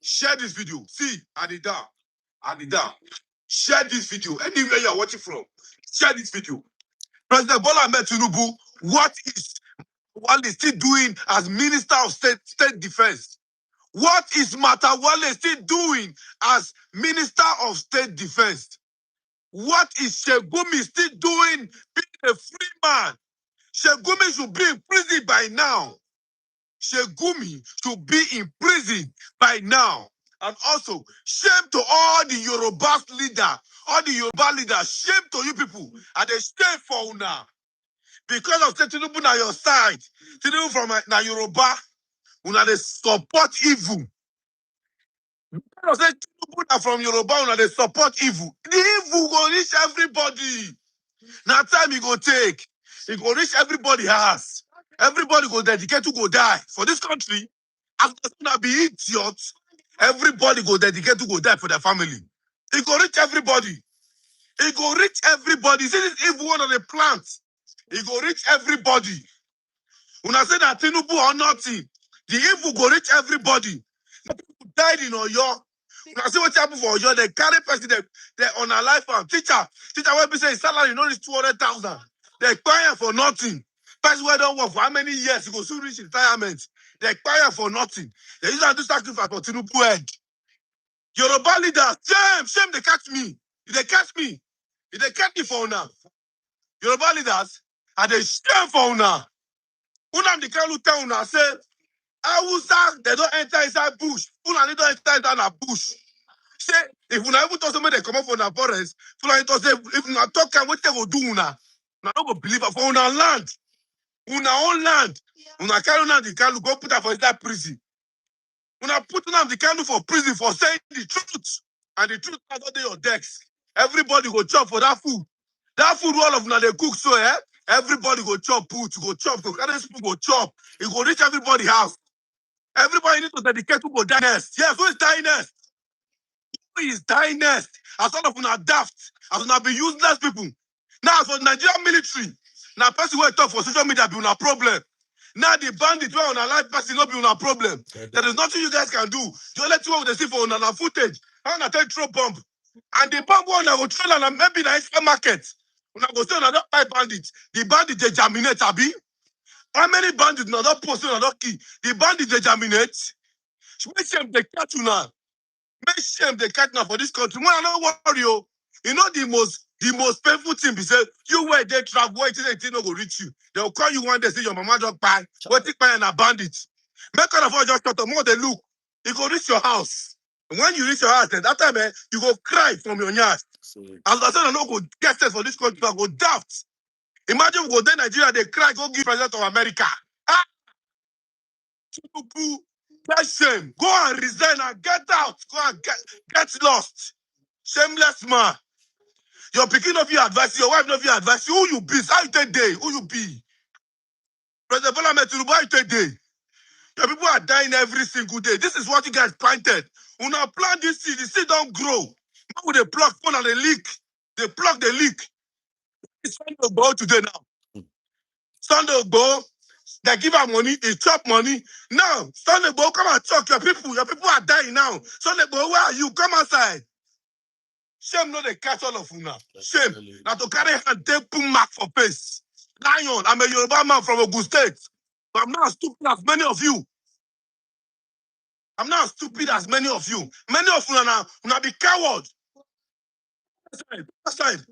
Share this video. See, add it down. Add it down. Share this video. Anywhere you are watching from, share this video. President Bola Ahmed Tinubu, what is Wale still doing as Minister of State Defense? What is Matawale still doing as Minister of State Defense? What is Shegumi still doing being a free man? Shegumi should be in prison by now. Shegumi should be in prison by now. And also, shame to all the Yoruba leader, all the Yoruba leaders, shame to you people. And they stay for now. Because of Tinubu na your side, Tinubu from na Yoruba, una they support evil. Because of Tinubu na from Yoruba, una they support evil. The evil will reach everybody. Now time it go take. It go reach everybody house. Everybody go dedicate to go die. For this country, after gonna be idiots, everybody go dedicate to go die for their family. It go reach everybody. It go reach everybody. See this evil one on the plant. It go reach everybody. When I say that Tinubu or nothing, the evil go reach everybody. People died in Oyo. When I see what happened for Oyo, they carry person they on a life farm. Teacher when be saying salary no reach 200,000. They expire for nothing. Person where don't work for how many years? You go soon reach retirement. They expire for nothing. They used to do sacrifice for Tinubu head. Yoruba leaders, shame they catch me. If they catch me, for now. Yoruba leaders, and they shame for now. Unam the Kalu tell una say, Awusa, they don't enter inside bush. Fulani don't enter inside a bush. Say, if una even talk somebody they come up from the forest, Fulani talk say, if una talk, what they go do una? Una don't go believe it. For una land, una own land. Una carry una the Kalu, go put her for inside prison. Una put una the Kalu for prison for saying the truth. And the truth is not your decks. Everybody go chop for that food. That food, all of them, they cook so, everybody go chop, go chop, go chop. It go reach everybody house. Everybody need to dedicate to go die next. Yes, who is dying next? Who is dying next? As all of them are daft, as them be useless people. Now, for Nigerian military, now person will talk for social media be a problem. Now the bandit were on a live person not be a problem. There is nothing you guys can do. The only thing they see for on footage, how na take throw bomb. And the bomb one I go throw and maybe na extra market. When I go say another five bandits, the bandit they germinate, abi. How many bandits now don't post another key? The bandits they germinate. Make sure they catch you now. Make sure they catch now for this country. Man, I don't worry you. You know the most painful thing be say you where they travel, where they no go reach you. They'll call you one day, say your mama just buy. What take buy and a bandit. Make kind of all just shut up more they look. You go reach your house. And when you reach your house, then that time you go cry from your yard. As I said, I no go get set for this country, I go daft. Imagine we go there Nigeria, they cry, go give president of America. Ah! That's shame. Go and resign and get out. Go and get lost. Shameless man. Your picking of your advice, your wife of your advice. Who you be? How you take day? Who you be? President Bola Ahmed Tinubu, how you take day? Your people are dying every single day. This is what you guys planted. When I plant this seed, the seed don't grow. Now with the plug phone and the leak. They plug the leak. It's Sunday Ogbo today now. Sunday Ogbo, they give her money, they chop money. Now, Sunday Ogbo, come and talk. Your people are dying now. Sunday Ogbo, where are you? Come outside. Shame no they catch all of you now. Shame. Now to carry hand, they put mark for face. Lion, I'm a Yoruba man from Ogun State. But I'm not as stupid as many of you. I'm not as stupid as many of you. Many of you are now be coward. That's time.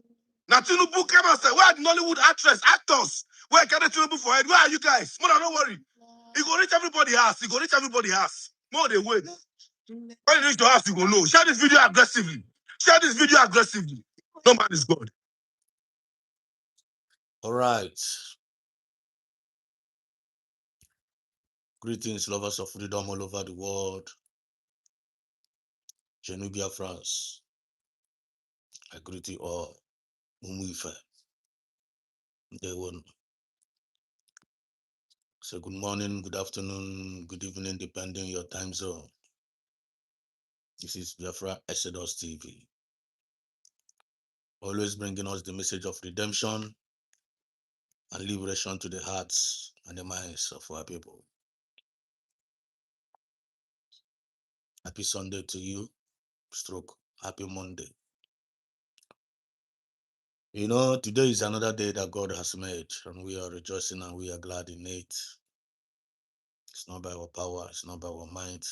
Now Tinubu came and said, where are the Nollywood actors? Where can they Tinubu for head? Where are you guys? Mother, don't worry. He go reach everybody house. He go reach everybody house. More they wait. When you reach the house, you go know. Share this video aggressively. Share this video aggressively. No man is God. All right. Greetings, lovers of freedom all over the world. Biafrans. I greet you all. Umuife. Day one. So good morning, good afternoon, good evening, depending your time zone. This is Biafra Exodus TV. Always bringing us the message of redemption and liberation to the hearts and the minds of our people. Happy Sunday to you. Stroke. Happy Monday. You know, today is another day that God has made, and we are rejoicing and we are glad in it. It's not by our power, it's not by our might,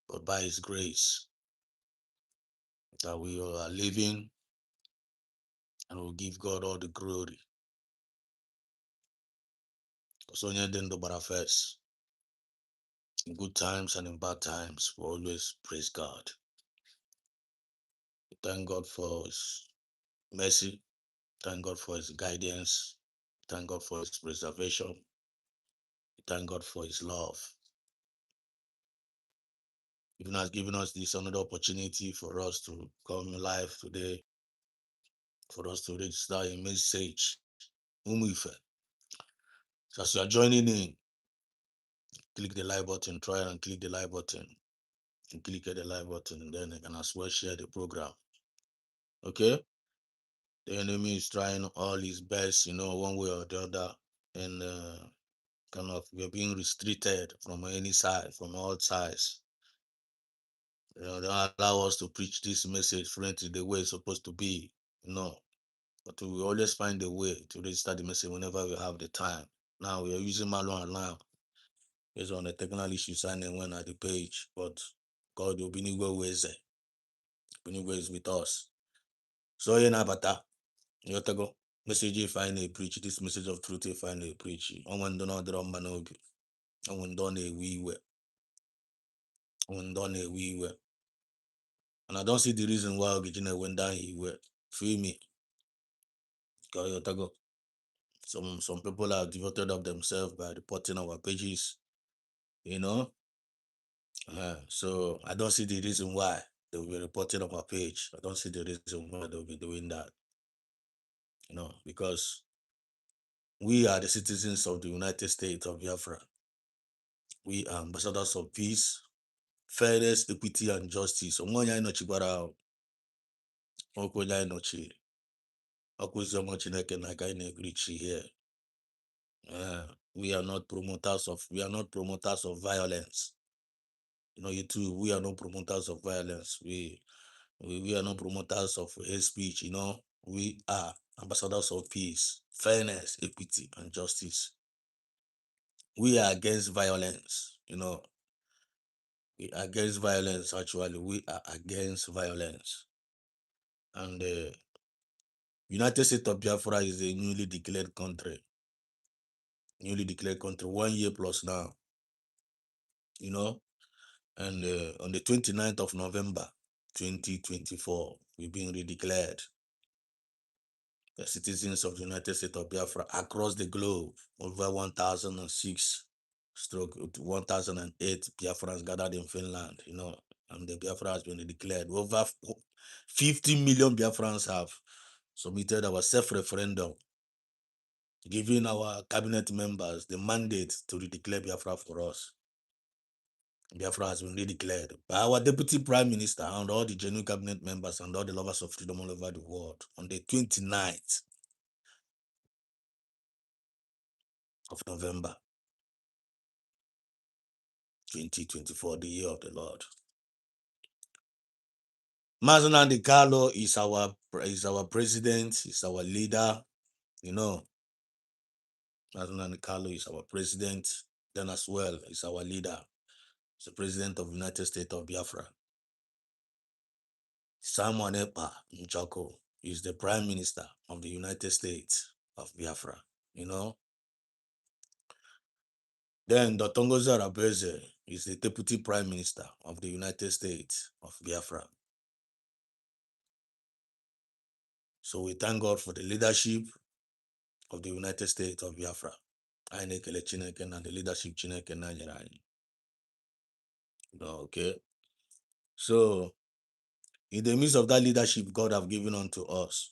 but by His grace that we are living, and we'll give God all the glory. Because only then the better first. In good times and in bad times, we always praise God. We thank God for His mercy. Thank God for His guidance. Thank God for His preservation. Thank God for His love. Even has given us this another opportunity for us to come live today, for us to register a message. Umuife. So as you are joining in, click the like button, try and click the like button, and click the like button, and then you can as well share the program. Okay? The enemy is trying all his best, one way or the other, and kind of we're being restricted from any side, from all sides. They don't allow us to preach this message friendly the way it's supposed to be, But we always find a way to register the message whenever we have the time. Now we are using Malo and Lamb based on the technical issues and when at the page, but God will be ways with us. So you got to go. Message if I need preach this message of truth if I need preach. I want to know the man obi. I want done a wee way. I want done a wee way. And I don't see the reason why Ogijina went down he way. Feel me? Go you got to go. Some people are devoted of themselves by reporting our pages, So I don't see the reason why they will be reporting on our page. I don't see the reason why they'll be doing that, because we are the citizens of the United States of Biafra. We are ambassadors of peace, fairness, equity, and justice. Onwanya inochigbara okonya inochi. Okuzomo Chineke na ka ina-egrichi here. We are not promoters of violence. You too, we are not promoters of violence. We are not promoters of hate speech, We are ambassadors of peace, fairness, equity, and justice. We are against violence, We are against violence, actually. We are against violence. And the United States of Biafra is a newly declared country. 1 year plus now, And on the 29th of November, 2024, we've been redeclared the citizens of the United States of Biafra across the globe. Over 1,006 stroke 1,008 Biafrans gathered in Finland, and the Biafra has been declared. Over 50 million Biafrans have submitted our self-referendum, giving our cabinet members the mandate to redeclare Biafra for us. Biafra has been redeclared by our Deputy Prime Minister and all the genuine cabinet members and all the lovers of freedom all over the world on the 29th of November 2024, the year of the Lord. Mazen Andikalo is our president, is our leader, Mazen Andikalo is our president, then as well is our leader, is the president of the United States of Biafra. Samuel Epa Njoko is the prime minister of the United States of Biafra, Then Dotongoza Rabeze is the deputy prime minister of the United States of Biafra. So we thank God for the leadership of the United States of Biafra. And the leadership Chineke Nigeria. Okay. So in the midst of that leadership God have given unto us,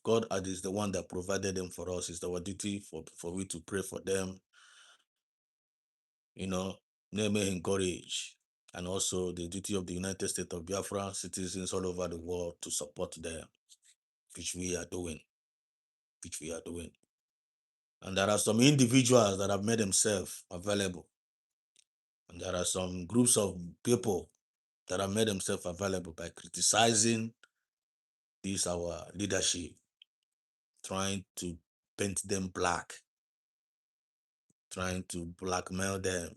God is the one that provided them for us. It's our duty for we to pray for them, name encourage. And also the duty of the United States of Biafra citizens all over the world to support them, which we are doing. And there are some individuals that have made themselves available And there are some groups of people that have made themselves available by criticizing this our leadership, trying to paint them black, trying to blackmail them,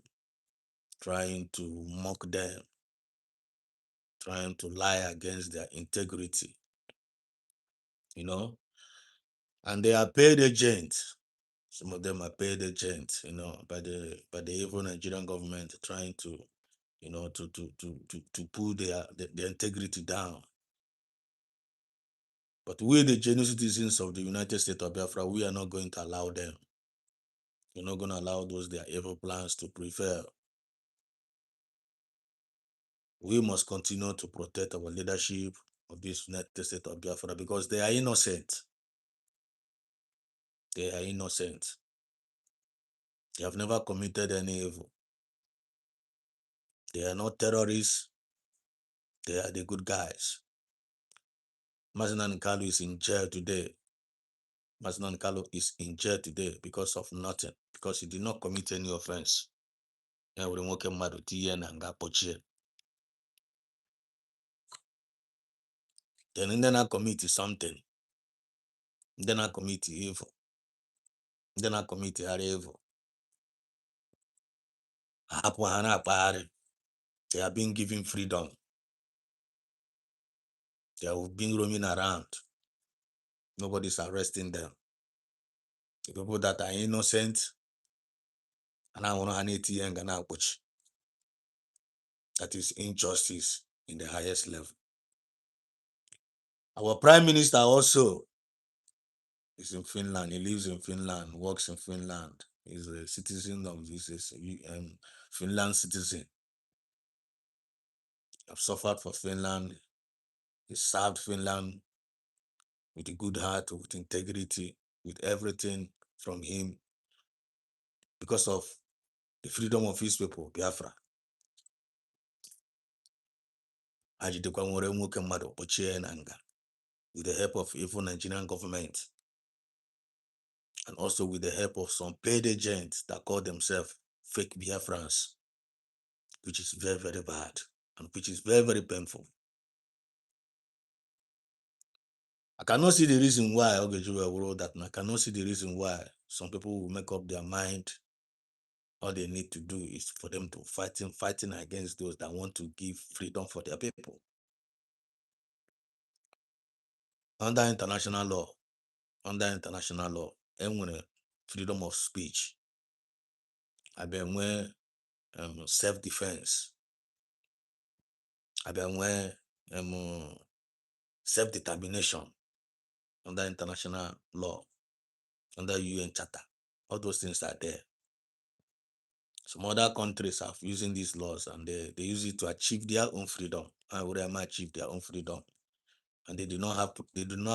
trying to mock them, trying to lie against their integrity, and they are paid agents. Some of them are paid agents, by the evil Nigerian government, trying to, to pull their integrity down. But we, the genuine citizens of the United States of Biafra, we are not going to allow them. We're not going to allow their evil plans to prevail. We must continue to protect our leadership of this United States of Biafra because they are innocent. They are innocent. They have never committed any evil. They are not terrorists. They are the good guys. Mazinan Kalu is in jail today. Mazinan Kalu is in jail today because of nothing, because he did not commit any offense. Then they not commit something. They not commit evil. They not commit evil. They are being given freedom. They are being roaming around. Nobody's arresting them. The people that are innocent, and I want to that is injustice in the highest level. Our Prime Minister also is in Finland. He lives in Finland, works in Finland. He's a citizen of this Finland citizen. I've suffered for Finland. He served Finland with a good heart, with integrity, with everything from him because of the freedom of his people, Biafra. Ajidekwa nwere nwoke mmadụ kpochie na nga with the help of evil Nigerian government and also with the help of some paid agents that call themselves fake Biafrans, which is very, very bad and which is very, very painful. I cannot see the reason why Ogejuwe wrote that, and I cannot see the reason why some people will make up their mind. All they need to do is for them to fighting against those that want to give freedom for their people. Under international law, and freedom of speech, I been where self-defense, I been where self-determination under international law, under UN Charter. All those things are there. Some other countries are using these laws and they use it to achieve their own freedom. And would them achieve their own freedom. And they do not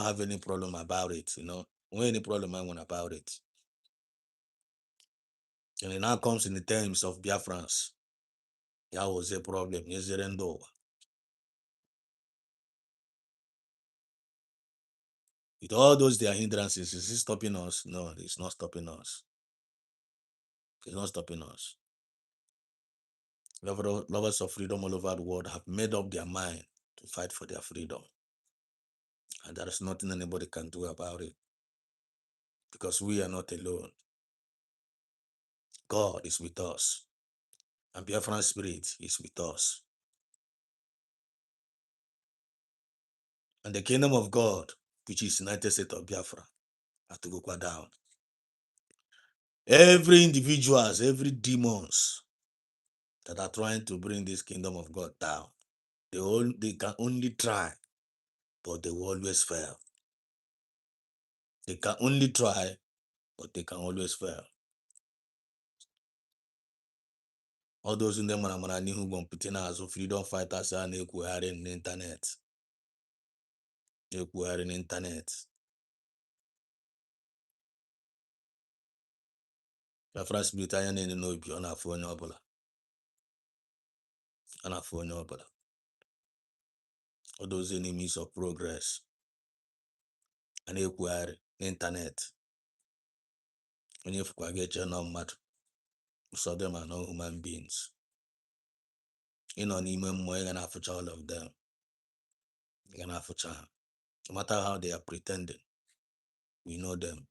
have any problem about it, When any problem I want about it. And it now comes in the terms of Biafrans. That was a problem. Yes, with all those their hindrances, is it stopping us? No, it's not stopping us. It's not stopping us. Lovers of freedom all over the world have made up their mind to fight for their freedom. And there is nothing anybody can do about it. Because we are not alone. God is with us. And Biafran spirit is with us. And the kingdom of God, which is United States of Biafra, has to go down. Every individuals, every demons that are trying to bring this kingdom of God down, they can only try, but they will always fail. They can only try, but they can always fail. All those in them who competing as freedom fighters are in the internet. Biafran spirit anya na-ene n'obi ọ na-afụ onye ọbụla. Ọ na-afụ onye ọbụla. All those enemies of progress a na-ekwugharị n'ịntanetị. Onye fụkwa ga-eche na mmadụ. Some of them are not human beings. on more, you're gonna future all of them. You're gonna future. No matter how they are pretending, we know them.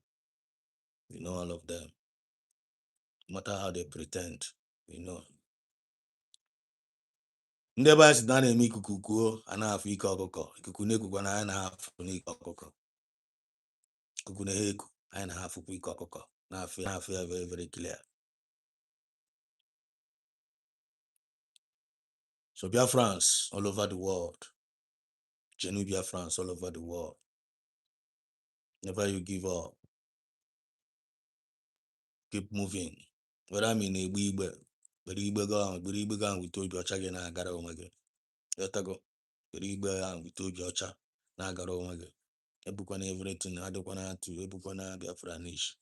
We know all of them. No matter how they pretend, we know. Ndị be anyị si na a na-eme ikuku kuo a na-afụ ike ọkụkọ ikuku na-ekukwa na anyị na-afụ n'ike ọkụkọ ikuku na-ehe eku anyị na-afụkwa ike ọkụkọ na-afụ ya very very clear. So Biafrans all over the world, genuine Biafrans all over the world, never you give up, keep moving. Whether I mean Igbe go with obi ọcha gị na-agara onwe gị yotago Igbe with obi ọcha na-agara onwe gị ebukwana everything adịkwana atụ ebukwana Biafranish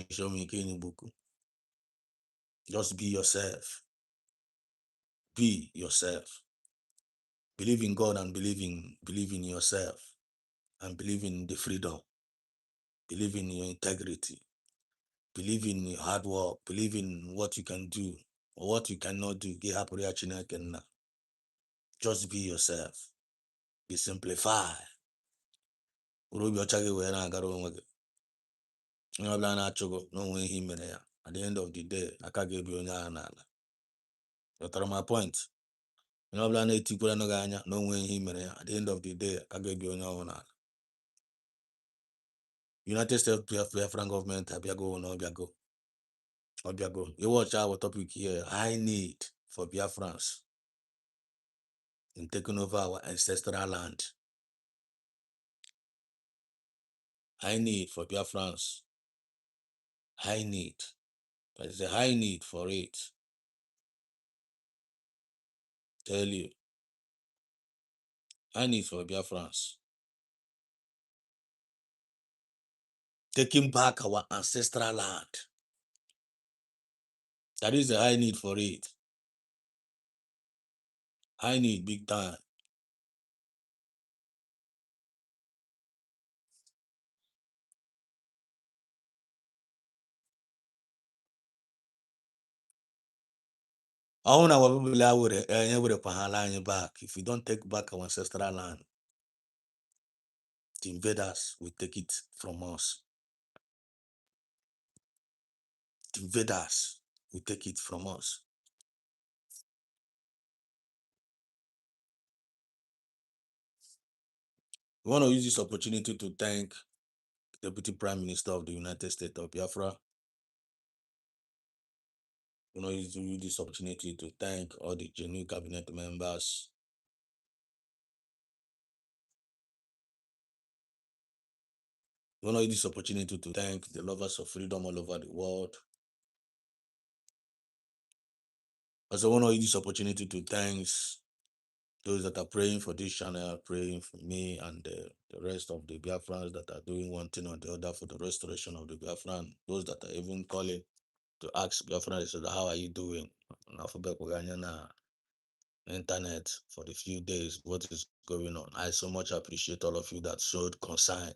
show me ike book. Just be yourself. Be yourself. Believe in God and believe in yourself and believe in the freedom. Believe in your integrity. Believe in your hard work. Believe in what you can do or what you cannot do. Just be yourself. Be simplified. At the end of the day, I can't give you any. That's my point. At the end of the day, I can't give you any. United States Biafran government, Obiago. You watch our topic here. I need for Biafrans in taking over our ancestral land. I need for Biafrans. I need. There's a high need for it. Tell you. I need for Biafrans. Taking back our ancestral land. There is a high need for it. I need big time. I want our people back. If we don't take back our ancestral land, the invaders will take it from us. The invaders will take it from us. We want to use this opportunity to thank the Deputy Prime Minister of the United States of Biafra. We want to use this opportunity to thank all the genuine cabinet members. We want to use this opportunity to thank the lovers of freedom all over the world. Also, I want to use this opportunity to thank those that are praying for this channel, praying for me and the rest of the Biafrans that are doing one thing or the other for the restoration of the Biafran. Those that are even calling to ask Biafrans, how are you doing? Internet for the few days, what is going on? I so much appreciate all of you that showed concern.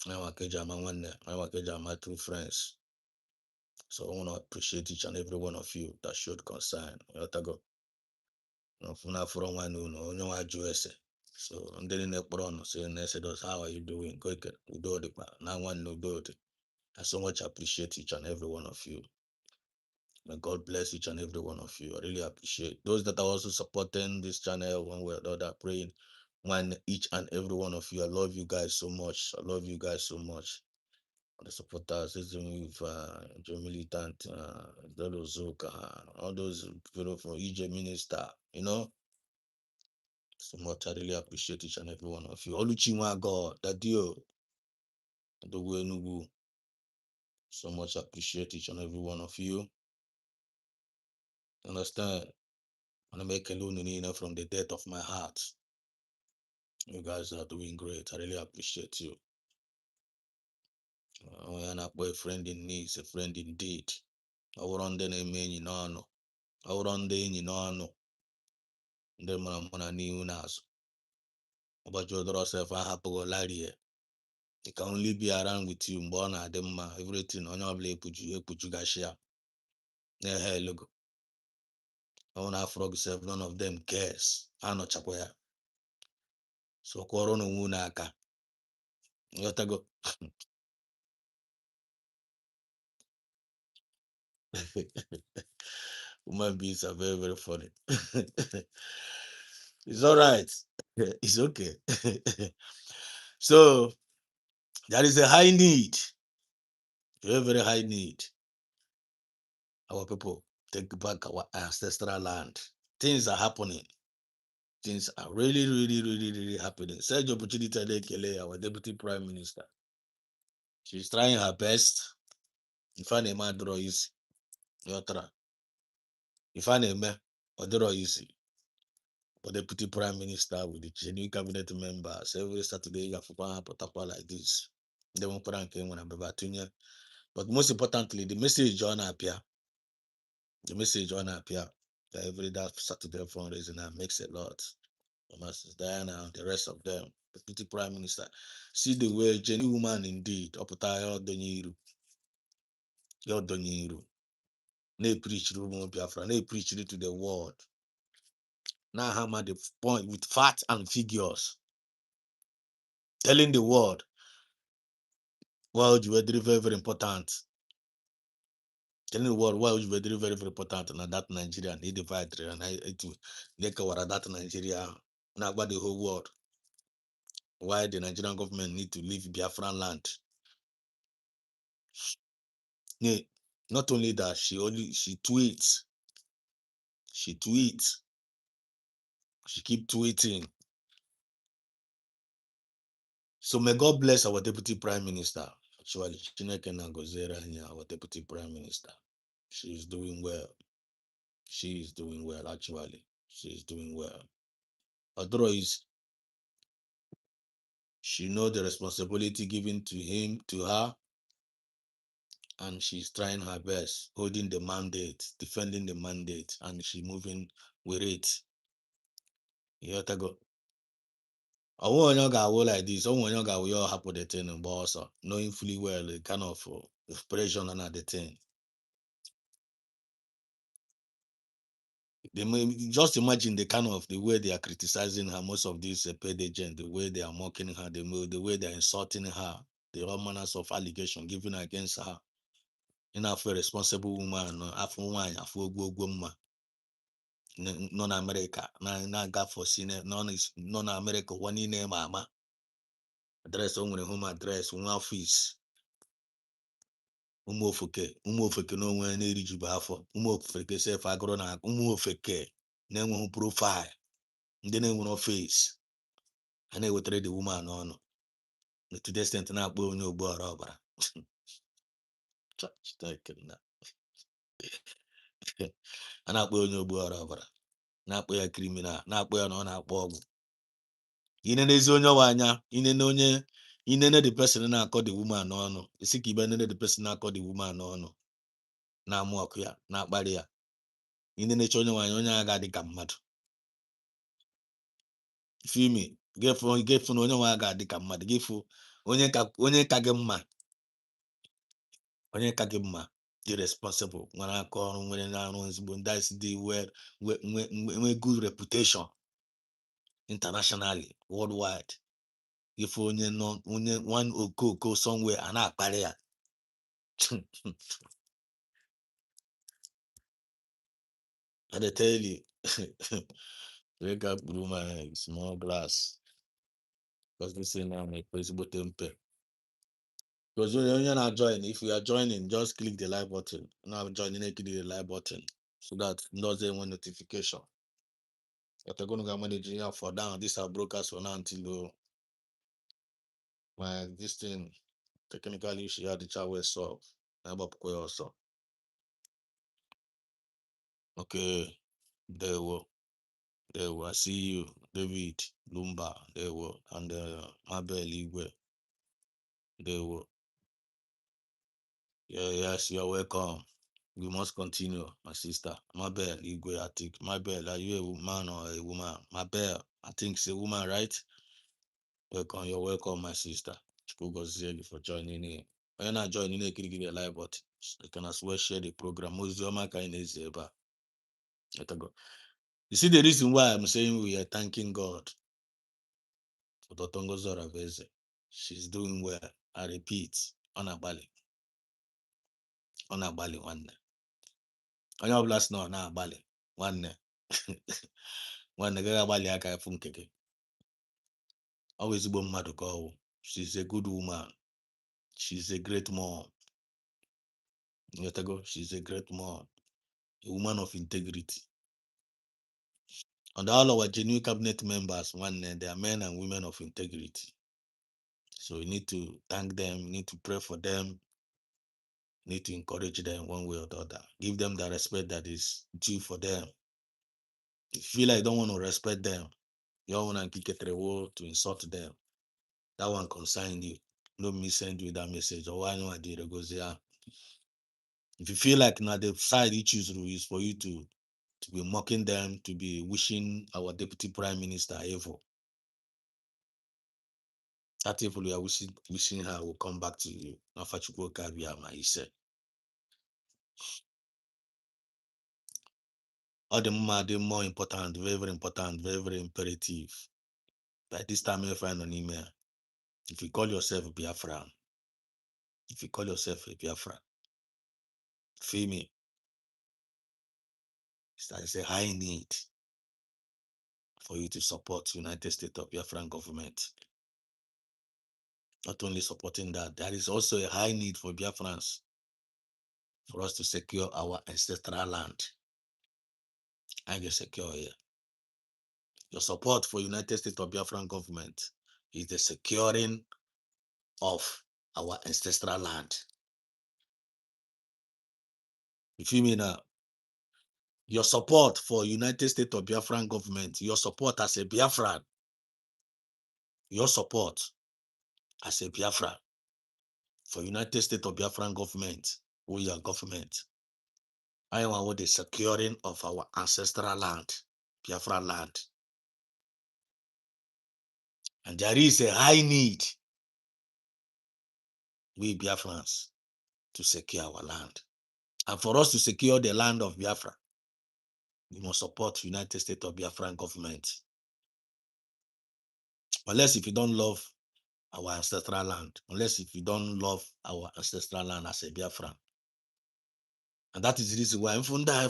My true friends. So I want to appreciate each and every one of you that showed concern. So and then saying, how are you doing? I so much appreciate each and every one of you. May God bless each and every one of you. I really appreciate those that are also supporting this channel one way or the other, praying. Each and every one of you. I love you guys so much. I love you guys so much. The supporters, with Joe Militant, Zoka, all those people from EJ Minister, so much. I really appreciate each and every one of you. Oluchiwa God, Dadio, Nubu. So much appreciate each and every one of you. Understand? And I make a loan from the depth of my heart. You guys are doing great. I really appreciate you. And a boyfriend in need is a friend indeed. I will run the name in no. I will run the in no. The man new nas. But you draw yourself a happy go lie. It can only be around with you, born at them, everything on your play put you gashia. Hey, logo. I want to frog self, none of them cares. I know chakwaya. So corona wunaka. You gotta go. Human beings are very, very funny. It's all right. It's okay. So there is a high need, very, very high need. Our people take back our ancestral land. Things are happening. Things are really, really, really, really happening. Such opportunity, Kele, our deputy prime minister. She's trying her best. If I name her draw easy, you try. If I name her, or draw easy. But deputy prime minister with the genuine cabinet members every Saturday you have to like this. They won't prank him when I'm about to. But most importantly, the message on appear. The message on appear that every that Saturday fundraising that makes a lot. Masters Diana and the rest of them. Deputy prime minister. See the way genuine woman indeed. Opata your doniru. They preach to Biafra. They preach it to the world. Now hammer the point with facts and figures. Telling the world, well, you were very, very important. Telling the world, well, you were very, very important. And that Nigeria, they divide and it that Nigeria, now about the whole world. Why the Nigerian government need to leave Biafran land. Yeah, not only that, she tweets. She tweets. She keep tweeting. So may God bless our deputy prime minister. Actually, Chineke Nagozera, our deputy prime minister. She is doing well. She is doing well, actually. She is doing well. Otherwise, she know the responsibility given to him, to her, and she's trying her best, holding the mandate, defending the mandate, and she moving with it. You have to go. I want you to like this. I want you to you happen the thing, but also knowing fully well the kind of pressure on the thing. Just imagine the kind of the way they are criticizing her. Most of these paid agents, the way they are mocking her, the way they are insulting her, the all manners of allegation given against her. In a responsible woman, after one, after go non America, na for sine, non America, one in name, mama. Address only home address, one office. Umofeke no one eriji bafo. Umofeke self agro na umofeke. Na-enweghị profile. Ndị na-enwere face. A na-ewetara the woman n'ọnụ. To the extent na-akpọ onye ogbu ọra ọbara. A na-akpọ onye ogbu ọra ọbara. Na-akpọ ya criminal. Na-akpọ ya na ọ na-akpọ ọgwụ. Inenezi onye ọwa anya. Inene the person na-akọ the woman n'ọnụ. Isi ka ibe nene the person na-akọ the woman n'ọnụ. Na-amụ ọkụ ya. Na-akparị ya. Inenecha onye nwaanyị onye agha dị ka mmadụ. Fimi. Gefu na onye nwaanyị ga-adị ka mmadụ. Gefu onye ka gị mma. Onye ka gị mma. Dị responsible. Nwere aka ọrụ nwere na-arụ ezigbo ndị isi dị nwe good reputation internationally, worldwide. If onye one okoko somewhere a na-akparị ya. I dey tell you. Wake up through my small glass. Because this thing now make ezigbo tempe. Because when you're not joining, if you are joining, just click the like button. Now joining, click the like button so that doesn't want notification. But I'm gonna manage here for down. This are broadcast for now until my this thing technically issue had the chat will solve. Also. Okay, there we there we I see you, David Lumba, there we and Abel Igwe, there we. Yeah, yes, you're welcome. We must continue, my sister. Mabel Igwe, I think. Mabel, are you a man or a woman? Mabel, I think it's a woman, right? Welcome, you're welcome, my sister. Chukwugozie you for joining in. onye na-join na-ekirikiri live, but you can as well share the program. Ozioma ka anyị na-ezi ebe a. You see the reason why I'm saying we are thanking God for Dr. Ngozi Oraveze. She's doing well. I repeat, ọ na-agbalị nwanne. Onye ọbụla sị na ọ na-agbalị nwanne nwanne gaghị agbalị aka efu nke gị. Ọ bụ ezigbo mmadụ ka ọ wụ. She's a good woman. She's a great mom. She's a great mom. A woman of integrity. And all our genuine cabinet members, they are men and women of integrity. So we need to thank them, we need to pray for them, we need to encourage them one way or the other. Give them the respect that is due for them. If you feel like you don't want to respect them, you don't want to get to insult them, that one concerns you. Let me send you that message. Or why no idea goes there. If you feel like now the side you choose is for you to be mocking them, to be wishing our deputy prime minister evil. That evil you are wishing her will come back to you. He said. All the more important, very, very important, very, very imperative. By this time, you find an email. If you call yourself a Biafran, feel me. It's a high need for you to support United States of Biafran government. Not only supporting that, there is also a high need for Biafrans for us to secure our ancestral land. I get secure here. Your support for United States of Biafran government is the securing of our ancestral land. You feel me now? Your support for United States of Biafran government, your support as a Biafran, your support as a Biafran for United States of Biafran government, we your government. I want the securing of our ancestral land, Biafran land. And there is a high need, we Biafrans, to secure our land. And for us to secure the land of Biafra, we must support United States of Biafran government. Unless if you don't love our ancestral land, unless if you don't love our ancestral land as a Biafran. And that is the reason why Mfunda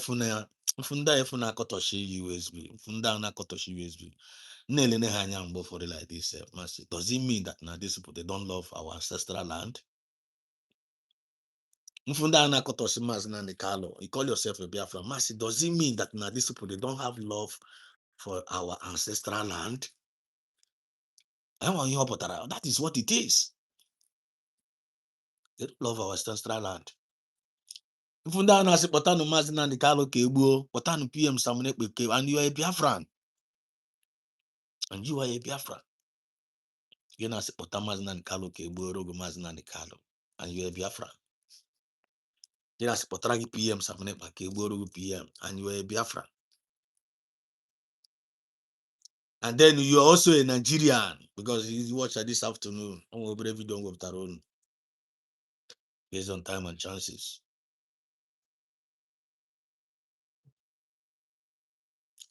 Kotoshi USB, Mfunda na Kotoshi USB. Nelene hanya mbo for like this. Does it mean that now these people they don't love our ancestral land? Mfunda na Kotoshi Mazina Nikalo, you call yourself a Biafran. Masi, does it mean that now these people they don't have love for our ancestral land? That is what it is. They don't love our ancestral land. Mfunda na si potanu Mazina Nikalo Kegbo, potanu PM Samune Peke, and you are a Biafran. And you are a Biafran. You're not potanu Mazina Nikalo Kegbo, Rogo Mazina Nikalo, and you are a Biafran. You're not potagi PM Samune Peke, Rogo PM, and you are a Biafran. And then you are also a Nigerian, because you watch this afternoon. Based on time and chances.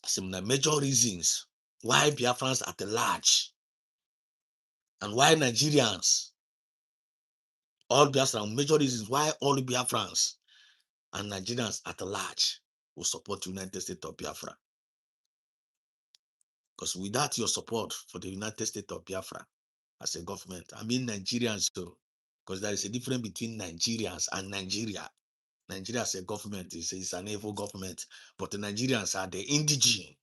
Some of the major reasons why Biafrans at large and why Nigerians, all Biafrans, major reasons why all Biafrans and Nigerians at large will support United States of Biafra. Because without your support for the United States of Biafra as a government, I mean Nigerians too, because there is a difference between Nigerians and Nigeria. Nigeria as a government is an evil government, but the Nigerians are the indigenes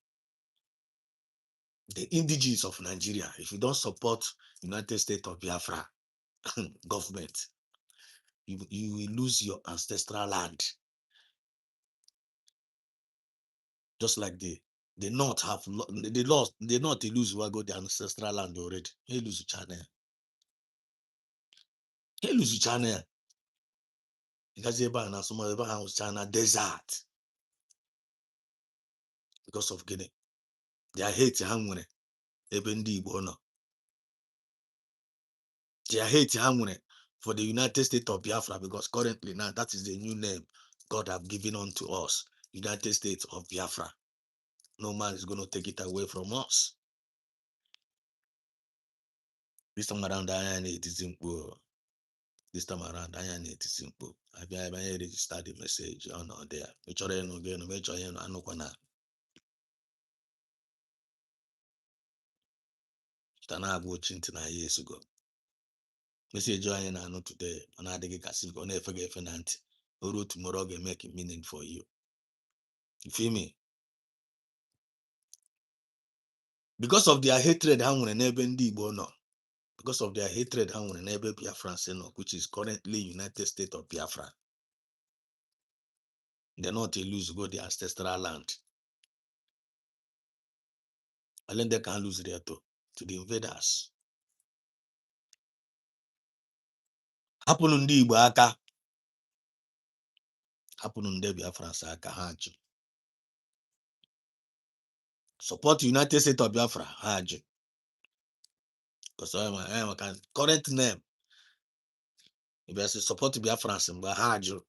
of Nigeria. If you don't support United States of Biafra government, you will lose your ancestral land. Just like the North have they lose who go the ancestral land already. They lose China. Because they house China desert because of Guinea. They are hate hanging even the Igbo. They are hate hanging for the United States of Biafra, because currently now that is the new name God have given unto us, United States of Biafra. No man is going to take it away from us. This time around, I need it simple. This time around, I need it simple. I register the message on there. Make sure you know again. Make sure you know. I know when I start watching tonight years ago. Message you know today. And I think I see gonna forget finance. Or tomorrow can make it meaning for you. You feel me? Because of their hatred, how when never no. Because of their hatred, how when never Biafrans no, which is currently United States of Biafra. They're not a lose go their ancestral land. And then they can lose their to the invaders. Hapụnụ ndị Igbo aka. Hapụnụ ndị Biafrans aka ha jụ. Support United States of Biafra ha jụ. Because I am current name. If I say support Biafrans mgbe ha jụ.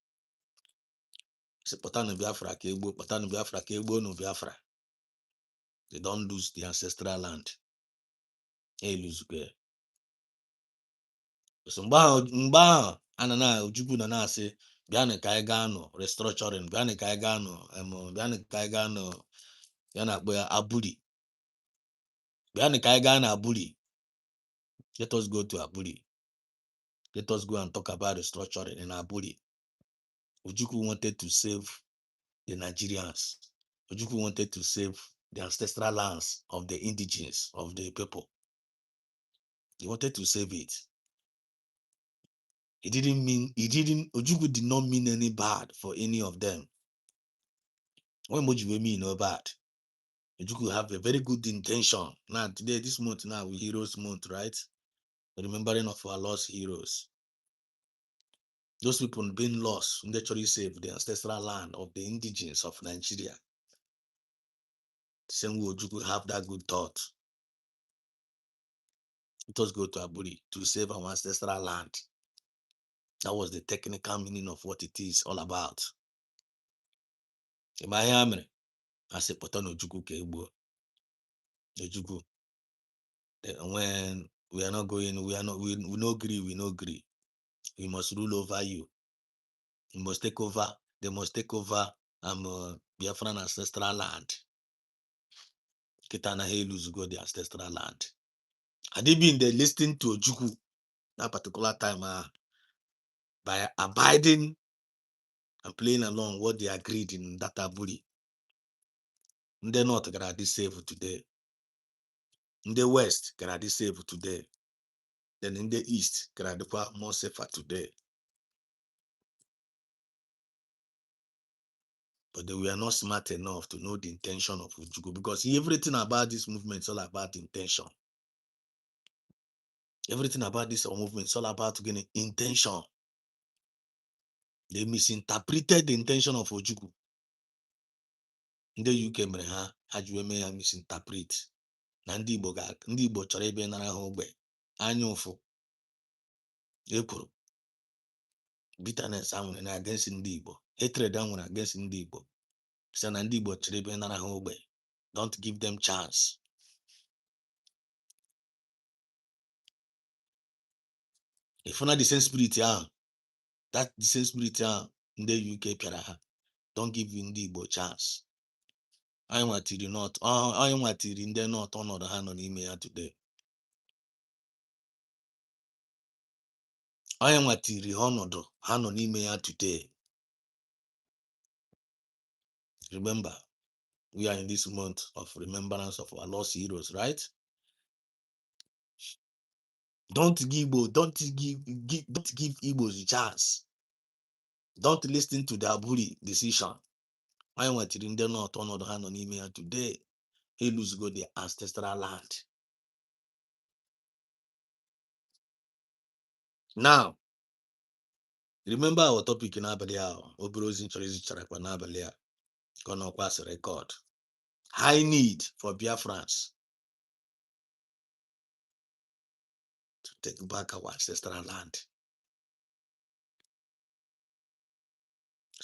Support Biafra ka egbo, pụtanụ Biafra ka egbo no Biafra. They don't lose the ancestral land. They lose there. So mgbe ahụ anana Ojukwu na na-asị bịanụ ka anyị gaa nọ restructuring, bịanụ ka anyị gaa nọ bịanụ ka anyị gaa nọ ya na-akpọ ya Aburi. Bịanụ ka anyị gaa na Aburi. Let us go to Aburi. Let us go and talk about restructuring in Aburi. Ojukwu wanted to save the Nigerians. Ojukwu wanted to save the ancestral lands of the indigenous, of the people. He wanted to save it. Ojukwu did not mean any bad for any of them. When Mojiwe mean no bad. Ojukwu have a very good intention. Now, today, this month, now, we Heroes Month, right? The remembering of our lost heroes. Those people being lost, naturally saved the ancestral land of the indigenous of Nigeria. The same way Ojukwu have that good thought. Let us go to Aburi to save our ancestral land. That was the technical meaning of what it is all about. In Miami, I say, Potano Ojukwu Kegbo. Ojukwu. When we are not going, we no agree, we no agree. We must rule over you. We must take over. They must take over Biafran ancestral land. Kitana Helus go the ancestral land. Had they been there listening to Ojukwu that particular time by abiding and playing along what they agreed in that Aburi? They're not gonna be safe today. In the West, gonna be safe today. Then in the East, gonna be more safer today. But they were not smart enough to know the intention of Ojukwu, because everything about this movement is all about intention. Everything about this movement is all about getting intention. They misinterpreted the intention of Ojukwu. Ndị UK mere ha ji eme ya misinterpret. Na ndị Igbo chọrọ ebe nara ha ogbe. Anya ụfụ. Ekwuru. Bitterness anwere na against ndị Igbo. Hatred anwere against ndị Igbo. So na ndị Igbo chọrọ ebe nara ha ogbe. Don't give them chance. If not the same spirit ahụ, that the same spirit ahụ ndị UK pịara ha. Don't give ndị Igbo chance. Anyị nwatiri ndị North ọnọdụ ha nọ n'ime ya today. Anyị nwatiri ọnọdụ ha nọ n'ime ya today. Remember, we are in this month of remembrance of our lost heroes, right? Don't give Igbos a chance. Don't listen to the Aburi decision. Anyị nwatiri ndị North ọnọdụ ha nọ n'ime ya today. He lose go their ancestral land. Now, remember our topic in Abalia, Obrozin Chorizi Charakwa Nabalia, Konokwas record. High need for Biafrans to take back our ancestral land.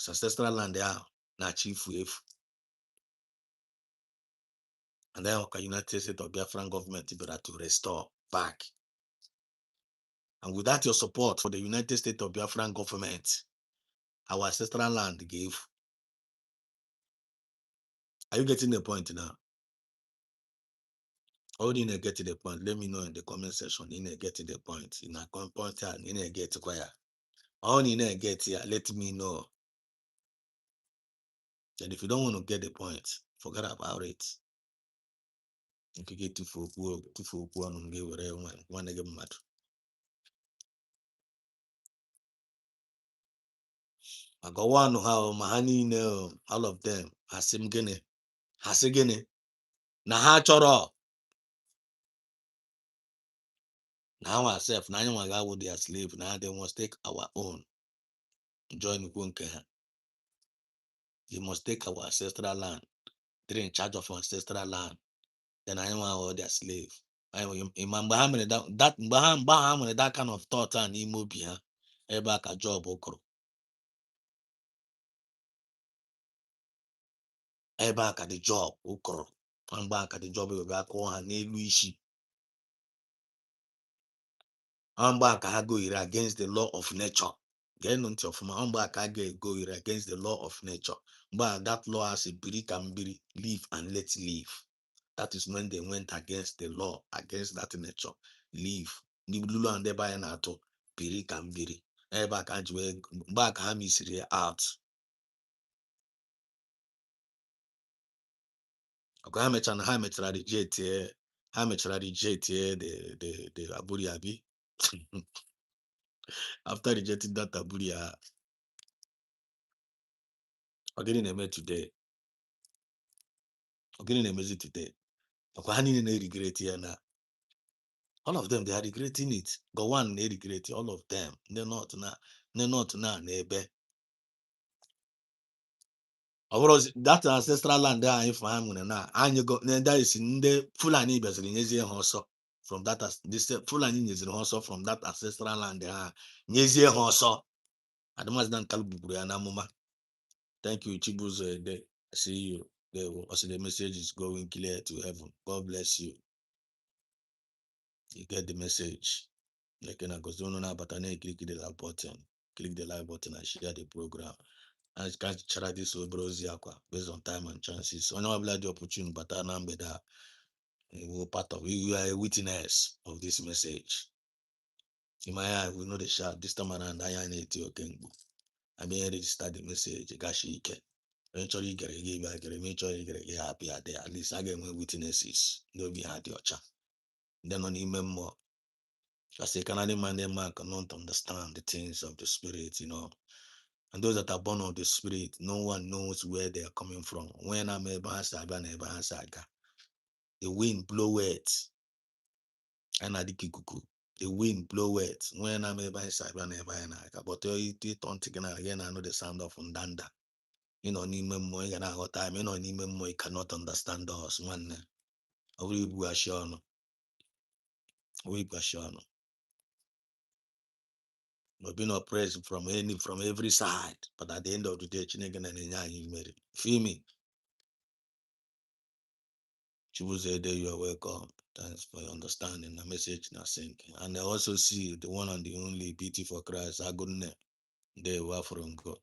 ancestral land ahụ na-achị ifu efu. And then the United States of Biafran government to restore back. And without your support for the United States of Biafran government, our ancestral land gave. Are you getting the point now? Or you get to the point? Let me know in the comment section. You get to the point. In a point, you get to where. All you get here, let me know. And if you don't want to get the point, forget about it. You can get to full one and give whatever one again mad. I go one how mahani know all of them. Hasim gene. Hasigene. Na ha choro. Now ourselves, now you want with their slave. Now they must take our own. Join Gunke. You must take our ancestral land. They're in charge of our ancestral land. Then I want their slave. I that kind of thought and immobia. Eba ka job okro. Eba ka the job okro. Amba ka the job we back on n'elu isi. Amba ka ha go against the law of nature. Get into of my amba ka go against the law of nature. But that law has a biri can be live and let live. That is when they went against the law, against that nature. Live. Nibulu and the buy nato. Biri can biri. Eba ka jwe back ham is out. Okay, how much the jet here? How much the jet here? The Aburi Abi. After rejecting that Aburi, getting a met today. Getting a message today. Okay, how many regret here now? All of them they are regretting it. Go one they regret it. All of them. They're not now. They're not now. Neighbor. Ọbụrụ that ancestral land there anyị fa nwere na anyị go that is ndị Fulani beziri nyezie ha ọsọ from that this Fulani nyeziri ha ọsọ from that ancestral land ha nyezie ha ọsọ Adamazi na nkalụ bugburu ya n'amụma. Thank you Chibuzo Ede. I see you. Also the message is going clear to heaven. God bless you. You get the message. Like na goes on button, click the like button. Click the like button and share the program. And can't try this based on time and chances. On our blood opportunity, but I know that we part of you are a witness of this message. In my eye, we know the shot this time around. I need to I mean, register the message. Gashike. Eventually, you get a give back. Eventually, you get a happy at there. At least I get my witnesses. They'll be at your chat. Then on even more. As a Canadian man, they cannot understand the things of the spirit, And those that are born of the spirit, no one knows where they are coming from. When I'm a the wind blow it. And the wind blow it. When I'm a but you don't think again, I know the sound of Ndanda. More you time, more you cannot understand us. One we We've been oppressed from every side, but at the end of the day, feel me? Chibuze, you are welcome. Thanks for your understanding. The message now sinking. And I also see the one and the only beauty for Christ. I good name. They were from God.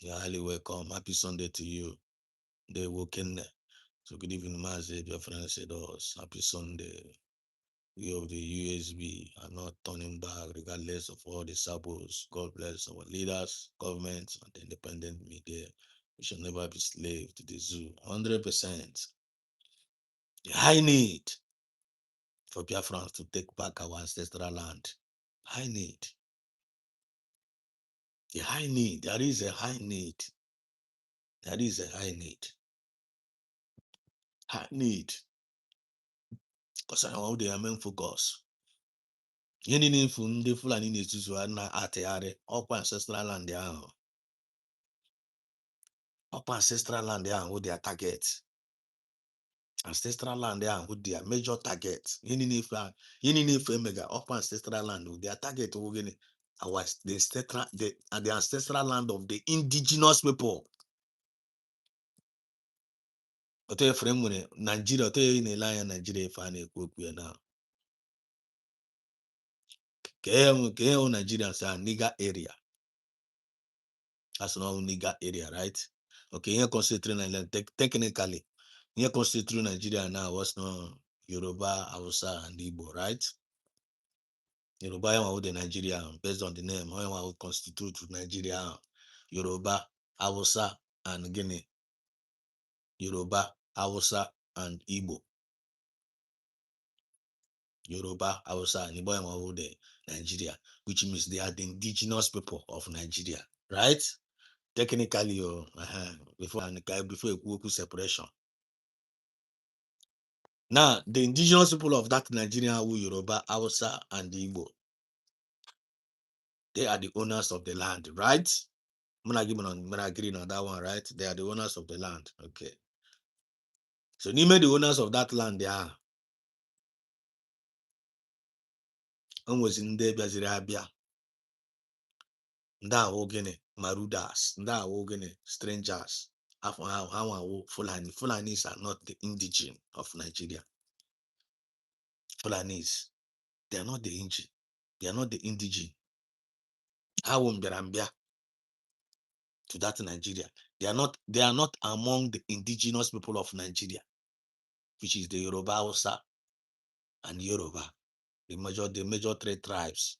You're highly welcome. Happy Sunday to you. They woken. So good evening, Mazi. Your friend said us. Happy Sunday. We of the USB are not turning back regardless of all the saboteurs. God bless our leaders, governments, and the independent media. We shall never be slave to the zoo. 100%. The high need for Biafrans to take back our ancestral land. High need. The high need. There is a high need. There is a high need. High need. Because I know they are main focus. Any need for the Fulani needs to na atịgharị ọkwa ancestral land ahụ. Ọkwa ancestral land ahụ with their target. Ancestral land ahụ with their major target. Any need for mega ọkwa ancestral land with their target gịnị? the ancestral land of the indigenous people. Ote frame nwere Nigeria, ote na-ele anya Nigeria ife a na-ekwu okwu ya na ka e Nigeria say nigger area. That's not nigger area, right? Okay, here concentrate na technically. Here concentrate Nigeria now was no Yoruba, Hausa, and Igbo, right? Yoruba is the Nigeria based on the name. How will constitute Nigeria? Yoruba, Hausa, and Guinea. Yoruba, Hausa, and Igbo. Yoruba, Hausa, and Igbo are the Nigeria, which means they are the indigenous people of Nigeria, right? Technically, before equal separation. Now, the indigenous people of that Nigeria who Yoruba, Hausa, and Igbo, they are the owners of the land, right? I'm not agreeing on that one, right? They are the owners of the land. Okay. So Nime, the owners of that land, they are almost in the Bazirabia. Nda ogene Marudas, Nda ogene strangers. Fulanis are not the indigene of Nigeria. Fulanis, they are not the indigene. They are not the indigene. How Berambia to that Nigeria? They are not among the indigenous people of Nigeria, which is the Yoruba, Hausa, and Yoruba, the major three tribes.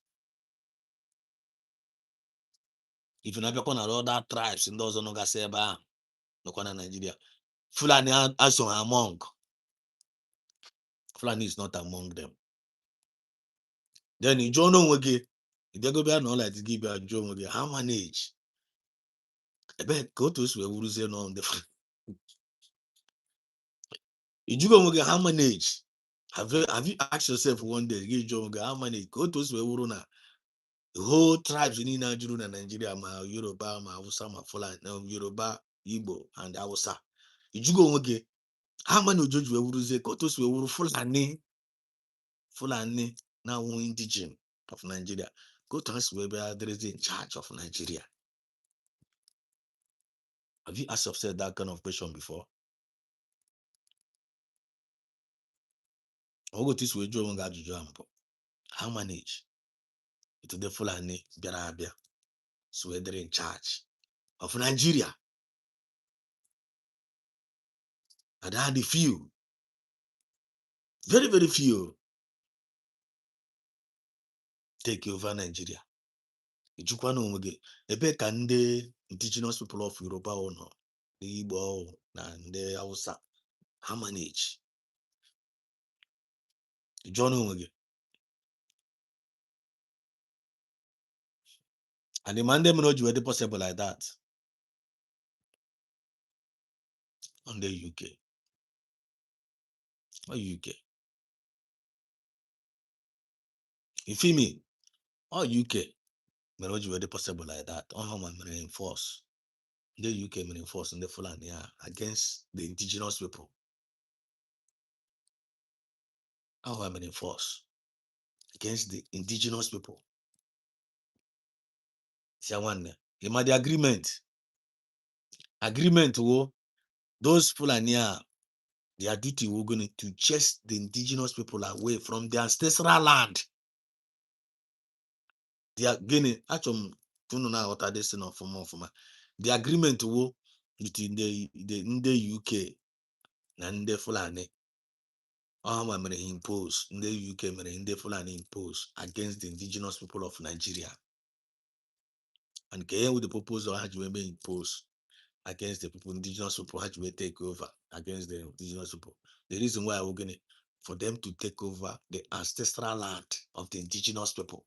If you never na other tribes in those no gaseba, no kona Nigeria, Fulani also among. Fulani is not among them. Then you don't know again. They go be no like to give you a job again. How manage? I bet go to where we say no on the. You go again. How manage? Have you asked yourself one day? Give job again. How manage? Go to where we run. The whole tribes in Nigeria, ma Yoruba, ma Hausa, ma Fulani, Yoruba, Igbo, and Hausa. You go again. How many judge we will say go to where Fulani now indigene of Nigeria. Go to us where there is in charge of Nigeria. Have you asked yourself that kind of question before? Go this way, Joe how manage to the Fulani Biarabia? So they're in charge of Nigeria. And I had a few, very, very few, take over Nigeria. Ebe ka ndị indigenous people of Yoruba nọ, the Igbo na ndị Hausa, how manage? John Onwege. And the man them know you were possible like that on the UK. Or UK. You feel me? Or UK. Know you were possible like that. On how man enforce. The UK may enforce in the Fulani against the indigenous people. How am I enforce against the indigenous people? See one. You made the agreement. Agreement those Fulani their duty we're going to chase the indigenous people away from their ancestral land. They are gaining actually the agreement between the UK and the Fulani. Impose in the UK and the Fulani impose against the indigenous people of Nigeria. And with the proposal had you impose against the people, indigenous people had you take over against the indigenous people. The reason why we're going for them to take over the ancestral land of the indigenous people.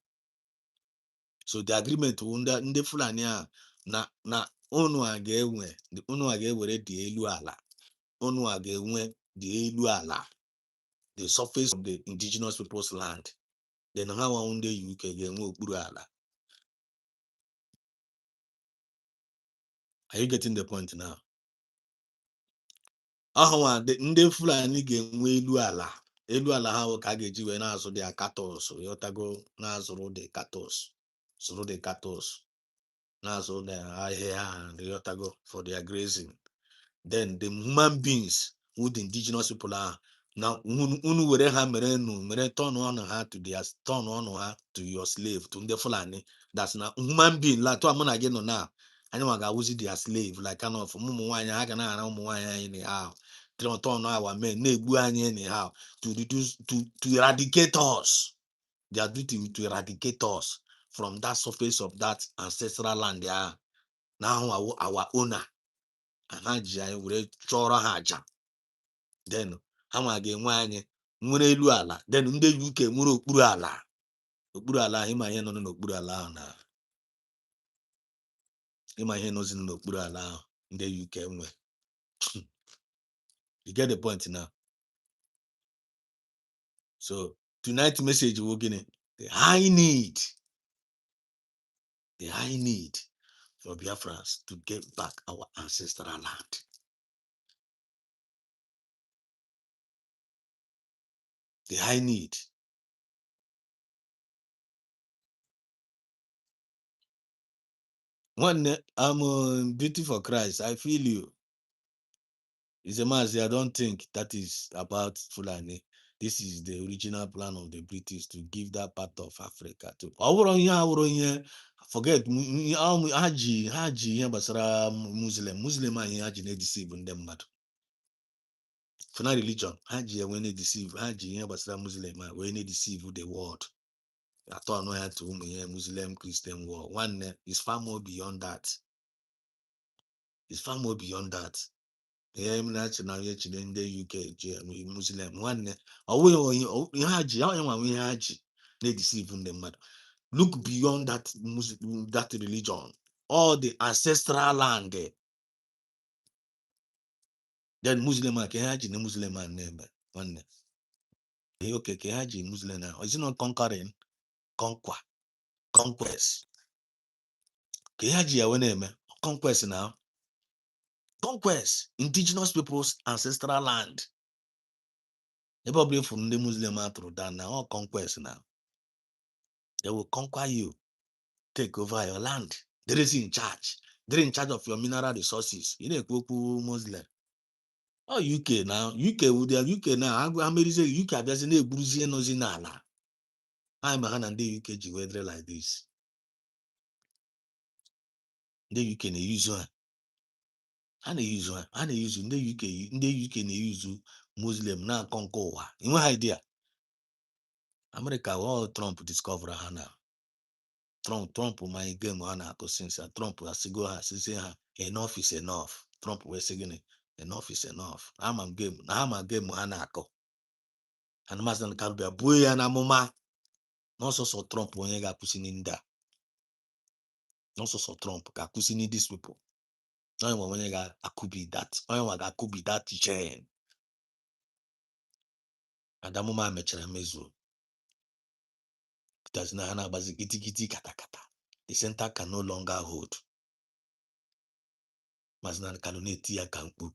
So the agreement ndị Fulani na unu ga-enwe ga-ewere dị elu ala, unu ga-enwe dị elu ala, the surface of the indigenous people's land. Then ha ndị UK ga-enwe okpuru ala. Are you getting the point now? Ndị Fulani ga-enwe elu ala. Elu ala ha ka a ga-eji wee na-azụ dị cattle, yotago na-azụrụ dị cattle. so the cattle. Now so they are here and they ought to go for their grazing. Then the human beings who the indigenous people are now unu were ha mere turn on her to their turn on her to your slave to the Fulani. That's now human being like to among again now. Anyone got who's their slave like kind of mumu I can anyhow. Turn our men anyhow to reduce to eradicate us. Their duty to eradicate us from that surface of that ancestral land they are now our owner. And ha ji anyị were chọrọ ha aja then ha nwa ga-enwe anyị nwere elu ala then ndị UK nwere okpuru ala ahụ ịma ihe nọ n'okpuru ala ahụ na ịma ihe nọzi n'okpuru ala ahụ ndị UK nwe you get the point now. So tonight message will gịnị the high need for Biafrans to get back our ancestral land. The high need. One, I'm beauty for Christ. I feel you. It's a mass. I don't think that is about Fulani. This is the original plan of the British to give that part of Africa to. Forget Haji Basara Muslim Haji deceive them mad. For not religion, Haji when they deceive Haji Basara Muslim when they deceive the world. I thought no had to Muslim Christian war. One is far more beyond that. It's far more beyond that. Yeah, I'm not now yet in the UK Muslim one. Haji they deceive them mad. Look beyond that that religion, all the ancestral land there. Then Muslim Haji the Muslim man name one. Okay, Haji Muslim now. Is it not conquering? Conquest. Haji name conquest now. Conquest, indigenous people's ancestral land. They probably from the Muslim through that now, all conquest now. They will conquer you, take over your land. They is in charge. They're in charge of your mineral resources. You know, Muslim. Oh, UK now. UK with their UK now. How many say UK doesn't need Bruzian Nozinala? I'm a hand and the UK weather like this. The UK use one. And they use one. And they use in the UK use Muslim now conquer. You know idea? America, all Trump discover her now. Trump my game Hana since Trump has go say enough is enough. Trump was saying enough is enough. I'm a game Hana ako. And Master Calbia boy and amoma. No so Trump when you got pushing in that. No so Trump got pushing these people. No when you got I could be that. I could be that chain. And that moment I mezu. It has na bazikiti kata. The center can no longer hold. Masnan Kaluneti Akampu.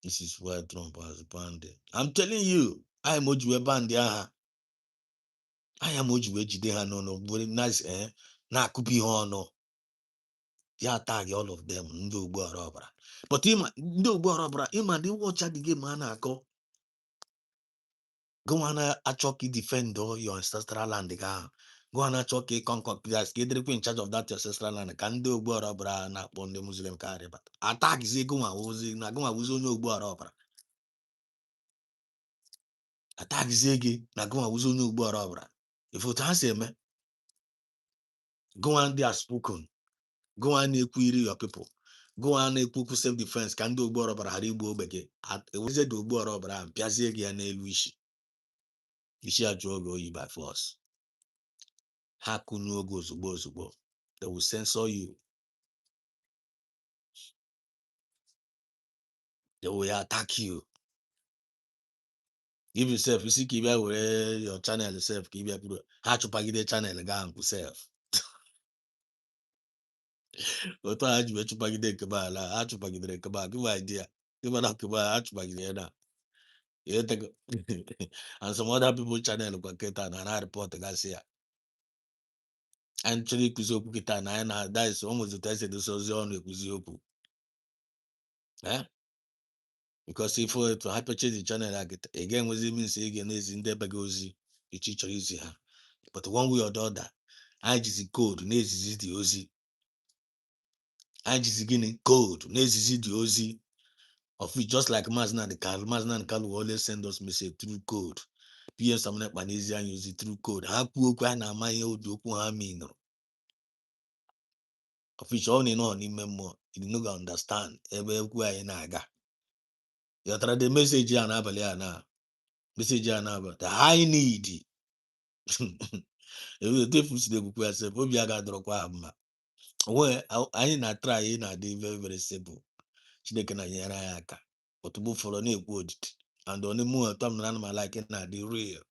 This is where Trump has banned it. I'm telling you, I am Ojuwe banned there. I am Ojuwe Jideha no very nice na kubi hono. Ya tag all of them ndo ugbo arobra. But him ndo ugbo arobra him and they watch the game go on a choky defend your ancestral land go on a choky conquer guys get in charge of that ancestral land can do ugbo arobra na pon the Muslim carry but attack is go on na go on wuzo no ugbo arobra. Atagizie gị na gụnwa wụzi onye ugbu ọbụla if otu ha si eme gụnwa ndị a spoken gụnwa na-ekwu iri your people gụnwa na-ekwu okwu self defense ka ndị ogbu ọbụla ghara igbu ogbe gị ewezie dị ogbu ọbụla ahụ pịazie gị ya n'elu isi ajụ oge oyi by force ha kụnye oge ozugbo they will censor you, they will attack you. Give yourself isi ka ịbịa were your channel self ka ịbịa bụrụ ha chụpagide channel gaa nkwụ self otu a ji wee chụpagide nkebe ala ha chụpagidere nkebe a give idea give na nkebe ha chụpagide ya na And some other people channel kwa keta na report gasia. Actually kuzi okwu kita na that is almost the test the sozi onu kuzi okwu. Eh? Because if to hyperchange the channel again was means again is in the bagozi ichicho easy ha. But one way or the other, I just code is the ozi. I just getting code is the ozi. Of which just like Mazna and Carl will always send us message through code. PM Samnet Malaysia use it through code. How cool can I my old mean? Of which only no ni memo, you no understand. Ebe where in aga. You try the message and abaliana. Message and abba. The high need. If you difference the book yourself, Obiaga Drokwa. Where I na try in a day very simple. Chineke na nyere aka. But to move for a word. And only more time than my like na the real.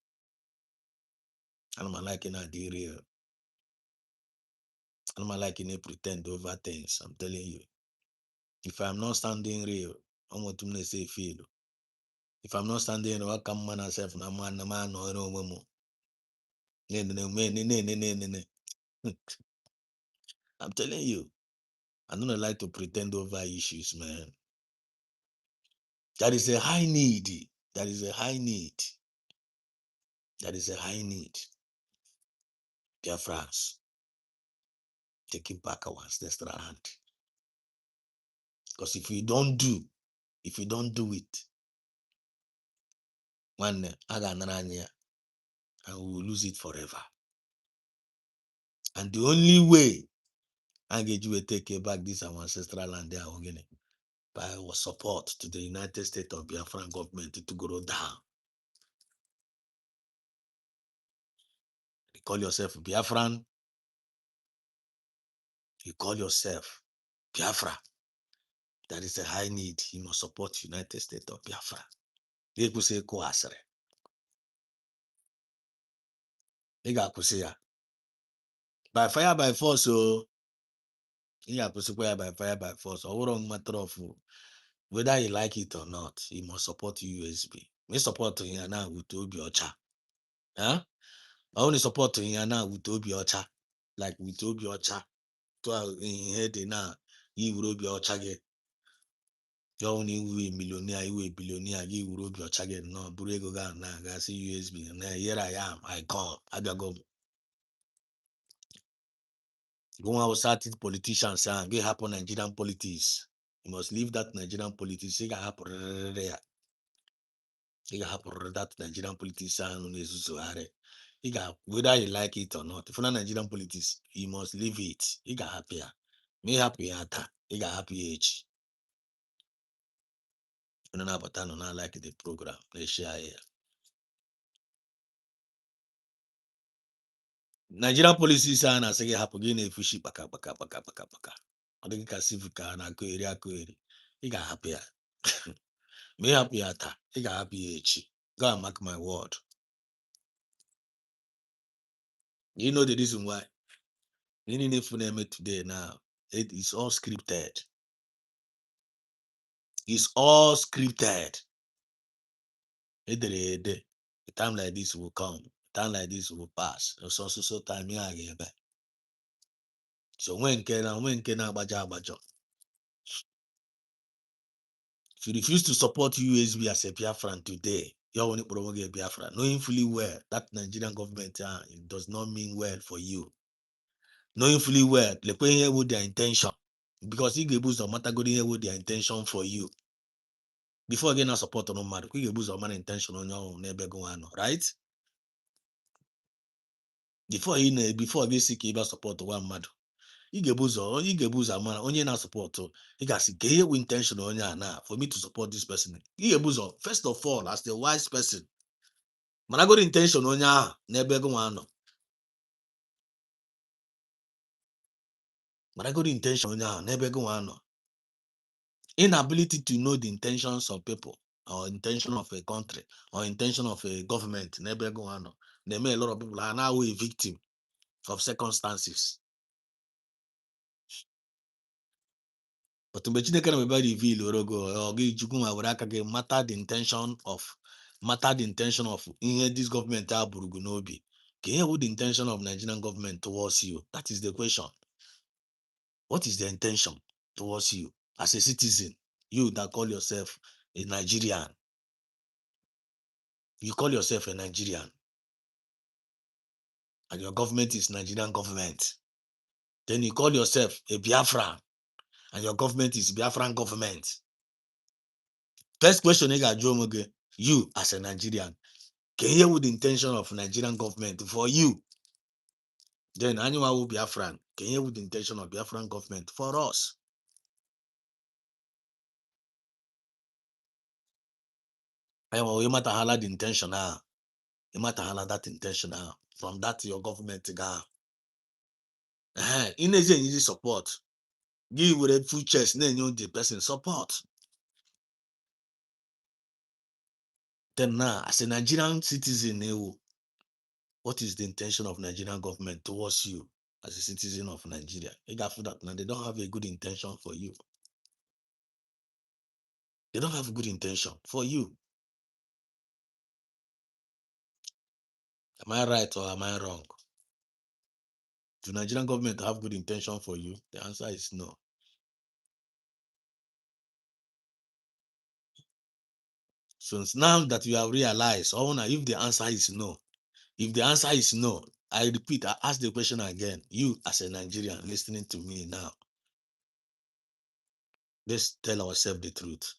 And I'm liking the real. And I'm liking to pretend over things. I'm telling you. If I'm not standing real, I'm going to say feel. If I'm not standing real, I come man myself na man or no woman. I'm telling you. I don't like to pretend over issues, man. That is a high need. That is a high need. That is a high need. Biafrans, taking back our ancestral land. Because if you don't do it, one and we will lose it forever. And the only way I get you to take back this our ancestral land there again by our support to the United States of Biafran government to go down. You call yourself Biafran, you call yourself Biafra. That is a high need. You must support United States of Biafra. People say Koasere. They got ya. By fire by force, so you have to by fire by force. Or wrong matter of whether you like it or not, you must support USB. We support you now with Obi Ocha. Huh? I only support you now with Obi Ocha. Like with Obi Ocha. To in head now, you will Obi Ocha get. You only a millionaire, you a billionaire, you will Obi Ocha get. No, Burego Gan now, I see USB. Now here I am. I come. I go. Go outside politicians and get happen Nigerian politics. You must leave that Nigerian politics. You happen there. You happen that Nigerian politician you got whether you like it or not. If you're not Nigerian politics, you must leave it. You got happier. Me happy at you got happy age. You know but I don't like the program. They share here. Nigerian policies are na say happen again if you baka. I think I see na query. You got happier. Me happy at you got happy age. Go and mark my word. You know the reason why? Any phone today now, it is all scripted. It's all scripted. The time like this will come. Time like this will pass. So time here again. So when can abajo. If you refuse to support USB as a Biafran today, you're only promoting Biafra, knowing fully well that Nigerian government it does not mean well for you. Knowing fully well, like when here with their intention, because you boost the matter going here with their intention for you. Before again, I support no matter, you boost the intention on your own neighbor go on, right? Before you seek either support one matter. You get boost a man, only na support. You can see get intention on your now for me to support this person. You get boost first of all, as the wise person. Man, I got intention on ya, neighbor go on. But I got intention on ya, neighbor go on. Inability to know the intentions of people or intention of a country or intention of a government, neighbor go on. They make a lot of people are now a victim of circumstances. But to mention kind of reveal or go or matter the intention of matter the intention of this government Burugunobi. What the intention of Nigerian government towards you? That is the question. What is the intention towards you as a citizen? You that call yourself a Nigerian. You call yourself a Nigerian. And your government is Nigerian government. Then you call yourself a Biafran. And your government is Biafran government. First question you as a Nigerian. Can you hear with the intention of Nigerian government for you? Then anyone will be Biafran. Can you hear with the intention of Biafran government for us? You matter how the intention now. You matter how that intention now. From that your government guy. In easy support. Give with a full chest, then you the person support. Then now, as a Nigerian citizen, what is the intention of Nigerian government towards you as a citizen of Nigeria? You got that now they don't have a good intention for you. They don't have a good intention for you. Am I right or am I wrong? Do Nigerian government have good intention for you? The answer is no. So now that you have realized, if the answer is no, I repeat, I ask the question again. You as a Nigerian listening to me now, let's tell ourselves the truth.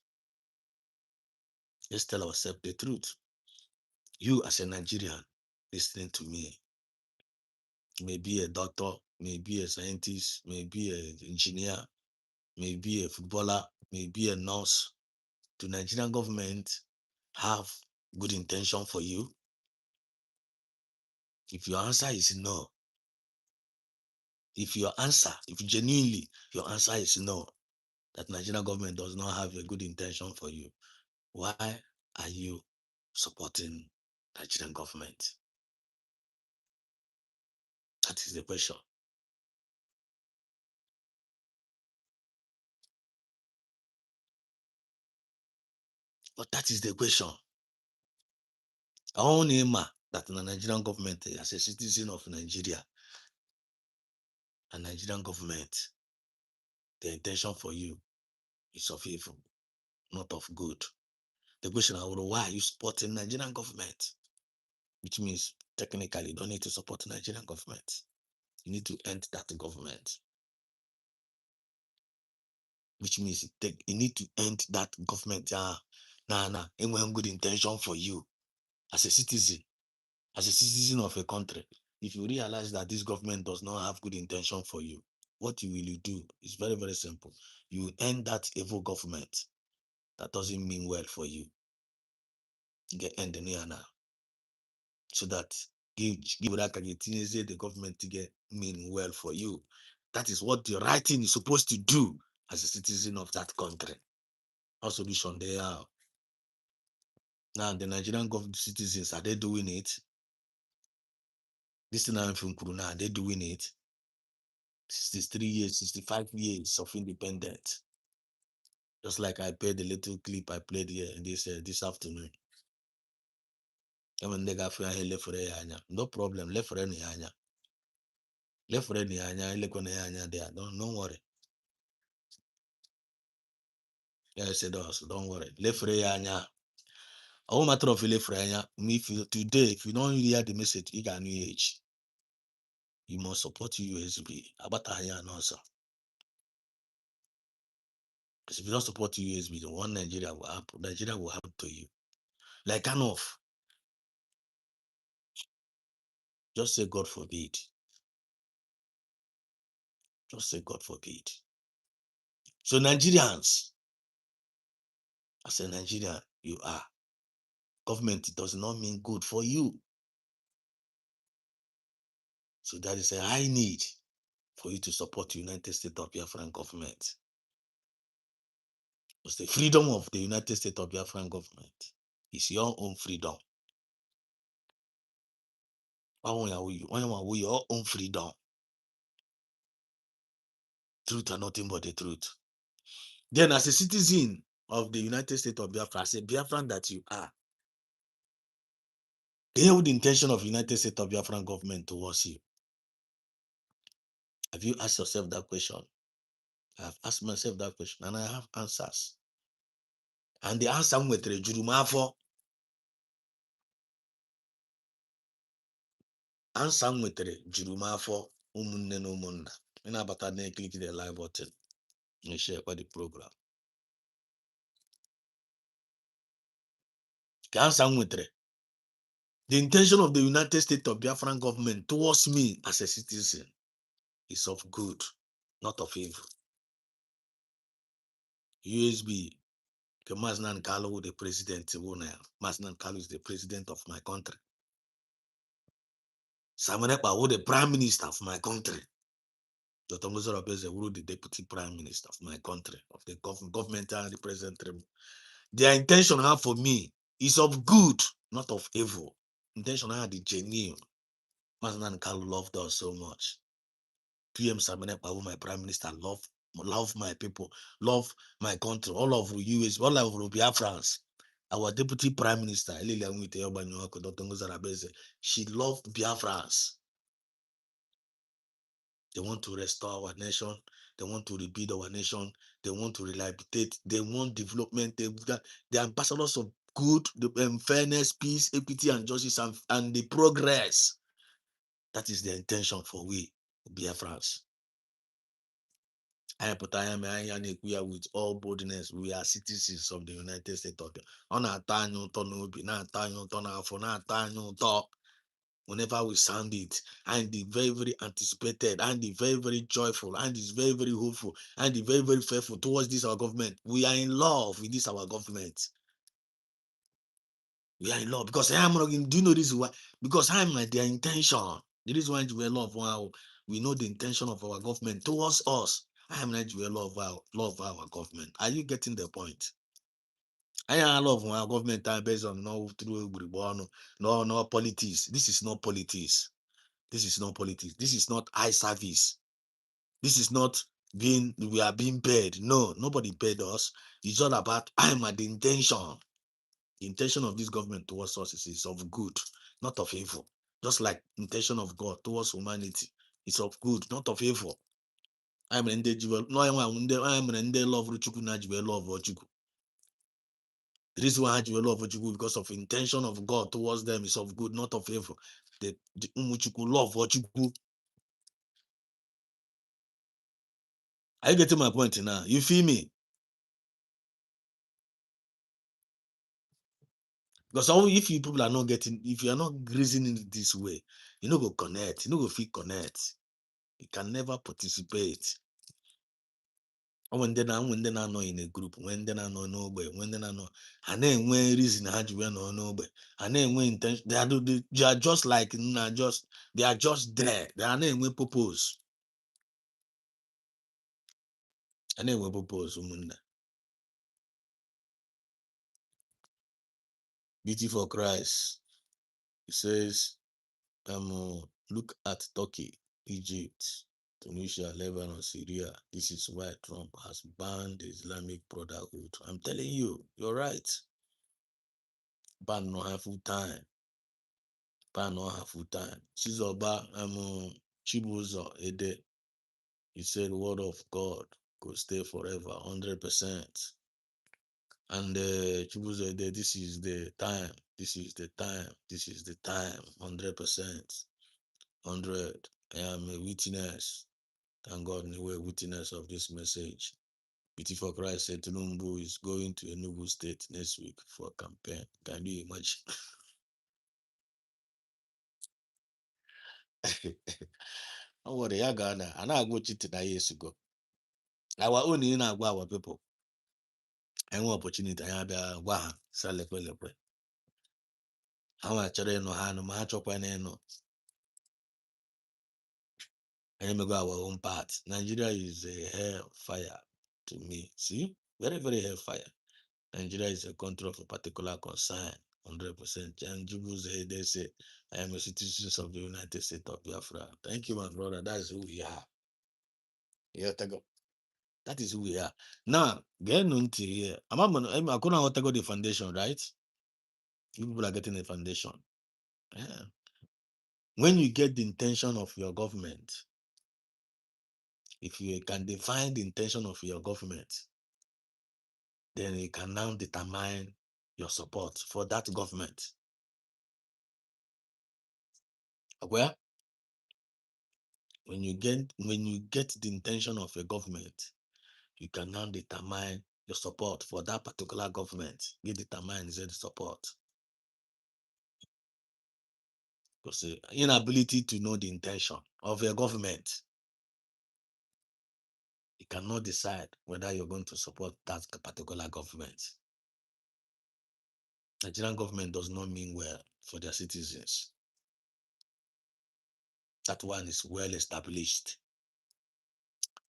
Let's tell ourselves the truth. You as a Nigerian listening to me, maybe a doctor, maybe a scientist, maybe an engineer, maybe a footballer, maybe a nurse. Do Nigerian government have good intention for you? If your answer is no, if genuinely your answer is no, that Nigerian government does not have a good intention for you, why are you supporting Nigerian government? That is the question. But that is the question. I want that the Nigerian government, as a citizen of Nigeria, and Nigerian government, the intention for you is of evil, not of good. The question I would, why are you supporting Nigerian government? Which means technically you don't need to support Nigerian government. You need to end that government. Which means you need to end that government. Anyone good intention for you as a citizen of a country. If you realize that this government does not have good intention for you, what you will do is very, very simple. You end that evil government that doesn't mean well for you. You get end the now. So that the government to get mean well for you. That is what the right thing is supposed to do as a citizen of that country. Our solution they are. Now the Nigerian government citizens, are they doing it? This thing I'm from Kuruna, are they doing it? 63 years, 65 years of independence. Just like I played the little clip I played here this afternoon. No problem, left for any anya. Left for any anya, there. Don't worry. Yeah, I said us, don't worry. Left for anya. I won't matter of left for anya. If you don't hear the message, you can new age. You must support USB. About anya and also. Because if you don't support USB, the one Nigeria will happen to you. Like enough. Just say God forbid. Just say God forbid. So Nigerians, as a Nigerian, you are. Government does not mean good for you. So that is a high need for you to support the United States of Biafran government. Because the freedom of the United States of Biafran government is your own freedom. Your own freedom. Truth and nothing but the truth. Then as a citizen of the United States of Biafra, as a Biafran that you are, They have the intention of United States of Biafran government towards you. Have you asked yourself that question? I have asked myself that question and I have answers. And the answer with the Jurumafo. Answer with the Jurumafo umunne no munda. In about click the live button and share about the program. Answer with the intention of the United States of Biafran government towards me as a citizen is of good, not of evil. USB, Masnan Kalu, the president, Masnan Kalu is the president of my country. Samanepa, the prime minister of my country. Dr. Musa Rabeze, the deputy prime minister of my country, of the government and the president. Their intention for me is of good, not of evil. Intention the genuine. Masnan Kalu loved us so much. PM Samanepa, my prime minister, love my people, love my country, all of you is all of Biafrans. Our deputy prime minister, Dr. Musa Rabeze, she loved Biafrans. They want to restore our nation. They want to rebuild our nation. They want to rehabilitate. They want development. They are ambassadors of good, fairness, peace, equity, and justice, and the progress. That is the intention for we, Biafrans. I am with all boldness. We are citizens of the United States of the whenever we sound it, and the very, very anticipated, and the very, very joyful, and is very, very hopeful, and the very, very faithful towards this our government. We are in love with this our government. We are in love because I am not. Do you know this? Why? Because I am like their intention. The reason why we love. Wow, we know the intention of our government towards us. I am like we love our government. Are you getting the point? I love our government based on no through no politics. This is not politics. This is not politics. This is not eye service. This is not we are being paid. No, nobody paid us. It's all about I'm at the intention. The intention of this government towards us is of good, not of evil. Just like intention of God towards humanity is of good, not of evil. I'm in the love love. The reason why you love Ojuku because of intention of God towards them is of good, not of evil. The Umuchuku love Ojuku. Are you getting my point now? You feel me? Because if you people are not getting, if you are not reasoning it this way, you know go connect, you know go feel connect. You can never participate. When they are not in a group, when they are not nowhere, when they are not, and then when reason had you no nowhere, and then when intention, they are just like they are just there. They are not in purpose. And then we purpose beauty for Christ. It says, look at Turkey, Egypt, Tunisia, Lebanon, Syria. This is why Trump has banned the Islamic Brotherhood. I'm telling you, you're right. Ban no have full time. Ban no have full time. Chizoba, Chibuzo, Ede. He said, word of God could stay forever, 100%. And Chibuzo, Ede, this is the time. This is the time. This is the time. 100%. 100. I am a witness. Thank God we're a witness of this message. Beauty for Christ said Tulumbu is going to Enugu State next week for a campaign. Can you imagine? Don't worry, I got that. And I go to that years ago. Our own in our people. I want opportunity. I have a waha. Salepe. I want to no hano, my chopper no. And we go our own part. Nigeria is a hellfire to me. See? Very, very hellfire. Nigeria is a country of a particular concern, 100%. And Jubu's they say, I am a citizen of the United States of Biafra. Thank you, my brother. That is who we are. Yeah, that is who we are. Now, get into here. I'm going to go the foundation, right? You people are getting a foundation. Yeah. When you get the intention of your government, if you can define the intention of your government, then you can now determine your support for that government. Well, when you get the intention of a government, you can now determine your support for that particular government. You determine the support. Because the inability to know the intention of a government, you cannot decide whether you're going to support that particular government. Nigerian government does not mean well for their citizens. That one is well established.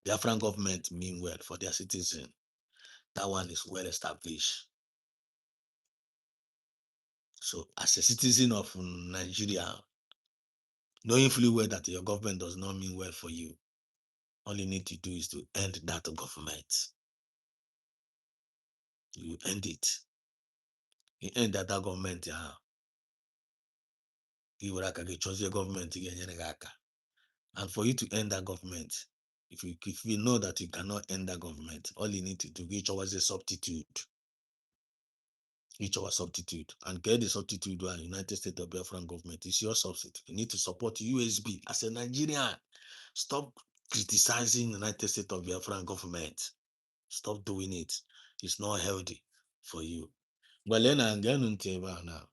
The Biafran government mean well for their citizens. That one is well established. So as a citizen of Nigeria, knowing fully well that your government does not mean well for you, all you need to do is to end that government. You end it. You end that government. You will choose your government. And for you to end that government, if you know that you cannot end that government, all you need to do is towards a substitute. Each our substitute and get the substitute one. United States of Biafran government is your substitute. You need to support USB as a Nigerian. Stop criticizing the United States of Biafran government. Stop doing it. It's not healthy for you. Well, then I'm going to now.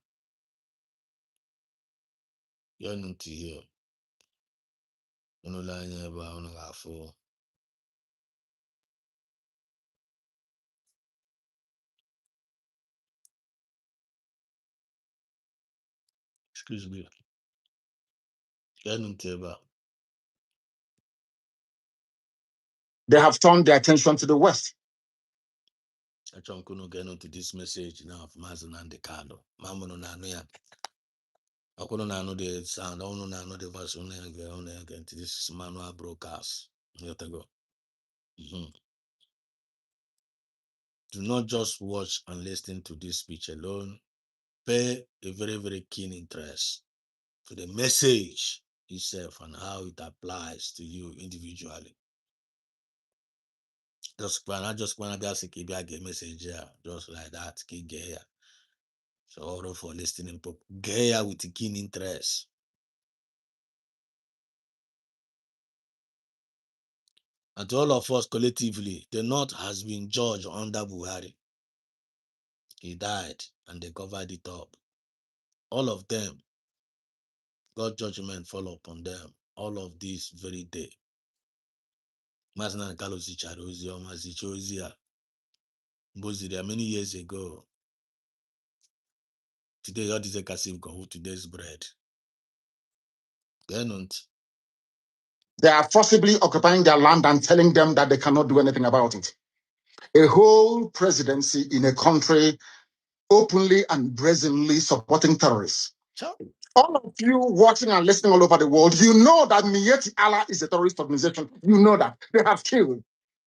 You're not here. Excuse me. They have turned their attention to the West. I try to get into this message now of Mazin and the Cardo. Mamono Nanoya. I couldn't know the sound. I don't know the voice. This is manual broadcast. Do not just watch and listen to this speech alone. Pay a very, very keen interest to the message itself and how it applies to you individually. Just when I just keep a message here, just like that, keep here. So all for listening, get here with keen interest. And to all of us collectively, the North has been judged under Buhari. He died and they covered it up. All of them, God's judgment fall upon them. All of this very day. Masna Kalosi Charozi or Mazichozia. Mbozia many years ago. Today, God is a Kasim Kahu, today's bread. They're not. They are forcibly occupying their land and telling them that they cannot do anything about it. A whole presidency in a country openly and brazenly supporting terrorists. All of you watching and listening all over the world, you know that Miyetti Allah is a terrorist organization. You know that. They have killed.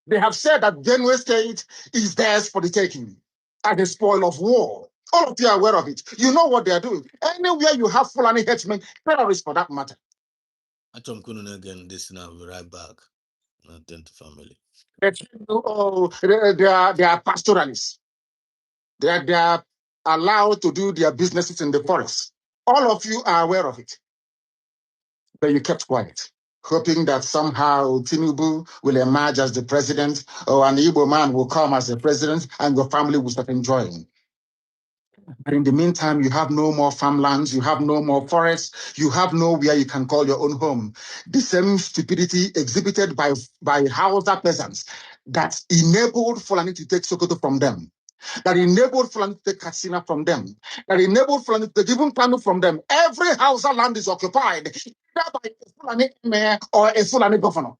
They have said that Benue State is theirs for the taking as a spoil of war. All of you are aware of it. You know what they are doing. Anywhere you have Fulani headsmen, terrorists for that matter. Achom Kunun again, this now, we'll be right back. Not to family. They are pastoralists. They are allowed to do their businesses in the forest. All of you are aware of it. But you kept quiet, hoping that somehow Tinubu will emerge as the president, or an Igbo man will come as the president, and your family will start enjoying. But in the meantime, you have no more farmlands, you have no more forests, you have nowhere you can call your own home. The same stupidity exhibited by Hausa peasants that enabled Fulani to take Sokoto from them, that enabled Fulani to take Katsina from them, that enabled Fulani to take even Kano from them. Every Hausa land is occupied, either by a Fulani mayor or a Fulani governor.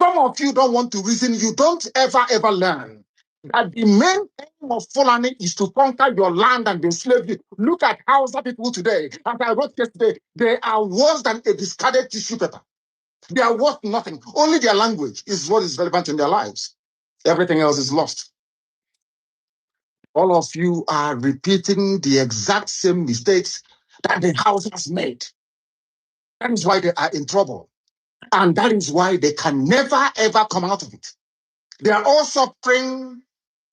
Some of you don't want to reason, you don't ever learn that the main aim of Fulani is to conquer your land and enslave you. Look at Hausa people today. As I wrote yesterday, they are worse than a discarded tissue paper. They are worth nothing. Only their language is what is relevant in their lives. Everything else is lost. All of you are repeating the exact same mistakes that the house has made. That is why they are in trouble. And that is why they can never, ever come out of it. They are all suffering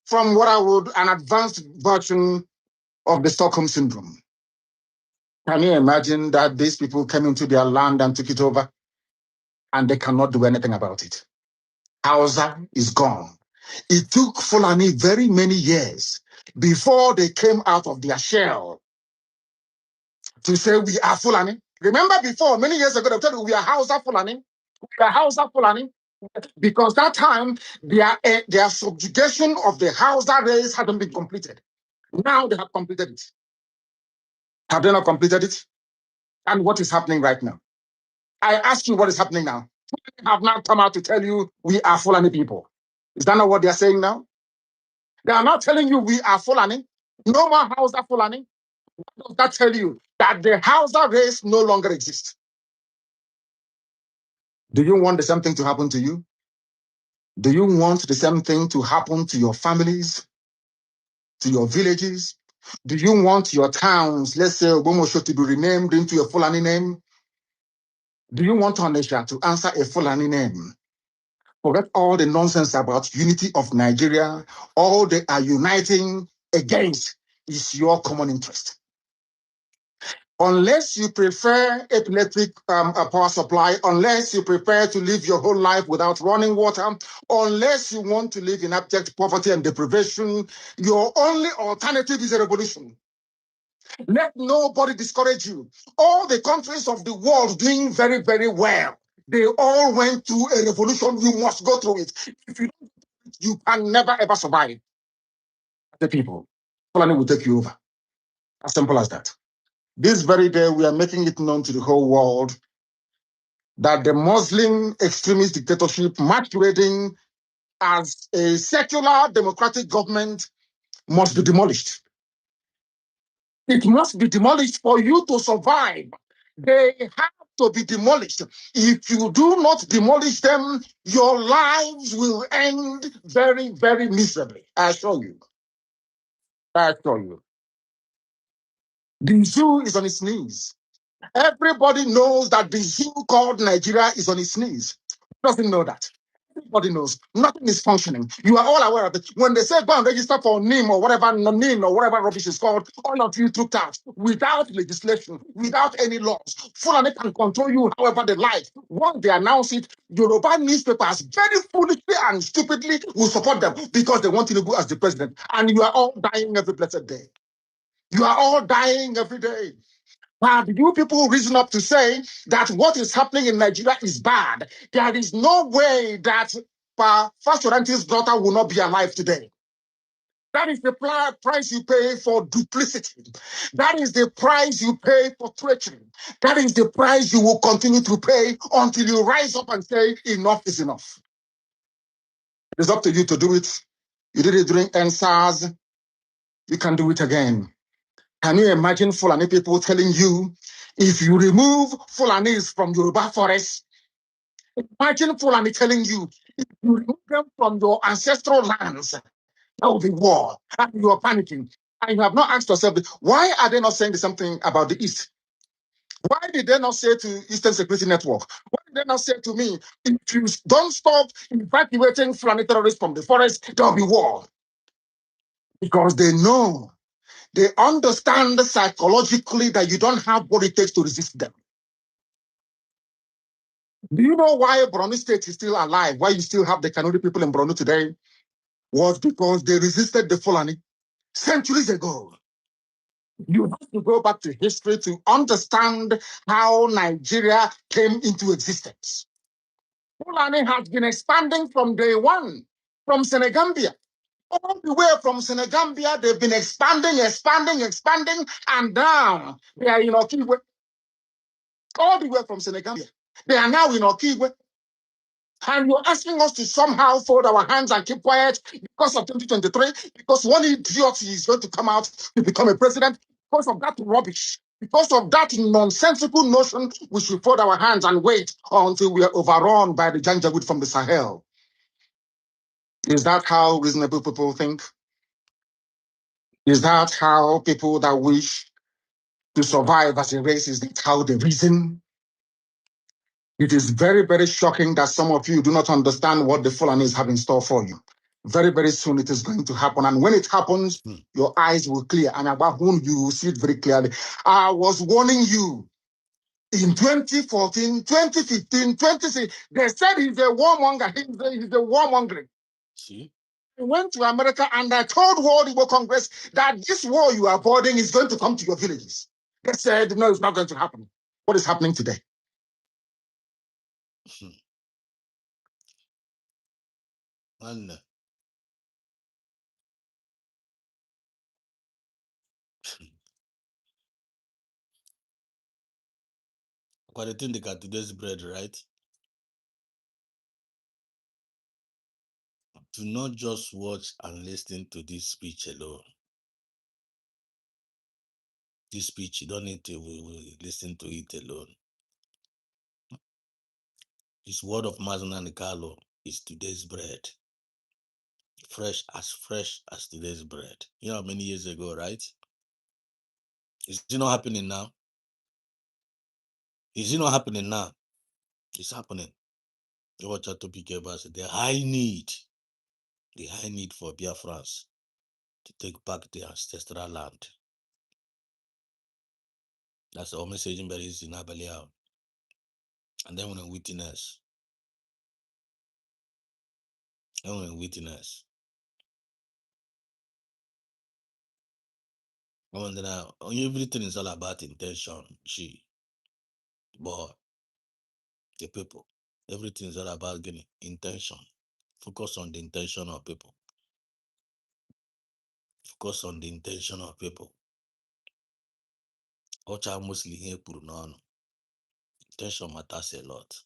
from what I would an advanced version of the Stockholm Syndrome. Can you imagine that these people came into their land and took it over and they cannot do anything about it? Hausa is gone. It took Fulani very many years before they came out of their shell to say we are Fulani. Remember before, many years ago, they told you we are Hausa Fulani. We are Hausa Fulani. Because that time, their subjugation of the Hausa race hadn't been completed. Now they have completed it. Have they not completed it? And what is happening right now? I ask you what is happening now. They have not come out to tell you we are Fulani people. Is that not what they are saying now? They are not telling you we are Fulani. No more Hausa Fulani. What does that tell you? That the Hausa race no longer exists. Do you want the same thing to happen to you? Do you want the same thing to happen to your families, to your villages? Do you want your towns, let's say Obomosho, to be renamed into a Fulani name? Do you want Onisha to answer a Fulani name? Forget all the nonsense about unity of Nigeria. All they are uniting against is your common interest. Unless you prefer electric power supply, unless you prefer to live your whole life without running water, unless you want to live in abject poverty and deprivation, your only alternative is a revolution. Let nobody discourage you. All the countries of the world doing very, very well. They all went through a revolution. You must go through it. If you don't, you can never ever survive. The people, Fulani will take you over. As simple as that. This very day, we are making it known to the whole world that the Muslim extremist dictatorship masquerading as a secular democratic government must be demolished. It must be demolished for you to survive. They have to be demolished. If you do not demolish them, your lives will end very, very miserably. I assure you. I assure you. The zoo is on its knees. Everybody knows that the zoo called Nigeria is on its knees. Who doesn't know that? Everybody knows. Nothing is functioning. You are all aware of it. When they say go and register for NIM or whatever, NIM or whatever rubbish is called, all of you took out without legislation, without any laws. Fulani can control you however they like. Once they announce it, Yoruba newspapers very foolishly and stupidly will support them because they want Tinubu as the president. And you are all dying every blessed day. You are all dying every day. But you people reason up to say that what is happening in Nigeria is bad. There is no way that Fashoranti's daughter will not be alive today. That is the price you pay for duplicity. That is the price you pay for treachery. That is the price you will continue to pay until you rise up and say, enough is enough. It's up to you to do it. You did it during NSAS. You can do it again. Can you imagine Fulani people telling you, if you remove Fulanis from Yoruba forest, imagine Fulani telling you, if you remove them from your ancestral lands, there will be war, and you are panicking. And you have not asked yourself, why are they not saying something about the East? Why did they not say to Eastern Security Network? Why did they not say to me, if you don't stop evacuating Fulani terrorists from the forest, there will be war? Because they know. They understand psychologically that you don't have what it takes to resist them. Do you know why Borno State is still alive? Why you still have the Kanuri people in Borno today? Was because they resisted the Fulani centuries ago. You have to go back to history to understand how Nigeria came into existence. Fulani has been expanding from day one, from Senegambia. All the way from Senegambia, they've been expanding, and now they are in Okigwe. All the way from Senegambia. They are now in Okigwe. And you're asking us to somehow fold our hands and keep quiet because of 2023, because one idiot is going to come out to become a president, because of that rubbish, because of that nonsensical notion, we should fold our hands and wait until we are overrun by the Janjaweed from the Sahel. Is that how reasonable people think? Is that how people that wish to survive as a race. Is that how they reason? It is very, very shocking that some of you do not understand what the Fulanis have in store for you. Very, very soon it is going to happen. And when it happens, your eyes will clear. And about whom you will see it very clearly. I was warning you in 2014, 2015, 2016. They said he's a warmonger. He's a warmonger. See? I went to America and I told World Igbo Congress that this war you are avoiding is going to come to your villages. They said, no, it's not going to happen. What is happening today? And quite a thing they got today's bread, right? Do not just watch and listen to this speech alone. This speech, you don't need to listen to it alone. This word of Mazen and Carlo is today's bread. Fresh as today's bread. You know how many years ago, right? Is it not happening now? Is it not happening now? It's happening. Watch out to be careful. The high need for Biafrans to take back their ancestral land. That's our message in Beris in Abalia. And then when we witness, and then everything is all about intention. But the people, everything is all about getting intention. Focus on the intention of people. Focus on the intention of people. Ocha mostly here put on. Intention matters a lot.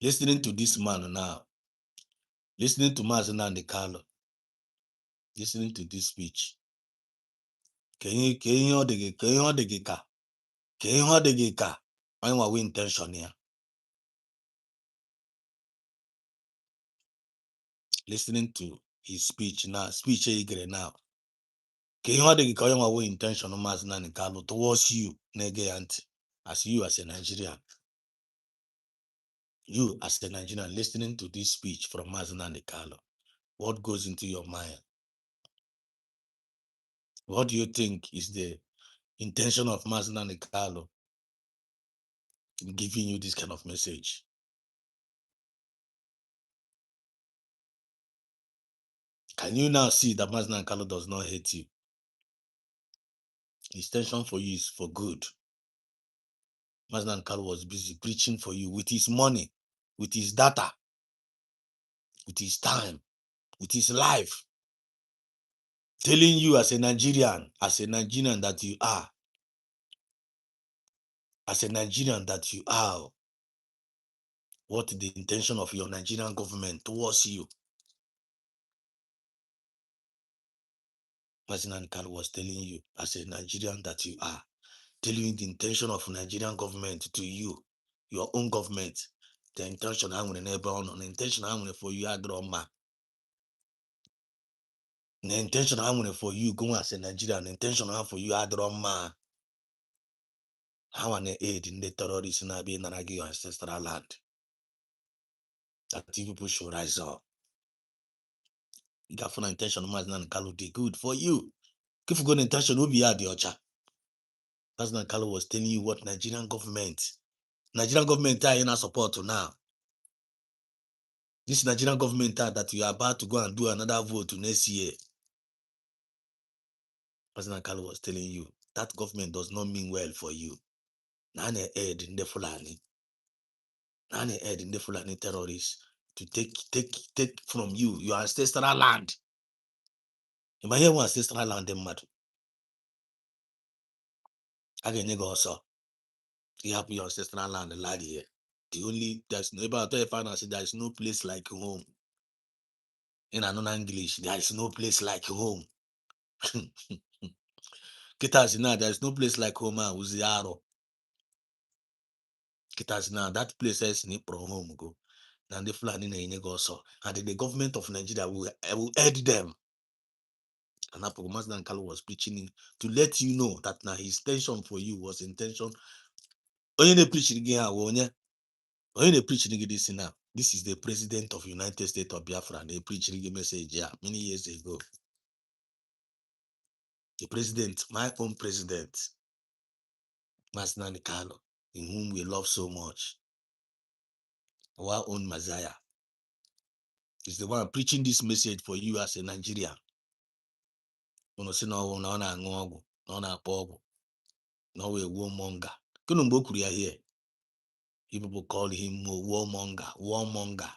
Listening to this man now, listening to Mazen and Carlo, listening to this speech. Can you intention here? Listening to his speech now, Can you intention of Mazen and Carlo towards you, as you as a Nigerian? You as a Nigerian listening to this speech from Mazen and Carlo, what goes into your mind? What do you think is the intention of Mazen and Carlo in giving you this kind of message? Can you now see that Mazen and Carlo does not hate you? His intention for you is for good. Mazen and Carlo was busy preaching for you with his money, with his data, with his time, with his life, telling you as a Nigerian that you are, what the intention of your Nigerian government towards you. Mazen and Carlo was telling you as a Nigerian that you are, telling you the intention of Nigerian government to you, your own government, the intention I'm going to the intention I'm going for you, the intention I'm going for you going as a Nigerian, the intention I'm for you, Adroma. How an aid in the terrorists in Abi and your ancestral land. That people should rise up. You got full intention of Mazen and Carlo did good for you. If you got intention, will be at the Ocha. Mazen and Carlo was telling you what Nigerian government are in our support to now. This Nigerian government that you are about to go and do another vote to next year. President Carlo was telling you that government does not mean well for you. Nane aid in the Fulani terrorists to take from you your ancestral land. You might hear one ancestral land in mad. Again, you also you have your ancestral land lad here. There's no about there is no place like home. In another English, there is no place like home. There is no place like home, Uziaro. Now that place is in home go. And the Fulani also. And the government of Nigeria will aid them. And Mazda Nkalo was preaching to let you know that now his intention for you was intention. Only they preaching again, only they preaching this now. This is the president of United States of Biafra. They preached a message many years ago. The president, my own president, Mazda Nkalo, in whom we love so much, our own Messiah, is the one preaching this message for you as a Nigerian. When say no, no, no, no, a warmonger. Kunumbokuria here. People call him warmonger, warmonger.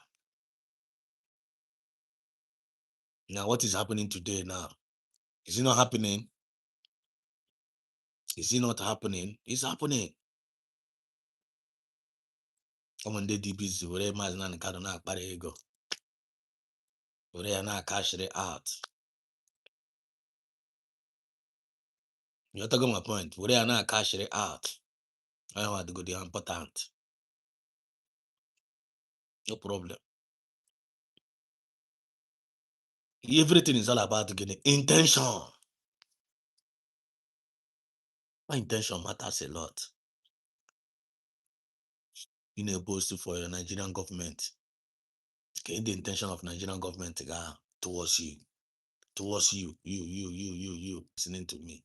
Now, what is happening today now? Is it not happening? Is it not happening? It's happening. Come on, they busy. Whatever man's not got na ego. Whatever na cash it out. You're talking my point. Whatever na cash it out. I don't want to go the important. No problem. Everything is all about getting intention. My intention matters a lot. You know, boast for your Nigerian government. Okay, the intention of Nigerian government towards you. Towards you, listening to me.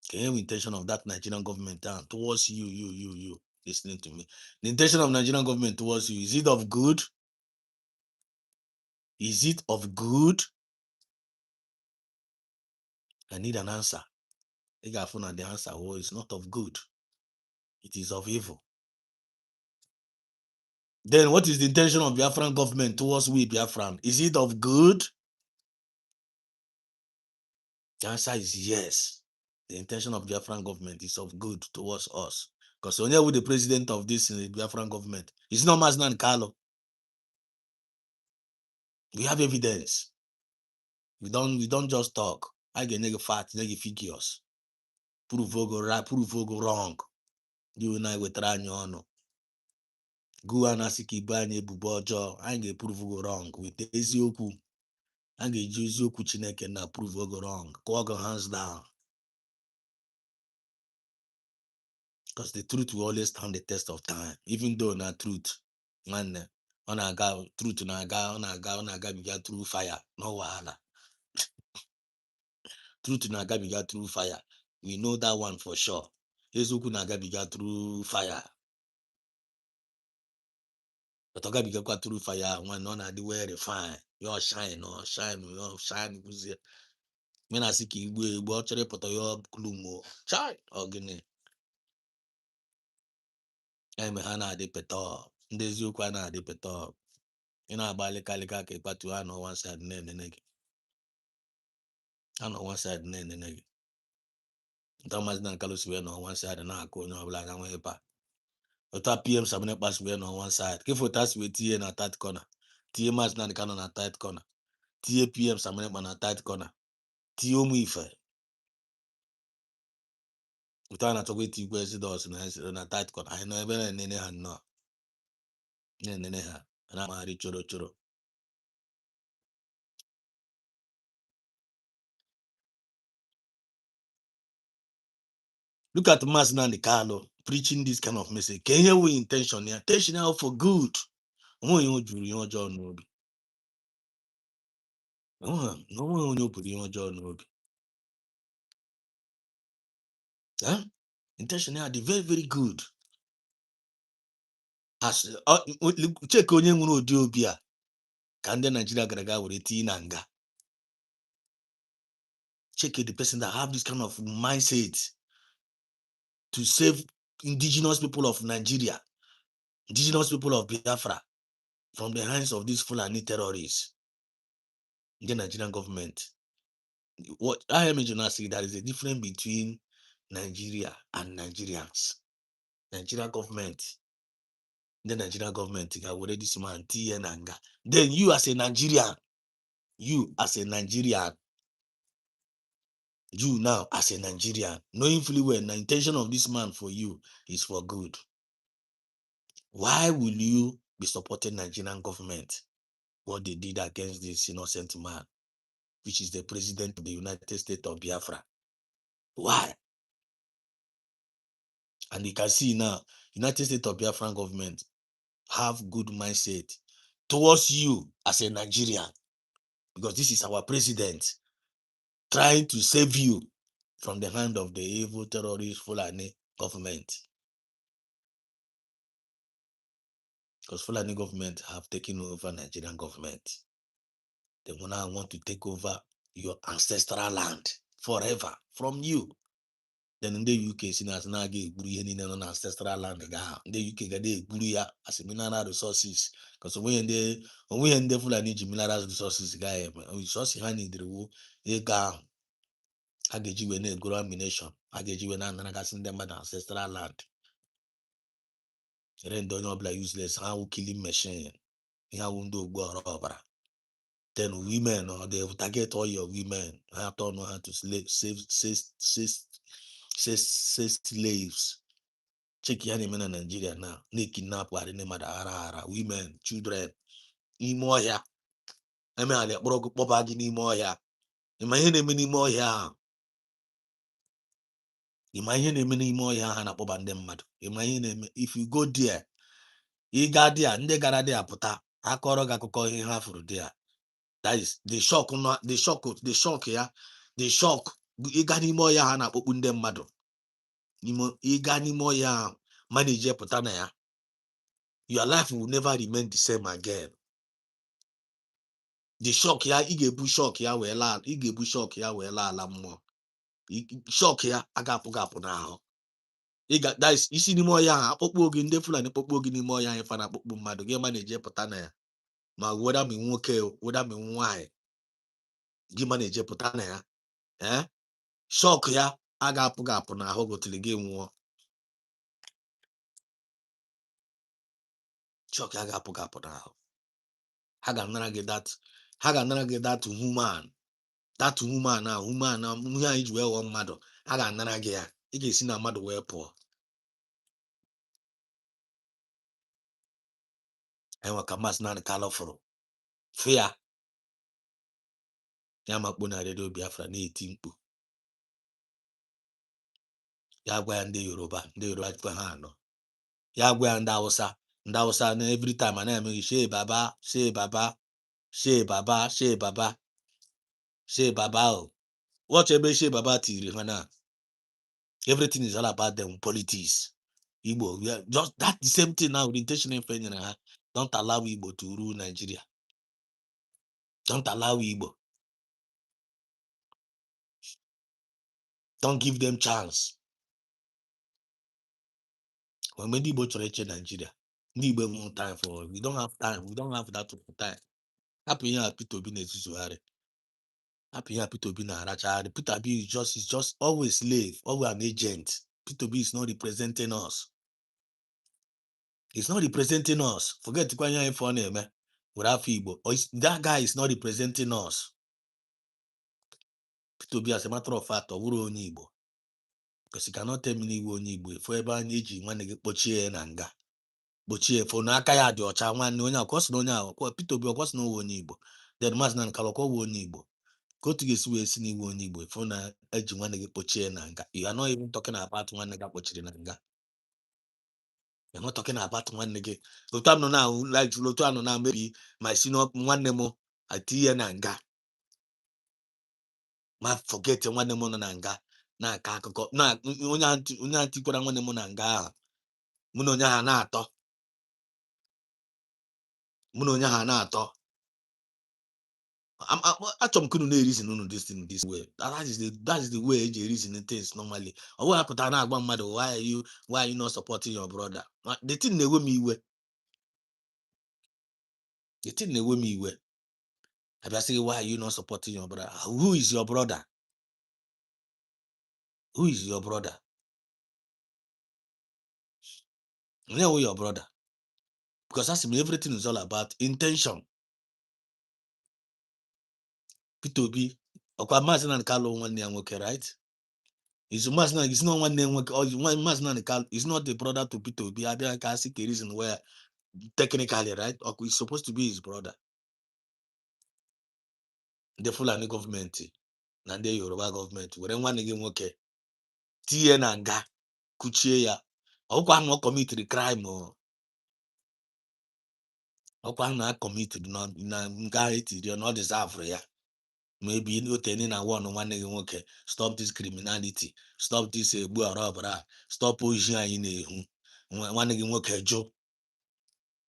Okay, the intention of that Nigerian government towards you, listening to me. The intention of Nigerian government towards you, is it of good? Is it of good? I need an answer. I got found the answer. Oh, it's not of good. It is of evil. Then what is the intention of Biafran government towards we Biafran? Is it of good? The answer is yes. The intention of Biafran government is of good towards us. Because only with the president of this Biafran government, it's not Maznan Carlo. We have evidence. We don't just talk. I get nigga facts, nigga figures. Prove go right, prove go wrong. You and I will try on. Go and ask Kibanye Bubojo. I get prove go wrong. With Ezioku. I get Ezioku Chineke na prove go wrong. Go hands down. Because the truth will always stand the test of time. Even though not truth. Man, on a guy, truth on a guy, we got through fire. No wahala. Truth na gabiga through fire. We know that one for sure. Ezuku na gabiga through fire. But gabiga through fire when none are the way refine. Your shine or shine. When I see you watch a report your gloom chai or guinea. I'm Hana de Petor. Ndezuku na de Petor. You know about Kalika Patu, I know one side name the neg. I know one side name the neg. Thomas Dan Carlos were on one side and I go no black and way back. Ota PM Sabine pass we on one side. If we task with T in a tight corner. T mas na can on a tight corner. T PM Sabine on a tight corner. T Omuife. Utana to wait to go in a tight corner. I know even nene han no. Nene ha. And I'm a choro. Look at Mas Nandi Carlo preaching this kind of message. Can you hear intention? Intentional for good. No one put your John Nobi. No one put your John Nobi. Huh? Intentional, they very, very good. As check on you, Diobia. Can the Nigeria Graga with a teen anger? Check it, the person that have this kind of mindset to save indigenous people of Nigeria, indigenous people of Biafra from the hands of these Fulani terrorists. The Nigerian government. What I am to say there is a difference between Nigeria and Nigerians. Nigerian government, the Nigerian government got already this man TN anger. Then you as a Nigerian, you now as a Nigerian, knowing fully well the intention of this man for you is for good. Why will you be supporting Nigerian government? What they did against this innocent man? which is the president of the United States of Biafra. Why? And you can see now, United States of Biafran government have good mindset towards you as a Nigerian, because this is our president trying to save you from the hand of the evil terrorist Fulani government. Because Fulani government have taken over Nigerian government. They now want to take over your ancestral land forever from you. Then in the UK, sinners now get on ancestral land. In the UK, get as mineral resources. Because when they Fulani mineral resources, guy, resources honey the ga. I get you when a grow amination. I get you when I'm them ancestral land. Then don't know like useless. How killing machine. How won't do go over. Then women or they target all your women. I have to know how to save slaves. Check your name in Nigeria now. They kidnap women, children. Imo ya. Eme ale broke popa gini mo ya. Imagine mini mo ya. Imagine mini mo ya na popa ndem madu. Imagine if you go there. You got there, ndị gara there pụta akọrọ gị akụkọ ihe ha furu there. That is the shock ya, the shock ịga n'ime ọhịa ha na-akpọkpu ndị mmadụ. Ịga n'ime ọhịa ha manage pụta na ya. Your life will never remain the same again. The shock ya, ị ga-ebu shock ya wee laa, ị ga-ebu shock ya wee laa ala mmụọ. Shock ya agapụ n'ahụ. That is isi n'ime ọhịa ha akpọkpu ogi ndị Fulani kpọkpu ogi n'ime ọhịa ha fa na-akpọkpu mmadụ gị manage pụta na ya. Ma weda mi nwoke weda mi nwanyị gị manage pụta na ya. Shock ya agapụ n'ahụ gotili gị nwụọ. Shock ya agapụ n'ahụ. Ha ga-anara gị that human na ihe anyị ji wee ghọọ mmadụ. Ha ga-anara gị ya. Ị ga-esi na mmadụ wee pụọ. Enwe ka Maazị Nnamdi Kanu fụrụ. Fịa ya makpu na redio Biafra na-eti mkpu. Ya gwa ya ndị Yoruba jikwa ha anọ. Ya gwa ya ndị Hausa na every time na-emeghị shee baba shee baba o. Watch ebe shee baba tiri ha na. Everything is all about them politics. Igbo, we are just that the same thing now. Orientation and friend ha. Don't allow Igbo to rule Nigeria. Don't allow Igbo. Don't give them chance. When many Igbo try to Nigeria, Igbo no time for it. We don't have time. We don't have that time. Happy here, Peter Obi Nezuzuhari. Happy here, Peter Obi Narachari. Peter Obi is just always slave, always an agent. Peter Obi is not representing us. He's not representing us. Forget to kwanya info name. Igbo. That guy is not representing us. Peter Obi, as a matter of fact, onye Igbo. Because you cannot tell me onye Igbo. If ever eji nwanne gị kpochie na nga. Kpochie fo na aka ya dị ọcha nwanne onye akwọsị na onye ahụ. Peter Obi ọkwọsị na onye Igbo. Then Maazị Nnamdi Kanu onye Igbo. Ka otu ga-esi wee si n'iwu onye Igbo fo na eji nwanne gị kpochie na nga. You are not even talking about nwanne gị kpochiri na nga. You're not talking about nwanne gị. Otu anọ na like otu anọ na maybe my senior nwanne m atinye na nga. Ma forget nwanne m nọ na nga na-aka akụkọ na onye antikwara nwanne m na nga ahụ. Mụ na onye ha na-atọ. Achọrọ m kunu na-reason unu this thing this way. That is the way eji reason things normally. Ọ bụghị apụta na-agwa mmadụ why are you not supporting your brother? The thing na-ewe m iwe. I be saying, why are you not supporting your brother? Who is your brother? Who is your brother? You know your brother. Because that's everything is all about intention. Peter Obi, ọkwa Maazị Nnamdi Kanu nwanne ya nwoke, right? Is not nwanne ya nwoke, or Maazị Nnamdi Kanu is not the brother to Peter Obi. I can see a reason where technically, right? Or he's supposed to be his brother. ndị Fulani gọọmenti na ndị Yoruba gọọmenti were nwanne gị nwoke tinye na nga kuchie ya ọkwa na ọ kọmitiri crime ọkwa na kọmitiri na nga etiri na ọ deserve ya maybe oteni na one nwanne gị nwoke stop this criminality, stop this egbu ọbara, stop oji anyị na-ehu nwanne gị nwoke jụ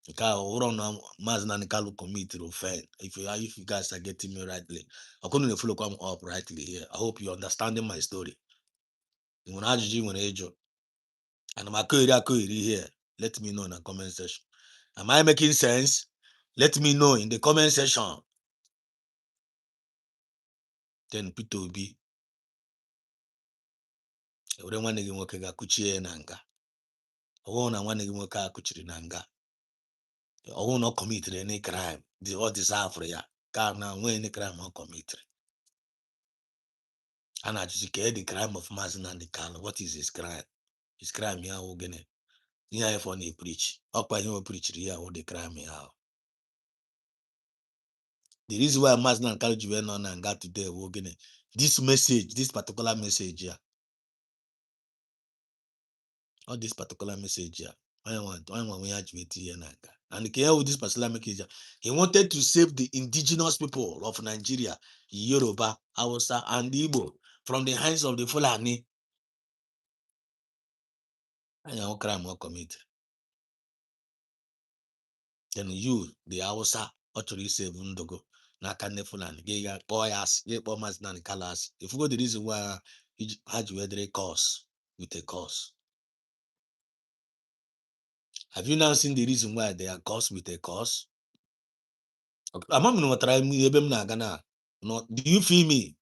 nke a ụrọ na Maazị Nnamdi Kanu committed offense. If you guys are getting me rightly, I couldn't follow come up rightly here. I hope you're understanding my story. When ajụjụ nwere ịjụ and my akụghịrị here, let me know in the comment section. Am I making sense? Let me know in the comment section. Then Peter Obi were nwanne gị nwoke ga-akụchie na nga ọwụ na nwanne gị nwoke a kụchiri na nga ọwụ na ọ committed any crime ọ deserve ya ka na nwee any crime ọ committed. And I just care the crime of Maazị Nnamdi Kanu. What is his crime? His crime here will get it. Here for the preach. Up by him preach here all the crime here. The reason why Maazị Nnamdi Kanu juvenile on and got today will get it. This message, this particular message here. Or this particular message here. I want we have here and the care with this particular message. He wanted to save the indigenous people of Nigeria, Yoruba, Hausa, and Igbo from the hands of the Fulani. And your crime will commit. Then you, the Hausa, actually save Ndogo. Na Kane Fulani. Get boy ass, get boy Maazị Nnamdi Kanu ass. If you go the reason why had you had a cause with a cause. Have you now seen the reason why they are cause with a cause? I'm not going to try me. No, do you feel me?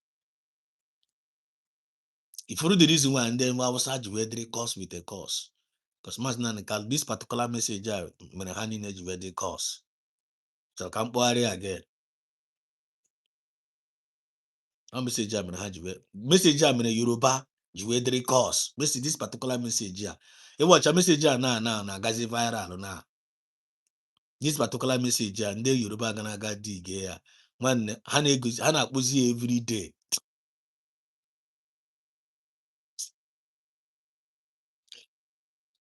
If you know the reason why, and then I was had you had a cause with a cause. Because Maazị Nnamdi Kanu, this particular message, when I hand in you had a cause. So come worry again. A message I'm gonna have message I'm in a Yoruba Jewedry course. Message this particular message here. You watch a message now gazi viral now. This particular message here and then Yoruba gonna get dig here. Man, hana pussy every day.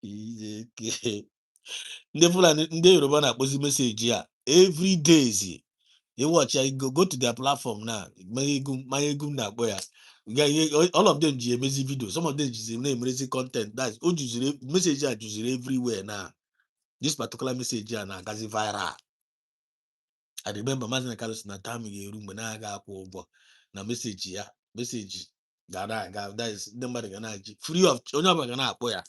The Yoruba na pussy message here every day. You watch, I go to their platform now. My na boy. All of them amazing video. Some of them just amazing content. That's message are usually everywhere now. This particular message here now gazi viral. I remember Maazị Nnamdi Kanu na time in room when I got over na message here. Message that is the matter gonna free of onye gonna akpọ ya.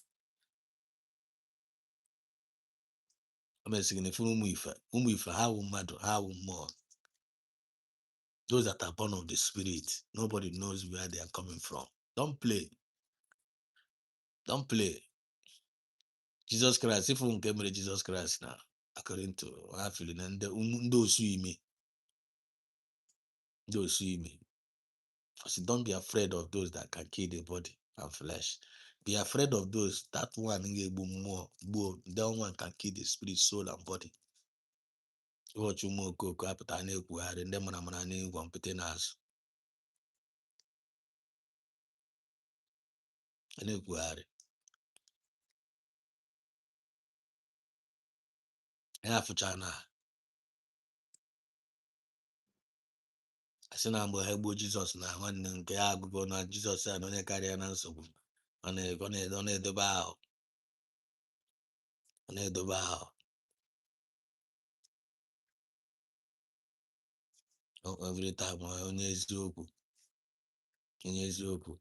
I'm saying if ụmụ ife how mmadụ how more. Those that are born of the spirit, nobody knows where they are coming from. Don't play. Don't play. Jesus Christ, if we came to Jesus Christ now, according to our feeling, and those who me. Don't be afraid of those that can kill the body and flesh. Be afraid of those that one that one can kill the spirit, soul, and body. What you more cook up at an equal and then I'm one petinas. An equal. And for China. I said, I'm going to Jesus now. One nke agụgo na Jesus and onye karịa na nsogbu. Ọ na-edobe ahụ. Ọ na-edobe ahụ. Every time onye eziokwu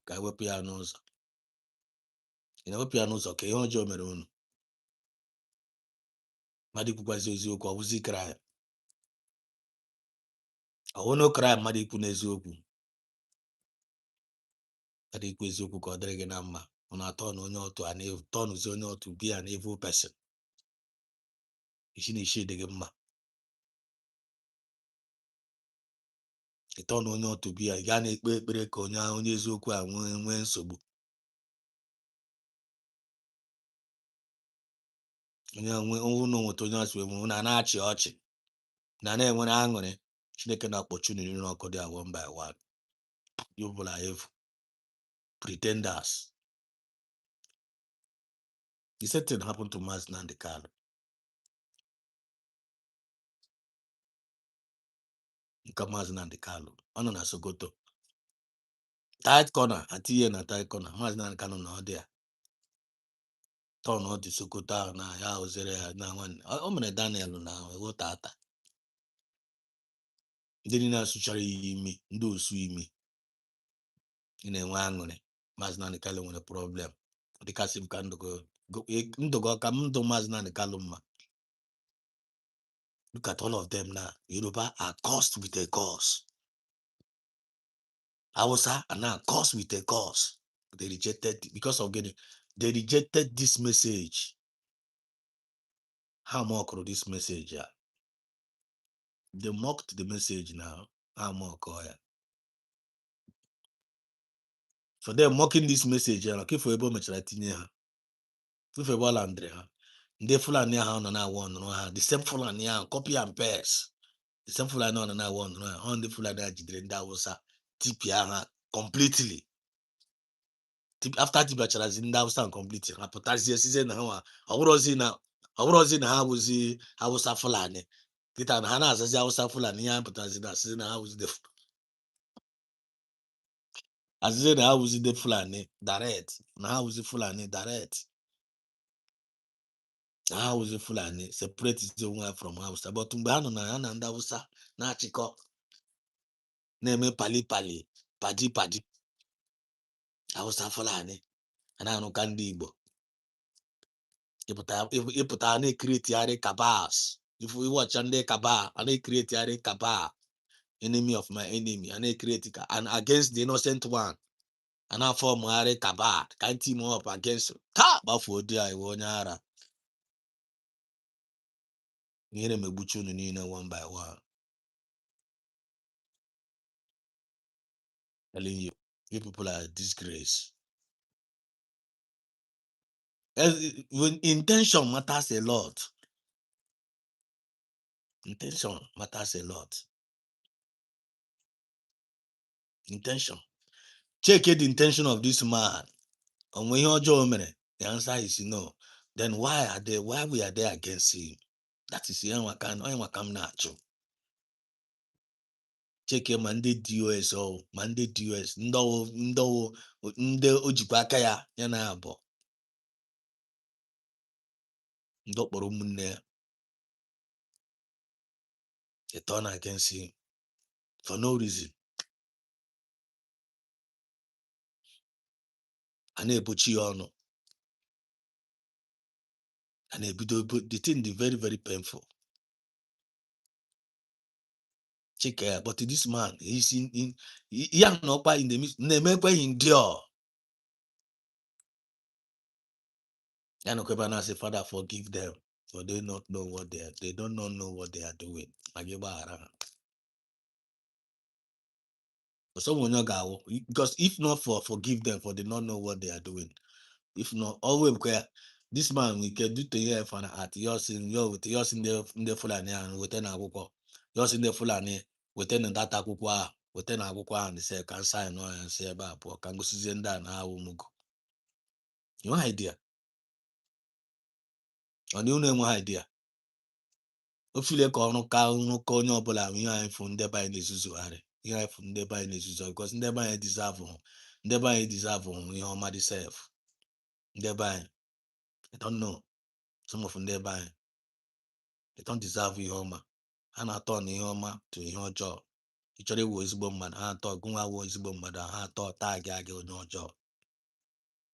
ka ewepụ ya n'ụzọ. Ị na-ewepụ ya n'ụzọ ka ihe ọjọọ mere unu. Mmadụ ikwukwazi eziokwu ọ bụzi crime. Ọ bụ no crime mmadụ ikwu n'eziokwu. Mmadụ ikwu eziokwu ka ọ dịrị gị na mma. Ọ na-atọ na onye otu a na-etọnụzi onye otu be an evil person. Isi na isi dị gị mma. Ịtọ na onye otu be ya gaa na-ekpe ekpere ka onye eziokwu a nwee nsogbu. Onye nweta onye ọsụ enwe na na-achị ọchị na na-enwere aṅụrị Chineke na-opportunity n'ọkụ dị one by one. You people are evil. Pretenders. The same thing happened to Mazi Nnamdi Kanu. Nke Mazi Nnamdi Kanu. Ọ nọ na Sokoto. Tight corner. Atinye na tight corner. Mazi Nnamdi Kanu nọ dị ya. Turn ọ dị Sokoto ahụ na ya ozere ya na nwanne. O mere Daniel na ewo tata. Ndị niile asụchara iyi imi. Ndị osu imi. Ị na-enwe aṅụrị. Mazi Nnamdi Kanu nwere problem. Dịkasị m ka ndụgo ka m ndụ Mazi Nnamdi Kanu mma. Look at all of them now. Yoruba are cursed with a cause. Hausa are now cursed with a cause. They rejected because of getting. They rejected this message. How mock this message? Yeah? They mocked the message now. How mock? Yeah. For them mocking this message, yeah, okay, for able much Latin, if a ball Andrea, they full and near how on I want, the same full and near copy and paste. The same full and on I want, on the full and that was a TPR completely. After Tibachara's in that stand completely. Potassium season now. I was in how was he? I was a Fulani. Get an Hana as I was a Fulani and potassium season. I was the as then I was the Fulani direct. Now was the Fulani direct. Now was the Fulani separate the one from house. But Tumbano and that was a Nachiko. Name Pali Pali. Padi Padi. I was a Fulani. And I know Candibo. If put any create cabals. If we watch and they cabal, and they create a cabal, enemy of my enemy, and they create and against the innocent one, and I form a cabal, can't team up against ta bafo dia I wonyara. Nire me buchu nina one by one. Telling you people are disgrace. When intention matters a lot. Intention matters a lot. Intention. Check the intention of this man. And when you're Germany, the answer is no. Then why we are there against him? That is the come natural. Check your mandate DOS or mandate DOS. Ndo ojibaka ya na abo. Ndo kpọrọ ụmụnne ya. They turn against him for no reason. And they put you on. And they the thing is very, very painful. Check care, but this man, he's in young no in the midst, in deal. And Okebana say, Father, forgive them, for they don't know what they are doing. Because if not for forgive them, for they not know what they are doing. If not, always this man we can do to hear for an art. Yours in the Fulani and within a book. Yours in the Fulani within that akukwa within a book and say can sign no and say about can go see that now. Your idea. On you know idea. Hopefully, onye ọbụla ihe anyị fụ ndebe anyị na-ezuzu harị ihe anyị fụ ndebe anyị na-ezuzu because ndebe anyị deserve ihe ọma dị sef ndebe anyị I don't know some of ndebe anyị they don't deserve ihe ọma ha na-atọ na ihe ọma to ihe ọjọọ ị chọrọ iwu ezigbo mmadụ ha atọ gụnwa wuo ezigbo mmadụ ha atọ taa gị onye ọjọọ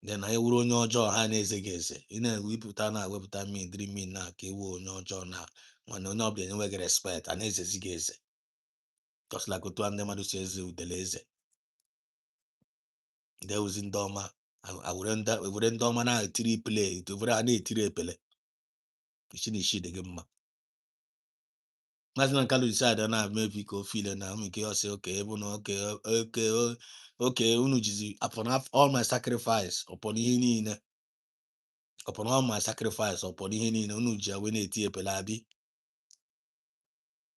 then na ewuru onye ọjọọ ha na-eze gị eze ị na-ewepụta min dịrị min na ka ewu onye ọjọọ na nwanne onye ọbụla enweghị respect a na-ezezi gị eze just like otu ndị mmadụ si eze udele eze ndị ozi ndị ọma ewere ndị ọma na-etiri play ewere ha na-etiri epele isi na isi dị gị mma Maazị Nkalu decide na maybe ka o feel na ike ọsị ebe na unu jizi upon all my sacrifice upon ihe niile upon all my sacrifice upon ihe niile unu ji awe na-eti epele abi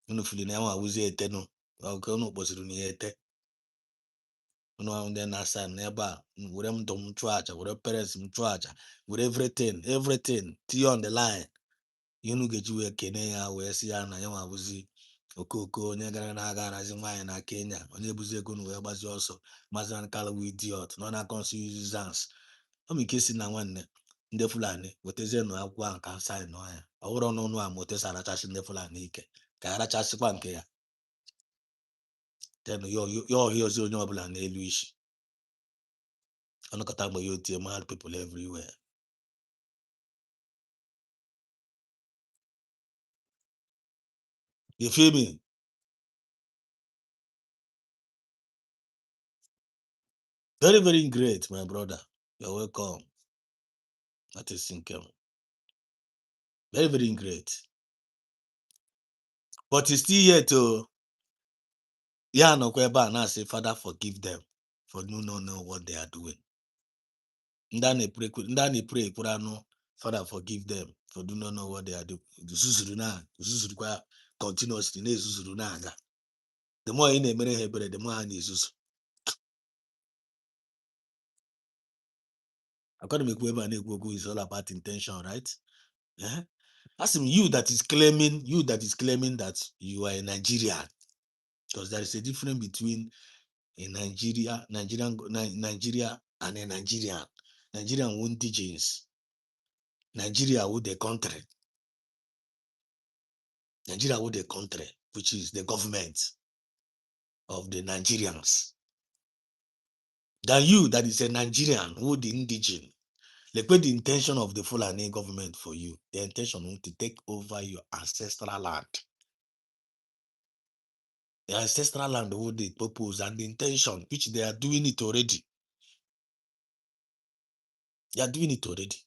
unu fili na enwe awụzi etenu Okay, no kpọsiri n'ete ụnụ ahụ ndị na-asa n'ebe a were ndụ m chụọ aja, were parents m chụọ aja, were everything tinye on the line. Ihe unu ga-eji wee kene ya wee sị ya na ya nwa bụzi okoko onye gara na-aga arazi nwaanyị na Kenya, onye buzi ego nu wee gbazi ọsọ, maazị Nkala wu idiot nọ na conscience. Ọ bụ ike si na nwanne ndị Fulani wetezie nụ akwụkwọ ahụ ka saịn ya. Ọ bụrụ n'ụnụ a motesa arachasị ndị Fulani ike ka arachasịkwa nke ya, then ya ọhịa ozi onye ọbụla n'elu isi ọnụkọta mgbe ya otie mad people everywhere. You feel me? Very, very great, my brother. You're welcome. That is income. Very, very great. But it's still here to no kweba na say Father forgive them for no know what they are doing. Ndani pray kurano, Father forgive them for do not know what they are doing. Zuzuru kwa continuously na zuzuru na aga. The more in emere hebere, the more ani zuzu. According to Kweba and Ekwogu is all about intention, right? Yeah. Ask him, you that is claiming that you are a Nigerian, because there is a difference between a Nigeria and a Nigerian. Nigerian won't indigenous. Nigeria with the country. Nigeria with the country, which is the government of the Nigerians. Than you that is a Nigerian who the indigenous. Like what the intention of the Fulani government for you, the intention is to take over your ancestral land. The ancestral land who they purpose and the intention, which they are doing it already. They are doing it already.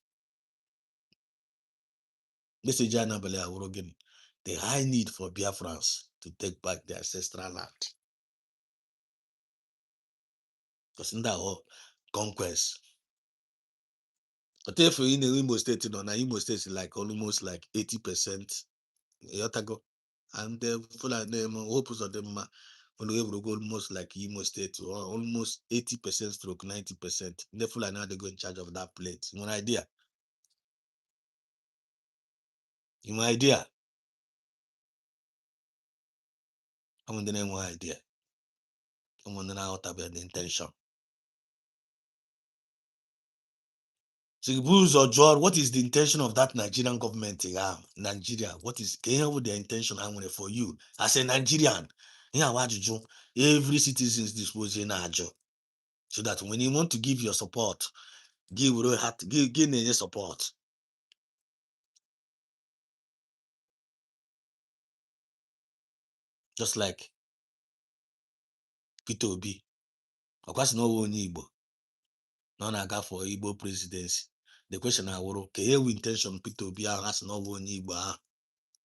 Message the high need for Biafrans to take back their ancestral land. Because in that whole conquest. But if in the Imo State, Imo State is like almost like 80%. Yotago. And the Fulani hopes of them when we will go almost like Imo State, or almost 80% stroke 90%. The Fulani they go in charge of that plate. One idea. One idea. I'm on the name one idea. I'm on the now about the intention. So Bruce or John, what is the intention of that Nigerian government? Nigeria, what is the intention I want for you as a Nigerian? Yeah, what you do? Every citizen is disposed in a job. So that when you want to give your support, give any support. Just like Peter Obi. Of course, no one Igbo. No naga for Igbo presidency. The question I will intention Peter Obi has no one Igbo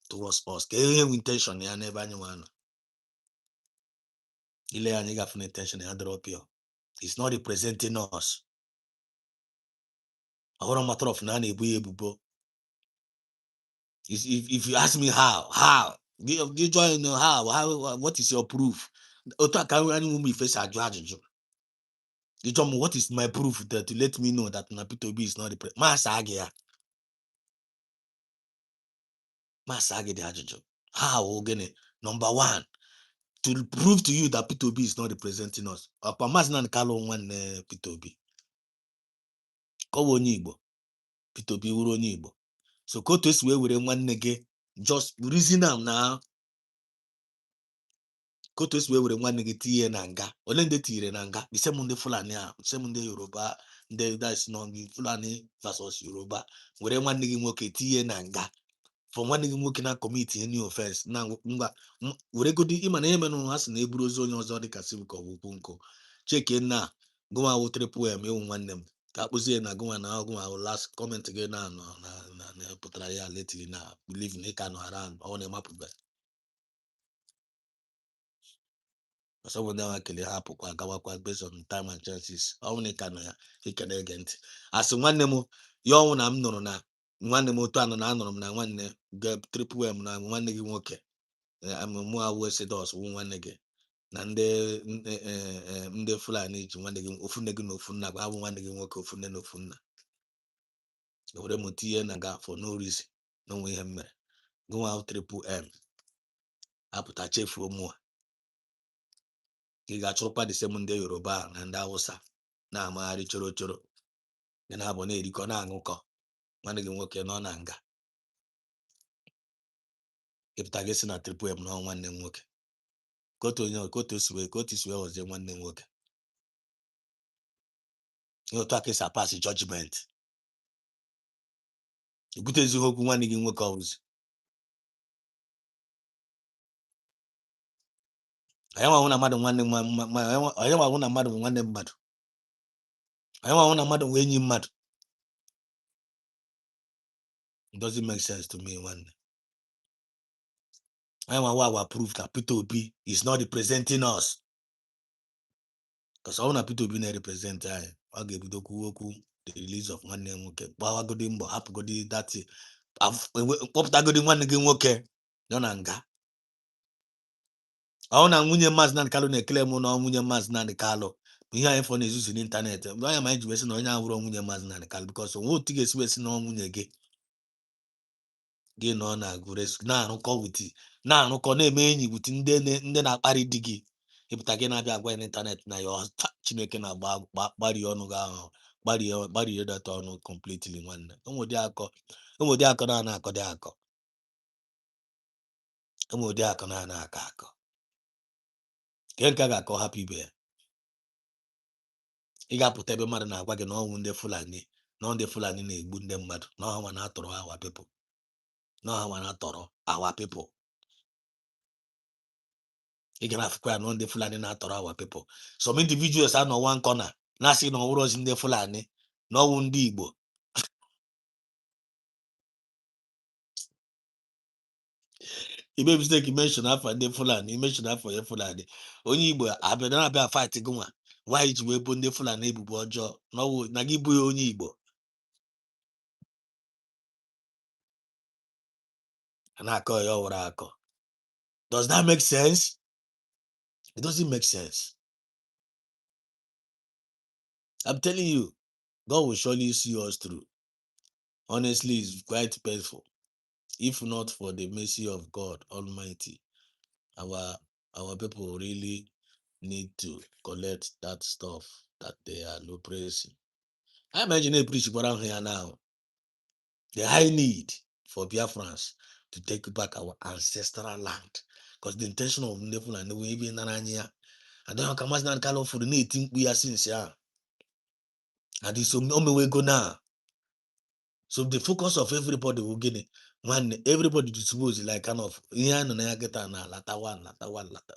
towards us. Intention ya never anyone. Ile anyị gafe intention ya drop here. It's not representing us. Our matter of na ebu ebubo. If you ask me how, you join how, what is your proof? Otu can we face ajụjụ. You tell me what is my proof that to let me know that Napito B is not the president. Masagi the ajụjụ. How again? Number one, to prove to you that P2B is not representing us. Opamazina Nkalo one P2B. Kowo Igbo. P2B uro Igbo. So koto is where we one nege. Just reason am now. Koto is where we one nege tiye nanga. Olende tire nanga. The same munde Fulani, the same munde Yoruba. That's not Fulani versus Yoruba. We one nege moke tiye nanga. For one nigga working at committee any offense. Now, we go to him and him and us and Ebro zone or Zodic Civic or Wupunko. Check in now. Go out with 3 poem, you want them. That was here now. Go and I'll go. I will last comment again now. Put a lately now. Believe in Ekano around on a map of that. So when they actually happen, based on time and chances. Only can he can again. As one name, your own I'm no na. Nwanne m otu anọ na anọrọ m na nwanne ga triple m na nwanne gị nwoke I'm more West dos nwanne gị na ndị Fulani ji nwanne gị ofu nne gị na ofu nna bụ abụ nwanne gị nwoke ofu nne na ofu nna were m tinye na nga for no reason na onwe ihe mere gụnwa triple M apụta chefuo mụa ka ị ga-achụrụkwa the same ndị Yoruba na ndị Hausa na-amagharị choro choro dị na-abụ na-erikọ na-aṅụkọ nwanne gị nwoke nọ na nga ịpụta gị si na triple M nọ nwanne m nwoke ka otu si wee ghọzie nwanne m nwoke ihe otu aka esi apasị judgment ekwutezighị okwu nwanne gị nwoke ọbụzi onye nwanwụ na mmadụ nwanne onye nwanwụ na mmadụ nwanne mmadụ onye nwanwụ na mmadụ enyi mmadụ. It doesn't make sense to me nwanne. Onye nwanwụ our proof that Peter Obi is not representing us because ọ na Peter Obi na-represent anyị ọ ga-ebido kwuo okwu the release of nwanne m nwoke gbawagodi mbọ hapụgodi dati kpọpụtagodi nwanne gị nwoke nọ na nga ọ na nwunye Maazị Nnamdi Kanu na-ekele m na nwunye Maazị Nnamdi Kanu bụ ihe anyị fọ na-ezuzi n'ịntanetị mgbe anya ma anyị ji wesi na onye ahụrụ nwunye Maazị Nnamdi Kanu because onwe otu ga-esi wesi na nwunye gị nọ na na-arụkọ na-eme enyi wit ndị na-akparị di gị ịpụta gị na-abịa agwa ya n'ịntanetị na ya Chineke na-agbarie ọnụ gị ahụ gbarie data ọnụ completely nwanne ụmụdị akọ na-akọ dị akọ ụmụdị akọ na-akọ akọ nke nka ga-akọ hapụ ibe ya ị ga-apụta ebe mmadụ na-agwa gị na ọnwụ ndị Fulani na-egbu ndị mmadụ na ọha na-atọrọ awa pepụl ị ga na-afụkwa ya na ndị Fulani na-atọrọ awa pepụl some individuals anọ one corner na-asị na ọwụrụ ozi ndị Fulani na ọnwụ ndị Igbo ime mistake mention afọ ndị Fulani mention afọ ya Fulani onye Igbo na-abịa fight gị nwa nwaanyị ji wee bụ ndị Fulani ebubo ọjọọ na gị bụ ya onye Igbo na-akọ ya ọwụrụ akọ. Does that make sense? It doesn't make sense. I'm telling you, God will surely see us through. Honestly, it's quite painful. If not for the mercy of God Almighty, our people really need to collect that stuff that they are oppressing. I imagine a preach here now. The high need for Biafrans to take back our ancestral land. Because the intention of Nepal and the way even Narania, I don't know how much Kalo for the native we are since yeah. And it's so we go now. So the focus of everybody will get it. When everybody dispose like kind of lata one.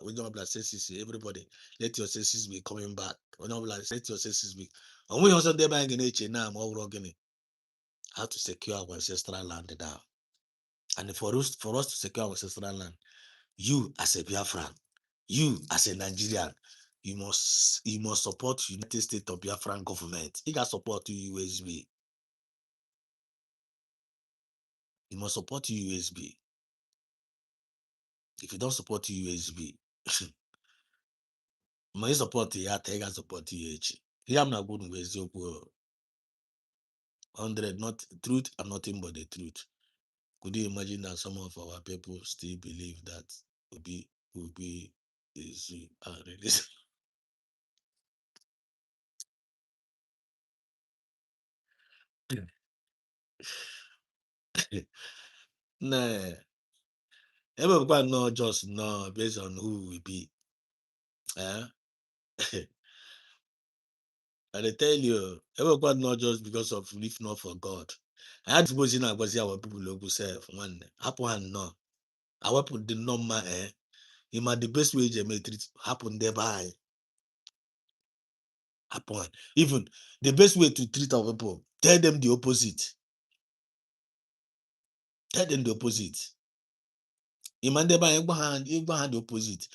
We don't have senses. Everybody let your senses be coming back. We don't let your senses be. And we also there buying nature now more organic. How to secure our ancestral land now. And for us to secure our ancestral land, you as a Biafran, you as a Nigerian, you must support United States of Biafran government. You got support USB. You must support USB. If you don't support USB, you support you got support you. I'm not good with you. 100, not truth and nothing but the truth. Could you imagine that some of our people still believe that will be is released? Nah, everyone know just know based on who we be. And I tell you, everyone not just because of if not for God. I had to go in and was our people local self one happen no. Our people the normal the best way they may treat happen thereby. Happen. Even the best way to treat our people, tell them the opposite. Tell them the opposite. Imandeba igba the opposite.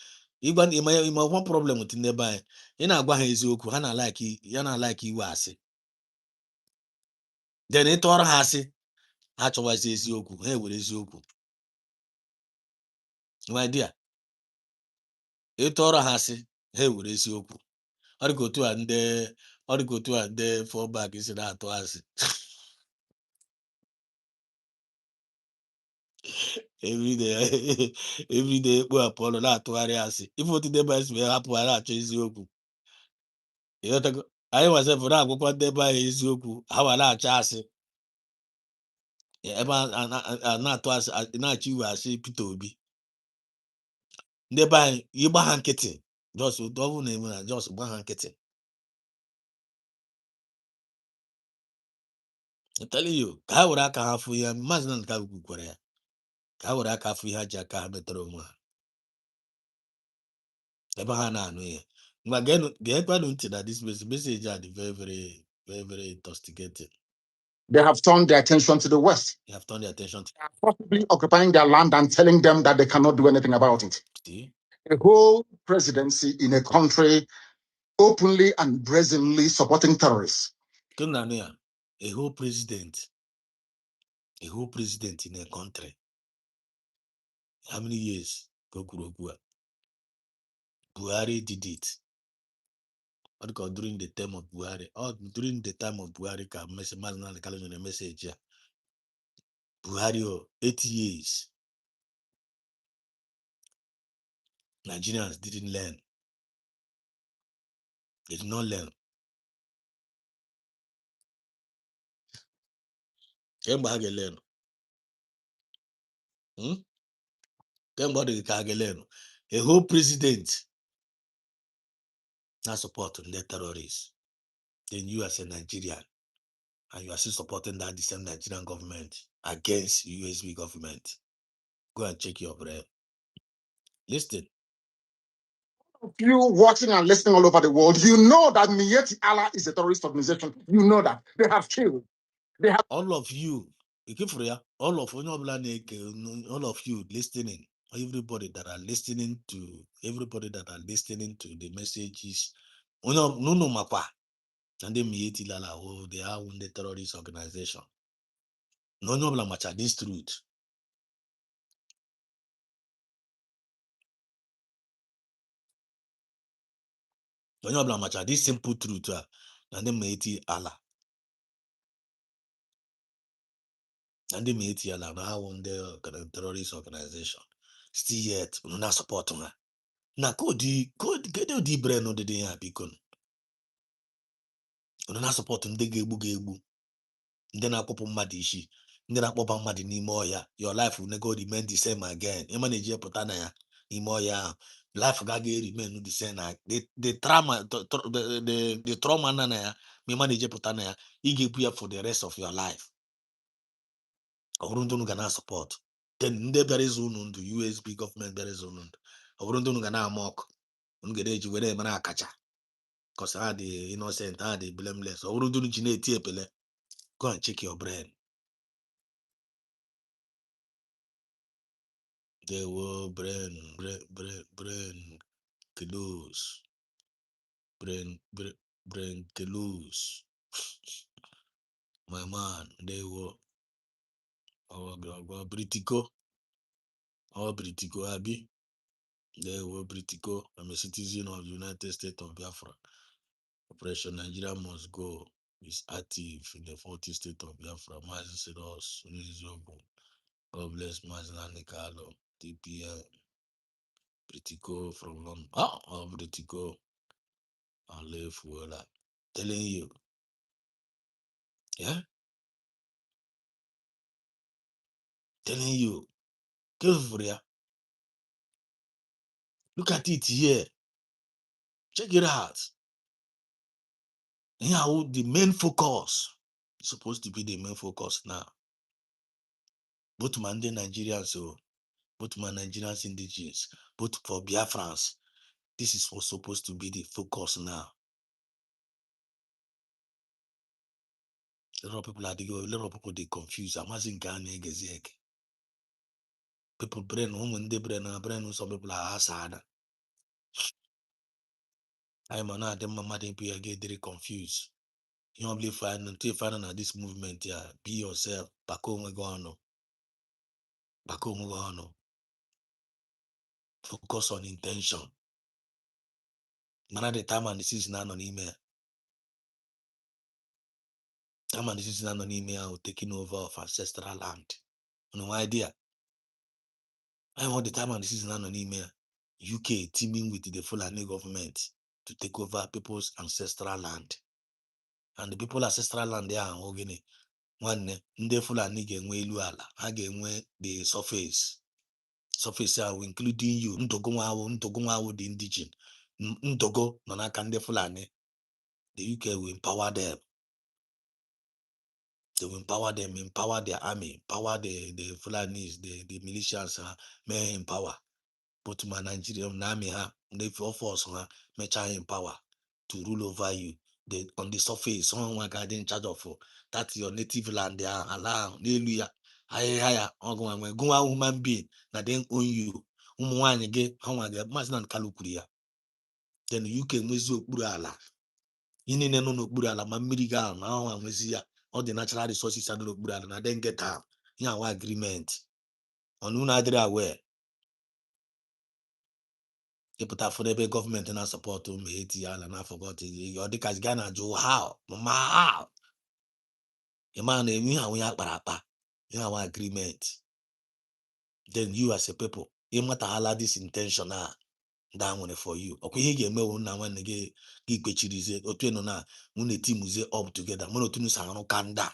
Even one problem with nearby. In agwa ha eziokwu ha na like iwe asị. Then it tọrọ ha asị ha chọwazi eziokwu ha ewere eziokwu. My dear, ịtọrọ ha asị ha ewere isiokwu ọ dịka otu a ndị fallback si na-atụ asị everyday ekpo apụ ọnụ na-atụgharị asị ife otu ndị si wee hapụ ha na-achọ eziokwu ịghọtago anyị nwasefụ na-agwakwa ndị be anyị eziokwu ha wa na-achọ asị ebe a na-atụ asị na-achọ iwe asị Peter Obi ndị be anyị ịgba ha nkịtị jos otu ọ bụrụ na-eme na jos gba ha nkịtị I'm telling you ka ha were aka ha fụ ya maazị na nke ugwu kwere ya ka ha were aka fụ ihe ha ji aka ha metara onwe ha ebe ha na-anụ ya ngwa ga-ekwenụ ntị na this message a dị very very very very intoxicating. They have turned their attention to the West. They have turned their attention to possibly occupying their land and telling them that they cannot do anything about it. see A whole presidency in a country openly and brazenly supporting terrorists. A whole president in a country. How many years? Buhari did it. During the time of Buhari, or during the time of Buhari, message. Buhari, 8 years. Nigerians didn't learn. They did not learn. Learn. A whole president now supporting the terrorists. Then you as a Nigerian, and you are still supporting that the same Nigerian government against USB government. Go and check your brain. Listen. You watching and listening all over the world, you know that Miyetti Allah is a terrorist organization. You know that. They have killed. They have all of you, all of you listening, everybody that are listening to the messages. No mapa. And then Miyetti Lala, they are the terrorist organization. No matter this truth. This simple truth, and then Miyetti Allah. And the Miyetti Allah now on the terrorist organization. Still yet, we not support her. Now, get the brain on the day beacon. We not support them. They gebu. Then I pop mad ishi. Then I pop mad in ya. Your life will never remain the same again. You manage your potana ya. Life gage remain the same. The trauma, the trauma nana ya. Me manage potana ya. You give for the rest of your life. Ọbụrụ gana support then ndị bịara ịzụ unu ndụ USB gọọmenti bịara ịzụ unu ndụ ọbụrụ ndị unu ga na-ama ọkụ unu ga na-eji were emere akacha because ha dị innocent ha dị blameless ọbụrụ ndị unu ji na-eti epele go and check your brain. They were brain close brain close my man. They were Britico Abi. They were Britico. I'm a citizen of the United States of Biafra. Operation Nigeria must go is active in the 40 state of Biafra. Mazin Sedos, God bless Mazin Anikalo, TPM, Britico from London. Britico. I live well. Telling you. Yeah? Telling you. Look at it here. Check it out. Now, the main focus is supposed to be the main focus now. Both Mande Nigerians, both my Nigerians indigenous, both for Biafrans. This is what's supposed to be the focus now. A lot of people they confused. I'm asking Ghana Geziek. People brain when they brain some people are sad. I'm not them mama get very confused. You don't believe until find out this movement here. Be yourself. Back home go on. Back home go on. Focus on intention. Mana the time and the season na n'ime. Time and the season na n'ime taking over of ancestral land. No idea. I want the time and the season na n'ime. UK teaming with the Fulani government to take over people's ancestral land. And the people ancestral land there are ogene. One ndị Fulani ga-enwe elu ala, ha ga-enwe the surface ahụ including you. Ntogo nwawo the indigenous. Ntogo nọ n'aka ndị Fulani. The UK will empower them. They will empower them, empower their army, empower the Fulanis, the militias, may empower. But my Nigerian army, they force mecha empower to rule over you. They, on the surface, someone got in charge of that's your native land. They are allow, hallelujah. Higher, go human being, that then own you. Get how I get Masnan Kalukuria. Then you can mezu Burala. In no Burala, Mamiriga, now I'm with all the natural resources are no Burala, and I then get out. Yeah, agreement. On Unadra aware. Put for the government and support to me and I forgot it. Your dick as Ghana Joe how? Mama how? A man we have barapa. You have agreement. Then you as a people, you matter how this intentional down one for you. Okay, he gave me one when they get chirize or twin na when the team was up together. Monotonous and kanda.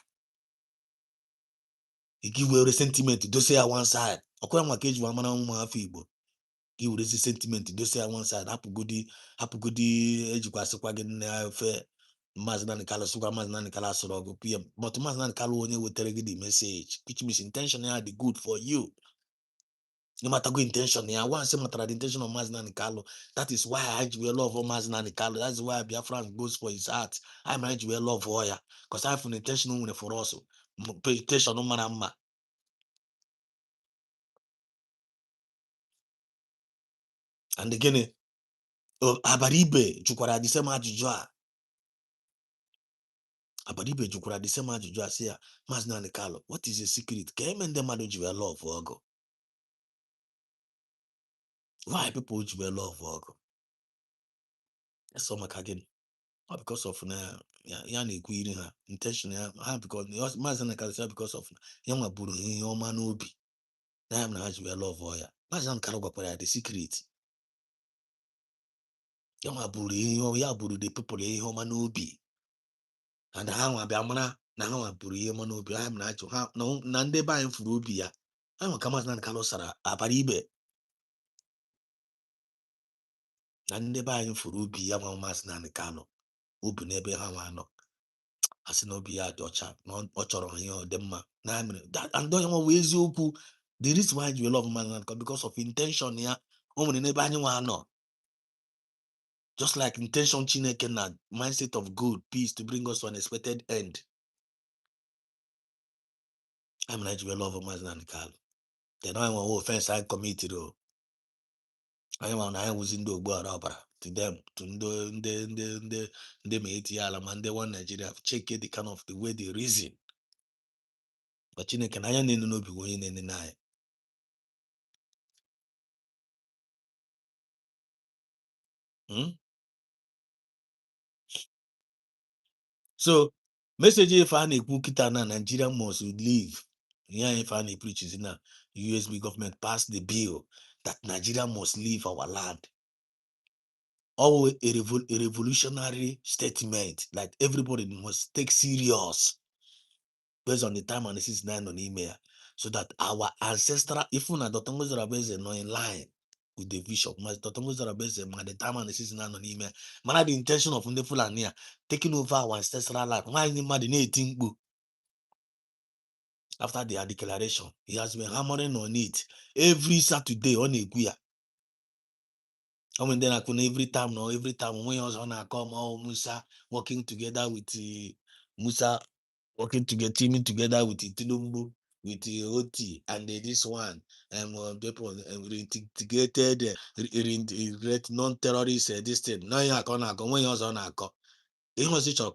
He give a resentment to say one side. Okay, I'm a cage one man feeble. Give this sentiment to say one side. Happy goody educasikwa gị na fe Maazị Nnamdi Kanu sụkwa Maazị Nnamdi Kanu asụrụ ọgụ PM. But Maazị Nnamdi Kanu onye wetere gị the message, which means intention ya the good for you. No matter good intention, ya once you matter the intention of Maazị Nnamdi Kanu, that is why I will love for Maazị Nnamdi Kanu. That's why Biafran goes for his heart. I might will love for ya, because I have an intention for us. Intention no matter ma. And again, Abaribe jukwara the same ajụjụ a. Abaribe jukwara the same ajụjụ a sị ya, Maazị Nnamdi Kanu, what is the secret? Ka eme ndị mmadụ ji wee love for ọgụ? Why people ji wee love for ọgụ? That's all maka gịnị? Not because of ya na-ekwu iri ha intention ha because Maazị Nnamdi Kanu sị because of ya nwa buru ihe ọma n'obi. Na ya na ha ji wee love for ya. Maazị Nnamdi Kanu gwakwara ya the secret. Ya nwa buru ihe ya buru the people ihe ọma n'obi. And ha nwa bịa mara na ha nwa buru ihe ọma n'obi. Ha na ajụ ha na ndị be anyị furu obi ya. Ha nwa ka Maazị Nnamdi Kanu sara Abaribe. Na ndị be anyị furu obi ya nwa Maazị Nnamdi Kanu. Obi n'ebe ha nwa nọ. Asị na obi ya dị ọcha na ọ chọrọ ihe ọ dị mma. Na mere and onye nwa wee eziokwu. The reason why you love Maazị Nnamdi Kanu because of intention ya. O nwere n'ebe anyị nwa nọ. Just like intention Chineke na mindset of good, peace to bring us to an expected end. I'm like you love Maazị Nnamdi Kanu. They don't want offense I committed. I want I was in the ọbara to them to ndị ma eti ala ma ndị one Nigeria check the kind of the way they reason. But Chineke na anya na-enu n'obi onye na-ene n'anya. So message if I na-ekwu kita na Nigeria must leave. Yeah, if I preach is na USB government passed the bill that Nigeria must leave our land. Always a revolutionary statement like everybody must take serious based on the time and the 69 on email, so that our ancestral, if una Dr. Ngozarabeze no in line with the vision, Dr. Ngozarabeze the time and the 69 on email, man the intention of the Fulani taking over our ancestral life. Why any man the 18 book? After their declaration, he has been hammering on it every Saturday on a queer. I mean, then I could every time when I was on a come, Musa working together with Musa, working together, teaming together with Tinubu, with OT, and this one, and people reintegrated, non-terrorist, this thing. Now you're gonna go when you're on a call. It was each other.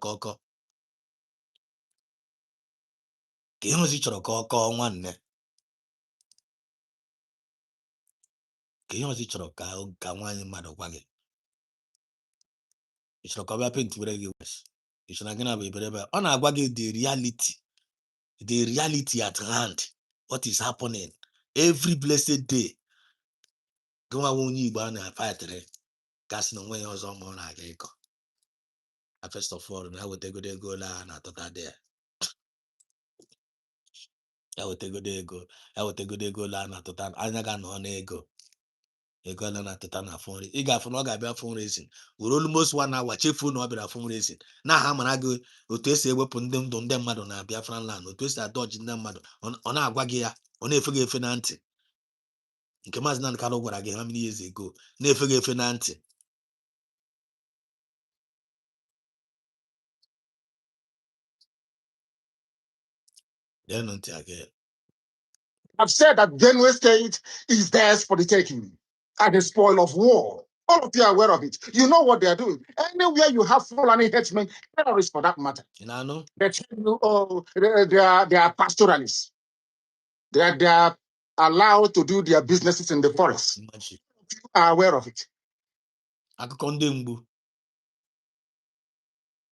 It was each other call one. Ka ihe ọzọ chọrọ ka nwaanyị mmadụ gwa gị It's not cover paint with regulars. It's not gonna be better. On a the reality at hand, what is happening every blessed day. Go on you ban and fight today. Gas no way or more like echo. First of all, I would take good go and I thought there. I would take good go. I would take good go and I thought I got no ego. Ego na totana phone. Ị ga-afụ na ọ ga-abịa fundraising. We're almost 1 hour chefu na ọ bịara fundraising. Na ha mara gị otu esi ewepụ ndị ndụ ndị mmadụ na Biafran land, otu esi adọji ndị mmadụ. Ọ na-agwa gị ya, ọ na-efe gị efe na ntị. Nke Maazị Nnamdi Kanu gwara gị how many years ago, na-efe gị efe na ntị. Then ntị again. I've said that Benue State is theirs for the taking at the spoil of war. All of you are aware of it. You know what they are doing. Anywhere you have Fulani headsmen, terrorists for that matter, You know? they tell you, oh, they are pastoralists. They are allowed to do their businesses in the forest. Imagine. You are aware of it. Akụkọ ndị mgbu.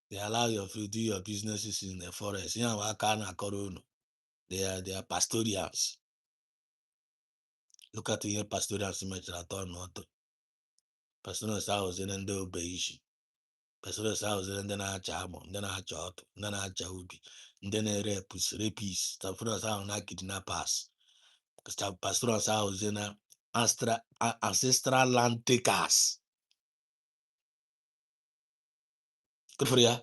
They allow you to do your businesses in the forest. You know, aka na-akọrọ unu. They are pastorials. Look at ihe pastorials mechara atọ n'ọtọ. Pastorials ahụ zere ndị obeishi. Pastorials ahụ zere ndị na-acha amụ, ndị na-acha ọtụ, ndị na-acha ubi, ndị na-repis. Pastorials ahụ na-kidnappers. Pastorials ahụ zere na ancestral land takers. For ya.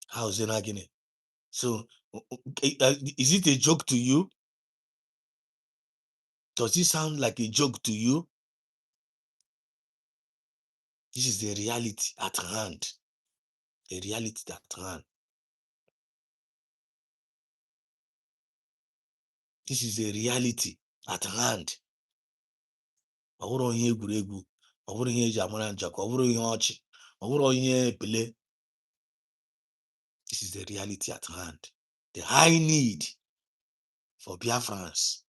How's it again? So, is it a joke to you? Does it sound like a joke to you? This is the reality at hand. The reality at hand. This is the reality at hand. Ọ bụrụ ihe egwuregwu, ọ bụrụ ihe eji amara njọkọ, ọ bụrụ ihe ọchị, ọ bụrụ ihe epele. This is the reality at hand. The high need for Biafrans,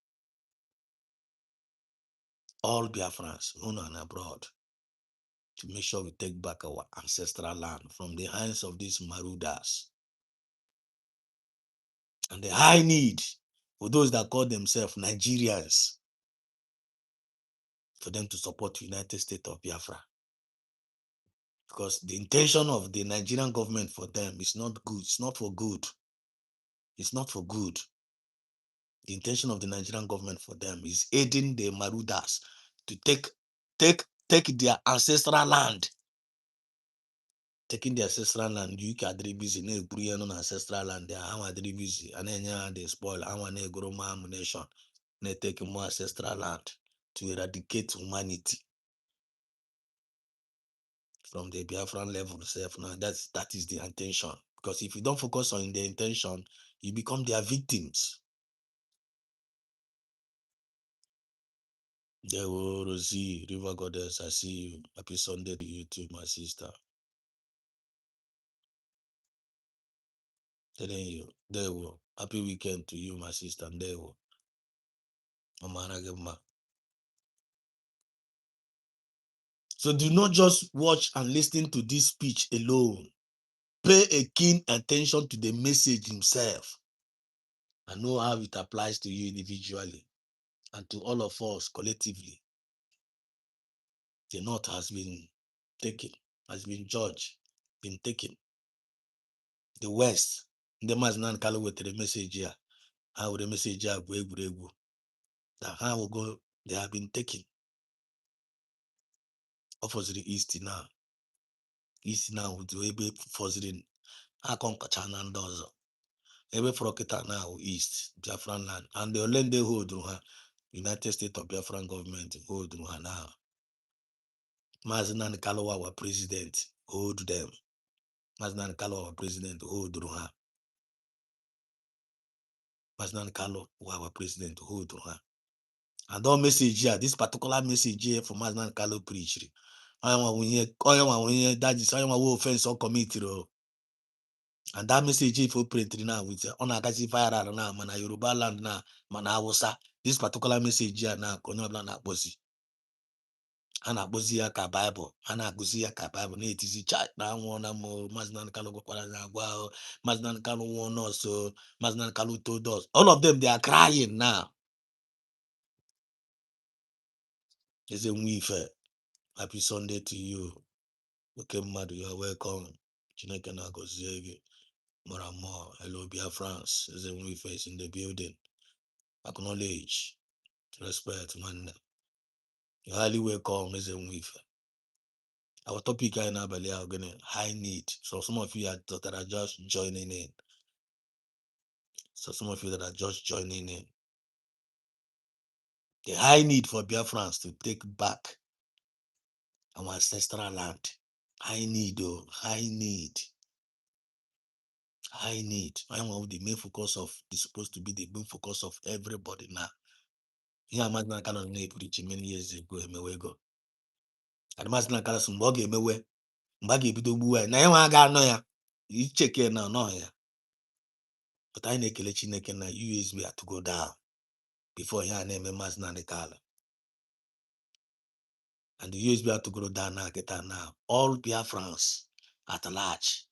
all Biafrans, home and abroad, to make sure we take back our ancestral land from the hands of these marauders. And the high need for those that call themselves Nigerians, for them to support the United States of Biafra. Because the intention of the Nigerian government for them is not good. It's not for good. It's not for good. The intention of the Nigerian government for them is aiding the marauders to take their ancestral land. Taking the ancestral land, you can be busy. No ancestral land. They are busy, and then they spoil. I want to grow my ammunition. They take more ancestral land to eradicate humanity from the Biafran level itself. Now that is the intention. Because if you don't focus on the intention, you become their victims. There will Rosie, River Goddess. I see you. Happy Sunday to you too, my sister. Telling you, there will. Happy weekend to you, my sister. And there will. So do not just watch and listen to this speech alone. Pay a keen attention to the message himself and know how it applies to you individually and to all of us collectively. The North has been taken, has been judged, been taken. The West, the Maazị Nnamdi Kanu wetere message here. How will the message here go? That how will go, they have been taken. Offers the East now. East now with the way forcing Akonkacha and Dozo. Ebe Frokita now East, Biafran land. And the Olende hold her United States of Biafran government hold her now. Maazị Nnamdi Kanu our president hold them. Maazị Nnamdi Kanu our president hold her. Maazị Nnamdi Kanu our president hold her. And all message here, this particular message here from Maazị Nnamdi Kanu preached. I want that is I want offense or committee. And that message if you print now with on a kasi fire now, mana Yoruba land now, mana Hausa. This particular message here now, Konyola na Bosi. Ana akpọzi ya ka Bible, ana agụzi ya ka Bible na-etizi cha na anwụọ na mo Maazị Nnamdi Kanu gwakwara na agwa ahụ, Maazị Nnamdi Kanu nwụọ nọọsụ, Maazị Nnamdi Kanu told us. All of them, they are crying now. Eze Nwife, happy Sunday to you. Okay, mmadụ, you are welcome. Chineke na-agọzie gị. More and more. Hello, Biafrans. Eze Nwife is in the building. Acknowledge, respect, man. You're highly welcome, Eze Nwife. Our topic right now, high need. So some of you that are just joining in. The high need for Biafrans to take back our ancestral land. High need, though. High need. I am one of the main focus of is supposed to be the main focus of everybody now. Here, I'm not kind of many years ago, ago. And Master Carlos Mboga emewe Mbagi ebido gbuwa na enwe aga anọ ya icheke na no ya. But I na-ekele Chineke na USB had to go down before ya na-eme Maazị Nnamdi Kanu. And the USB had to go down now, get now. All Biafrans at large,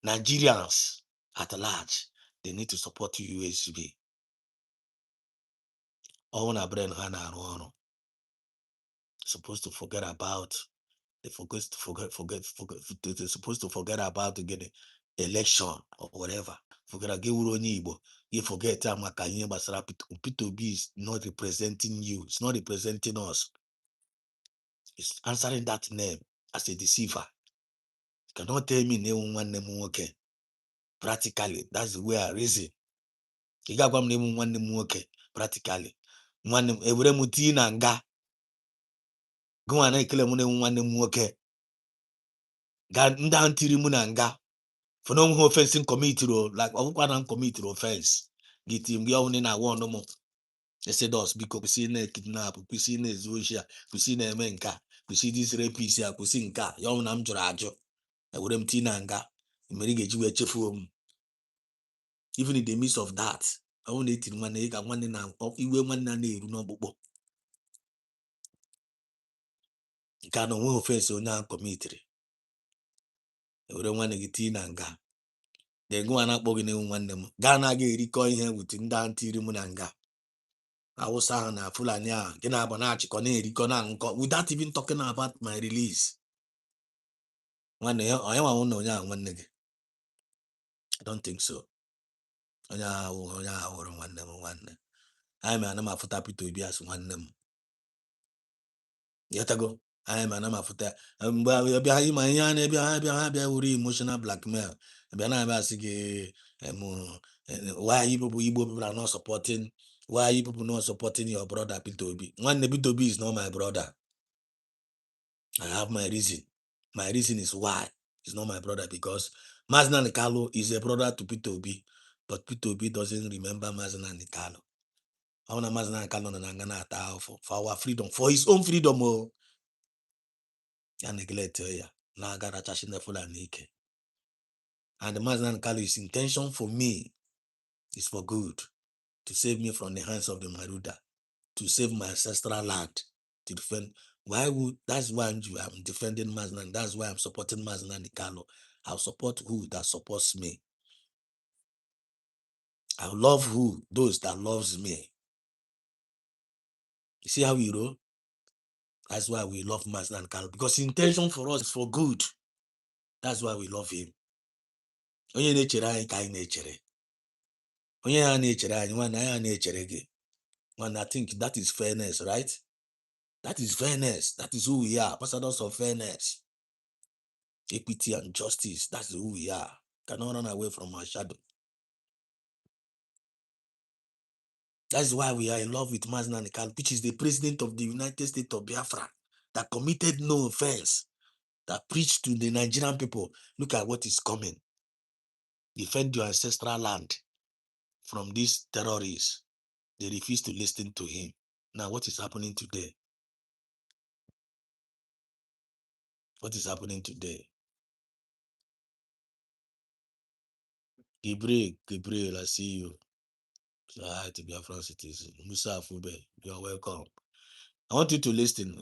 Nigerians at large, they need to support USB. All na brain ha na arụ ọrụ. Supposed to forget about they're supposed to forget about the election or whatever. Forget again Igbo. You forget Peter Obi is not representing you, it's not representing us. It's answering that name as a deceiver. You cannot tell me name one name okay. Practically, that's the way I reason. You got one name okay. Practically. One name every mutina nga. Go on kill one name okay. God ndantiri munanga. For no offense committed like one committed offense. Get him going na one no more. They said us because we see na kidnap, we see na Zosia, we see na Emenka, we see this rapist here, we see nka, young nam jurajo. I would empty nanga. Even in the midst of that, I only need one egg and one in a one no book. You can't no offense on now committed. I wouldn't want to get in nanga. They go and up bogging one them. Ghana get recording here with Ndanti Rimunanga. I was saying, Fulania, Genabanachi, Cone, without even talking about my release. One day, I am one nigga. I don't think so. One them. I am an amafuta to be as one them. Yet ago, I am an amafuta. Behind my yarn, emotional blackmail. Why people are not supporting? Why you people not supporting your brother P2B? One P2B is not my brother. I have my reason. My reason is why it's not my brother, because Maazị Nnamdi Kanu is a brother to P2B, but P2B doesn't remember Maazị Nnamdi Kanu. I want Maazị Nnamdi Kanu na ngana ata for our freedom, for his own freedom. Oh, ya neglect ya na agara chashina Fulani ike. And the Maazị Nnamdi Kanu's intention for me is for good, to save me from the hands of the Maruda, to save my ancestral land, to defend. That's why I'm defending Maazị Nnamdi. That's why I'm supporting Maazị Nnamdi Kanu. I'll support who that supports me. I love who? Those that loves me. You see how we roll? That's why we love Maazị Nnamdi Kanu, because his intention for us is for good. That's why we love him. Onye na-echere anyị ka anyị na-echere. Onye ha na-echere anyị, nwanne anyị na-echere gị. And I think that is fairness, right? That is fairness. That is who we are. Ambassadors of fairness, equity, and justice. That's who we are. Cannot run away from our shadow. That's why we are in love with Maazị Nnamdi Kanu, which is the president of the United States of Biafra, that committed no offense, that preached to the Nigerian people. Look at what is coming. Defend your ancestral land from these terrorists. They refuse to listen to him. Now, what is happening today? What is happening today? Gabriel, I see you. So hi to Biafran citizen. Musa Afube, you are welcome. I want you to listen.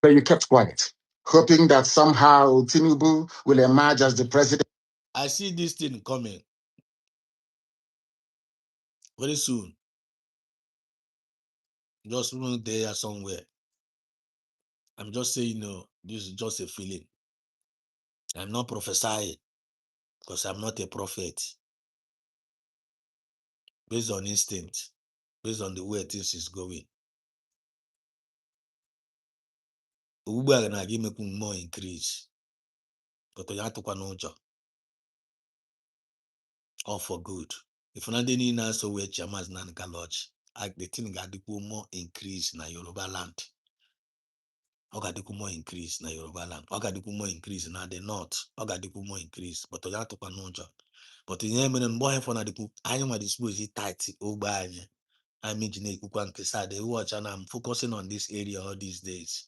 But you kept quiet, hoping that somehow Tinubu will emerge as the president. I see this thing coming very soon. Just one day or somewhere. I'm just saying, this is just a feeling. I'm not prophesying because I'm not a prophet. Based on instinct, based on the way things is going. Ugbu na gị make more increase. But you have to know all for good. If not any na so we chairman's nan lodge, the thing got more increase na Yoruba land. Oga more increase na Yoruba land. Oga more increase na the north. Oga more increase. But you have to know But in Yemen, boy for na the I am disposed tight over. I mean, they watch and I'm focusing on this area all these days.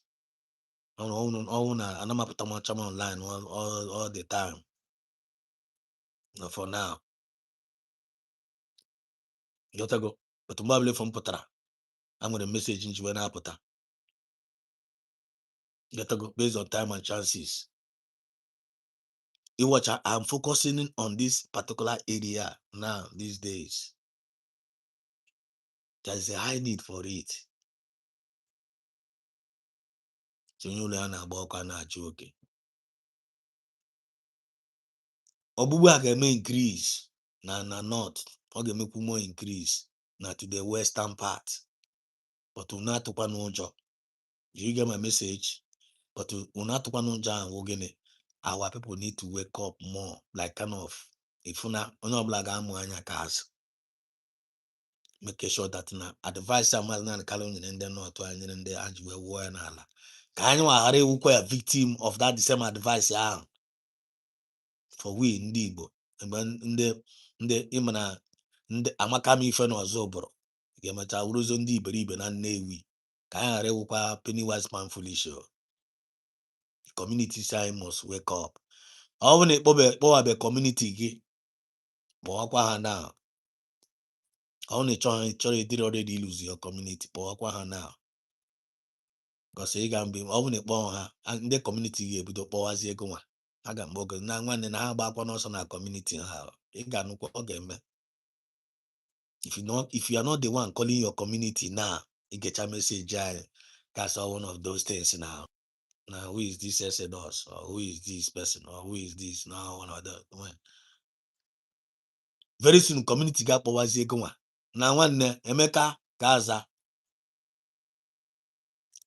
And I'm up online all the time. For now. You gotta go. But tomorrow from Potara, I'm gonna message in when I put. You gotta go based on time and chances. You watch, I'm focusing on this particular area now these days. There's a high need for it. So you learn about okay. Obubu can increase na north. Or can make more increase now to the western part. But we not to no job. You get my message? But we not to no job. Our people need to wake up more, like kind of if you not make sure that na advice na calling and then not to and the anji war and ala. Can you are victim of that the same advice for we ndị Igbo ndị imana ndị amaka m ife n'ọzọ bụrụ ga-emecha wuruzo ndị iberibe na Nnewi ka anyị ghara ịwụkwa penny-wise pound foolish. The community say must wake up. Ọ bụ na ịkpọwabe community gị kpọwakwa ha now. Ọ na chọrọ ịdịrị already lose your community kpọwakwa ha now. Because ị ga mgbe ọ bụ na ịkpọ ha ndị community ga-ebido kpọwazie ego nwa a ga mgbe oge na nwanne na ha gbakwa n'ọsọ na community ha ị ga-anụkwa ọ ga-eme. If you are not the one calling your community now, you get a message. That's all one of those things now. Now, who is this Exodus? Or who is this person? Or who is this? Now, one of the when. Very soon, community gap was going. Now, one Emeka Gaza.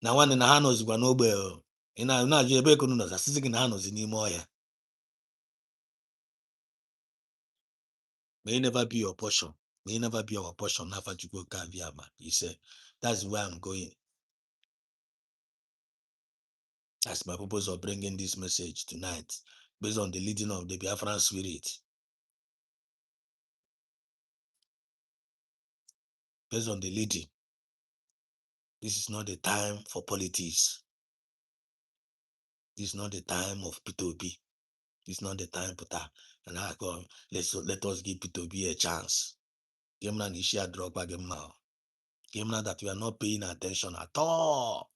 Now, one in the Hanos Guanobe. And I'm not Jebekunos, assisting in Hanos anymore. May never be your portion. May never be our portion. Never to go Kaviama. He said, that's where I'm going. That's my purpose of bringing this message tonight, based on the leading of the Biafran spirit. Based on the leading. This is not the time for politics. This is not the time of P2B. This is not the time for that. And I go, let us give P2B a chance. Game now, share drug by game now. Game now that we are not paying attention at all.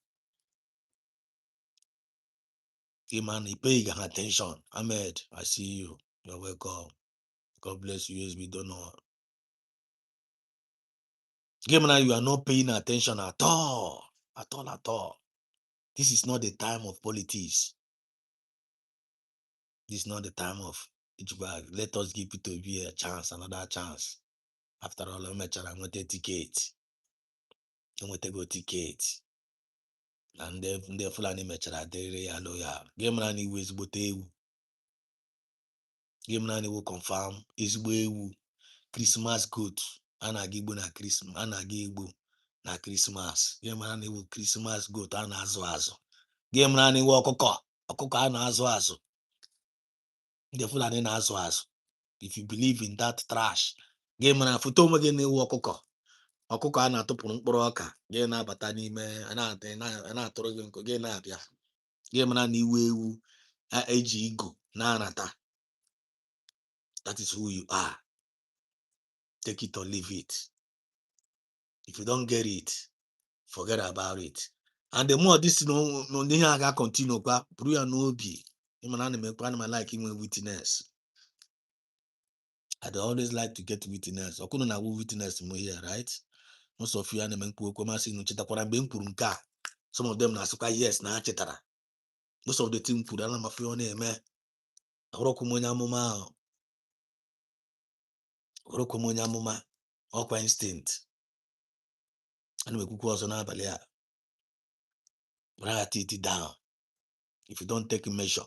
Game man, he paying attention. Ahmed, I see you. You're welcome. God bless you, USB donor. Game now, you are not paying attention at all. At all, at all. This is not the time of politics. This is not the time of let us give it to be a chance, another chance. After all, I'm going to ticket. I'm going to go ticket. And then Fulani mechara dere ya lawyer. Game nani will ezigbote ewu. Game nani will confirm ezigbo ewu. Christmas goat. Ana gigbo na Christmas. Ana gigbo na Christmas. Game nani will Christmas goat. Ana azụ. Game nani will ọkụkọ. Ọkụkọ ana azụ. The Fulani na azụ. If you believe in that trash. Game na foto onwe gị na-ewu ọkụkọ. Ọkụkọ a na-atụpụrụ mkpụrụ ọka gị na-abata n'ime na-atụrụ gị nkụ gị na-abịa gị mara na iwu ewu eji igu na-anata. That is who you are. Take it or leave it. If you don't get it, forget about it. And the more this no they ga continue kwa buru ya no obi. Imana na me kwa na like inwe witness. I'd always like to get witness. Okuno na witness mo here, right? Most of you na me nkwu kwamasi no chetakwara mbe nkwuru nka. Some of them na asukwa yes na chetara. Most of the team kwuru ana mafe na eme. Ahụrụkwa m onye amụma ahụ. Ahụrụkwa m onye amụma. Ọkwa instinct. Ana m ekwukwa ọzọ n'abalị a. Write it down. If you don't take a measure.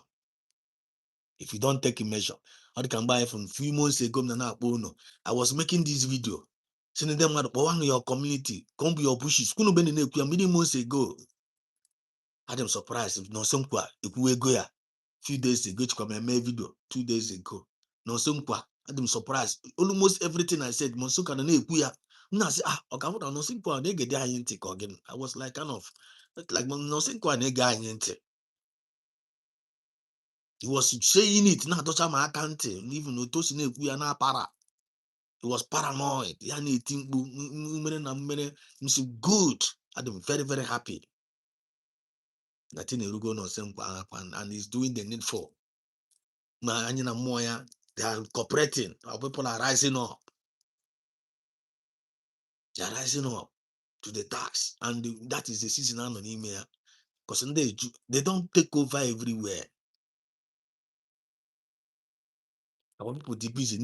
If you don't take a measure. How can buy from few months ago na akpọ I was making this video. Sending them out of your community. Come be your bushes. Kuno been in a many months ago. I'm surprised if no some if we go ya. Few days ago to come and make video 2 days ago. No some I'm surprised. Almost everything I said, Monsuka na ekuya. Na say okay, no some they get there again. I was like kind of like no some they get he was saying it na touch my account even though to see ekuya na para. He was paranoid. Yani think good. I'm very, very happy. That in Urugo no and he's doing the needful. They are cooperating. Our people are rising up. They are rising up to the tax. And that is the season on email. Because they don't take over everywhere. Our people are busy.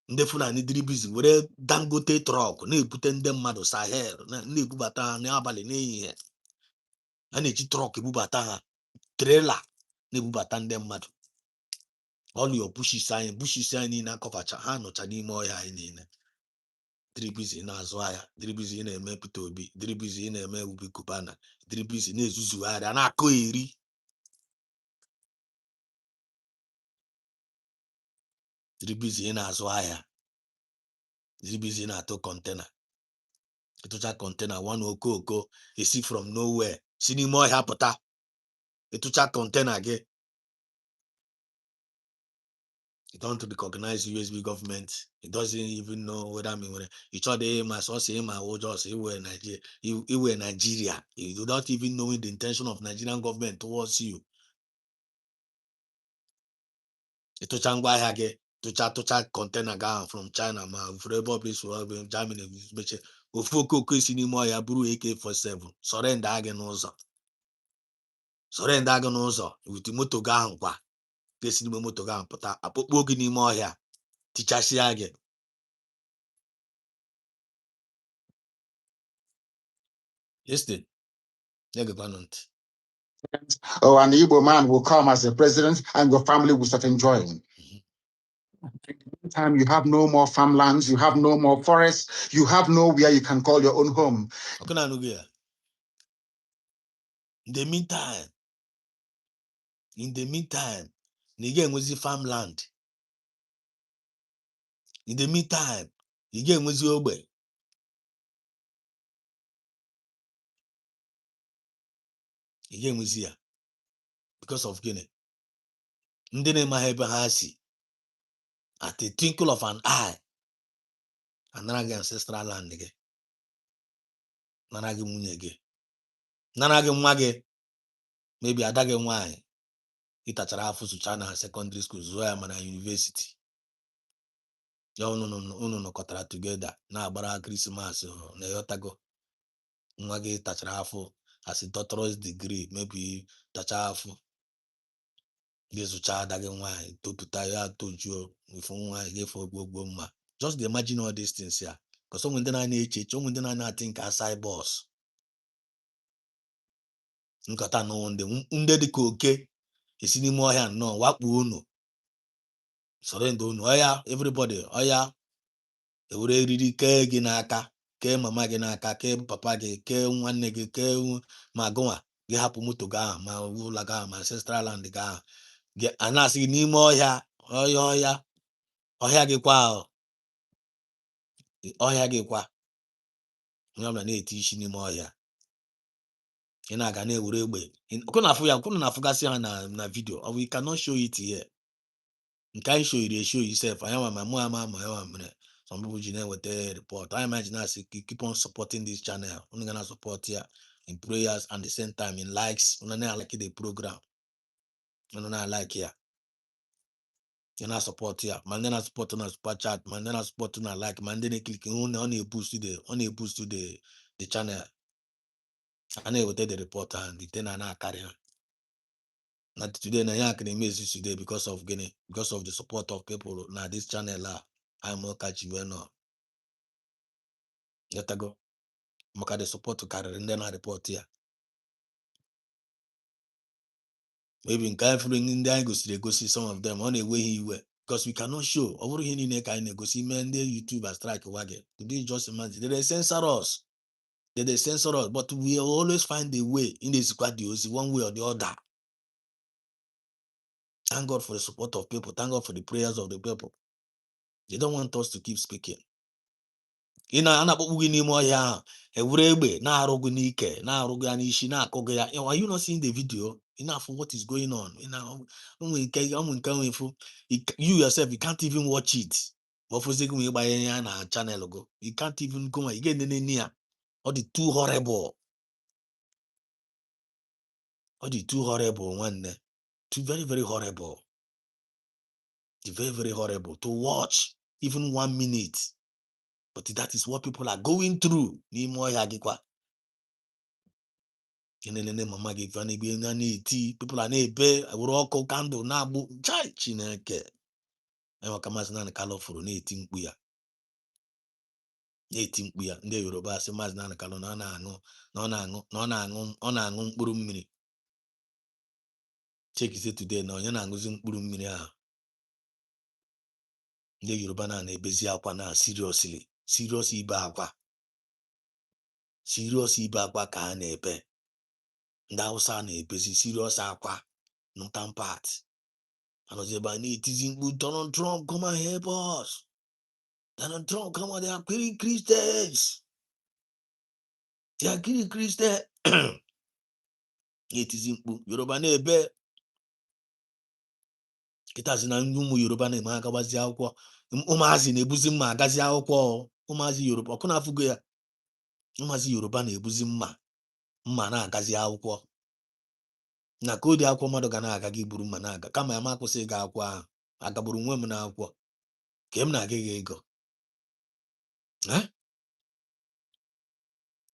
Ndị Fulani dịrị busy were Dangote truck na-ebute ndị mmadụ Sahel na-ebubata ha n'abalị n'ehihie a na-eji truck ebubata ha trailer na-ebubata ndị mmadụ all your bushes anyị niile akọfacha ha nọcha n'ime ọhịa anyị niile dịrị busy na-azụ ahịa dịrị busy na-eme Peter Obi dịrị busy na-eme Ubi Kubana dịrị busy na-ezuzugharị a na-akọ eri dịrị busy na-azụ ahịa dịrị busy na-atụ kọntena ịtụcha kọntena one okoko esi from nowhere si n'ime ọhịa pụta ịtụcha kọntena gị you don't recognize USB government. It doesn't even know what I mean. You try to my source, my just you were Nigeria. You do not even know the intention of Nigerian government towards you. To Changwa Hage, to chat container gown from China, forever place Germany, Ufoko Kisinimoya Buru AK-47. Surrender again also. Surrender again also with the motor gown. This is the motor gown, but I put working in more here. Teacher Siage. Yesterday, Oh, an Igbo man will come as a president and your family will start enjoying. Time you have no more farmlands, you have no more forests, you have nowhere you can call your own home. In the meantime, Niger was the farmland. In the meantime, Niger was the obey. Again was here because of Guinea. Ndene Maheba Hasi at the twinkle of an eye. Another ancestral land again. Nanagi Munyege. Nanagi Mwage. Maybe Adage Wine. Itacharafu to China secondary school, Zoyamana University. No kotara together. Na bara Christmas na yotago. Mwage tacharafu as a doctorate degree, maybe tacharafu. This child again why to tire to you if one gave for Goma. Just imagine all these things here. Because someone then I need someone then I think aside boss. Nkata no one the the coke is in more hand no what no. Surrender no yeah everybody oh yeah they would really care ginaka care mama ginaka care papa care one nigga care magoa get happen to ga my ulaga my ancestral land ga get anasi n'ime ọhịa ọhịa gịkwa onye ọbụla na-eti isi n'ime ọhịa ị na-aga na-ewere egbe kwụna na-afụgasị ha na video we cannot show it here nke anyị show yourself anya ma mụ ama ma ya mere some people ji na-eweta report I imagine as keep on supporting this channel unu ga na support ya in prayers, and the same time in likes. When I like the program, when I like here. Then I support here. Man, then I support on a super chat. Man, then I support on a like. Man, then I click on a boost to the channel. I never take the report and the ten and I carry on. Not today, I can miss today because of Guinea, because of the support of people. Now this channel, I'm more catchy well now. Let I go. Look at the support to carry and then I report here. Maybe in Kaifring in there, go see some of them on the way he were. Because we cannot show over here in a kind of go see men, the YouTuber strike wagon. Today, just imagine they censor us. They censor us, but we always find a way in this squad, one way or the other. Thank God for the support of people. Thank God for the prayers of the people. They don't want us to keep speaking. You know, I'm not n'ime ọhịa ewure egbe na-arụgụ n'ike na-arụgụ ya n'isi na-akụgụ ya. Are you not seeing the video? Enough for what is going on. You know, you yourself, you can't even watch it. But for sake of na channel go, you can't even go. You get near. All the too horrible. All the too horrible one. Too very, very horrible. Very, very horrible to watch even 1 minute. But that is what people are going through. N'ime ọhịa gịkwa. Mama gị fa na-egbe na-eti, people are na-ebe were ọkụ kandụl na-agbụ chai Chineke. Maka Maazị Nnamdi Kanu fụrụ na-eti mkpu ya. Na-eti mkpu ya. Ndị Yoruba asị Maazị Nnamdi Kanu na ọ na-aṅụ mkpụrụ mmiri. Check today na onye na-aṅụzi mkpụrụ mmiri ahụ. Ndị Yoruba na-ebezi akwa na serious ibe akwa. Serious ibe akwa ka ha na-ebe. Ndị Hausa na-ebezi serious akwa northern part. And ebe na-etizi mkpu Donald Trump, come and help us. Donald Trump, come on, they are killing Christians. They are killing Christians. Na-etizi mkpu Yoruba na-ebe. Kịtazi na ndị ụmụ Yoruba na-eme agabazi akwụkwọ. Ụmụazị na-ebuzi mma agazi akwụkwọ. Ụmụazị Yoruba, ọkụ na-afụgo ya. Ụmụazị Yoruba na-ebuzi mma na-agazi akwụkwọ. Na ka ọ dị akwụkwọ mmadụ ga na-aga gị buru mma na-aga. Kama ya ma akwụsị ịga akwụkwọ ahụ. Agagburu nwe m n'akwụkwọ. Ka m na-aga gị ego.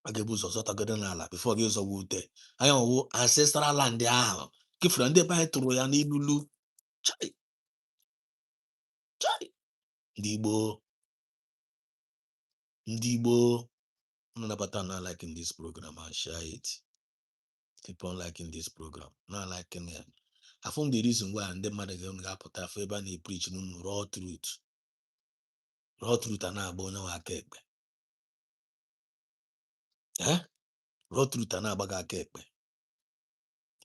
A ga-ebu ụzọ zọtagodo n'ala before gị zọwa ute. Anya ọwụ ancestral land ahụ. Kefura ndị be anyị tụrụ ya n'ilulu. Chai. Ndị Igbo nabata na liking this program and share it. Keep on liking this program. Not liking it. I found the reason why ndị mmadụ ga-apụta afọ ebe a na-epreach n'ụnụ raw truth. Raw truth a na-agba onye nwe aka ekpe. Raw truth a na-agba gị aka ekpe.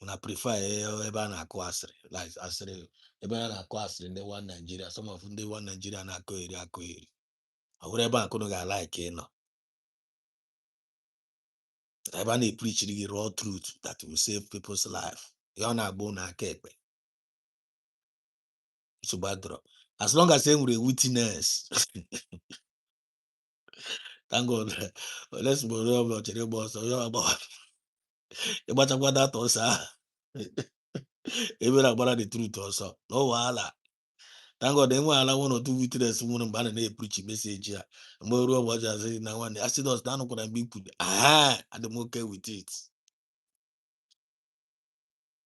Na prefer ebe a na-akụ asịrị. Like asịrị ebe a na-akụ asịrị ndị one Nigeria. Some of ndị one Nigeria na-akụ eri. Ọ bụrụ ebe a akụnụ ga-alike ịnọ. Ebe a na-epreach gị raw truth that will save people's life. Ya ọ na-agba ụnụ aka ekpe. As long as they were a witness. Thank God. Let's go about the boss. About that also. Even about the truth also. No wala. Thank God. Then while I want to witness one man and preach message here. More what I say now one. I see those down on be put. I'm okay with it.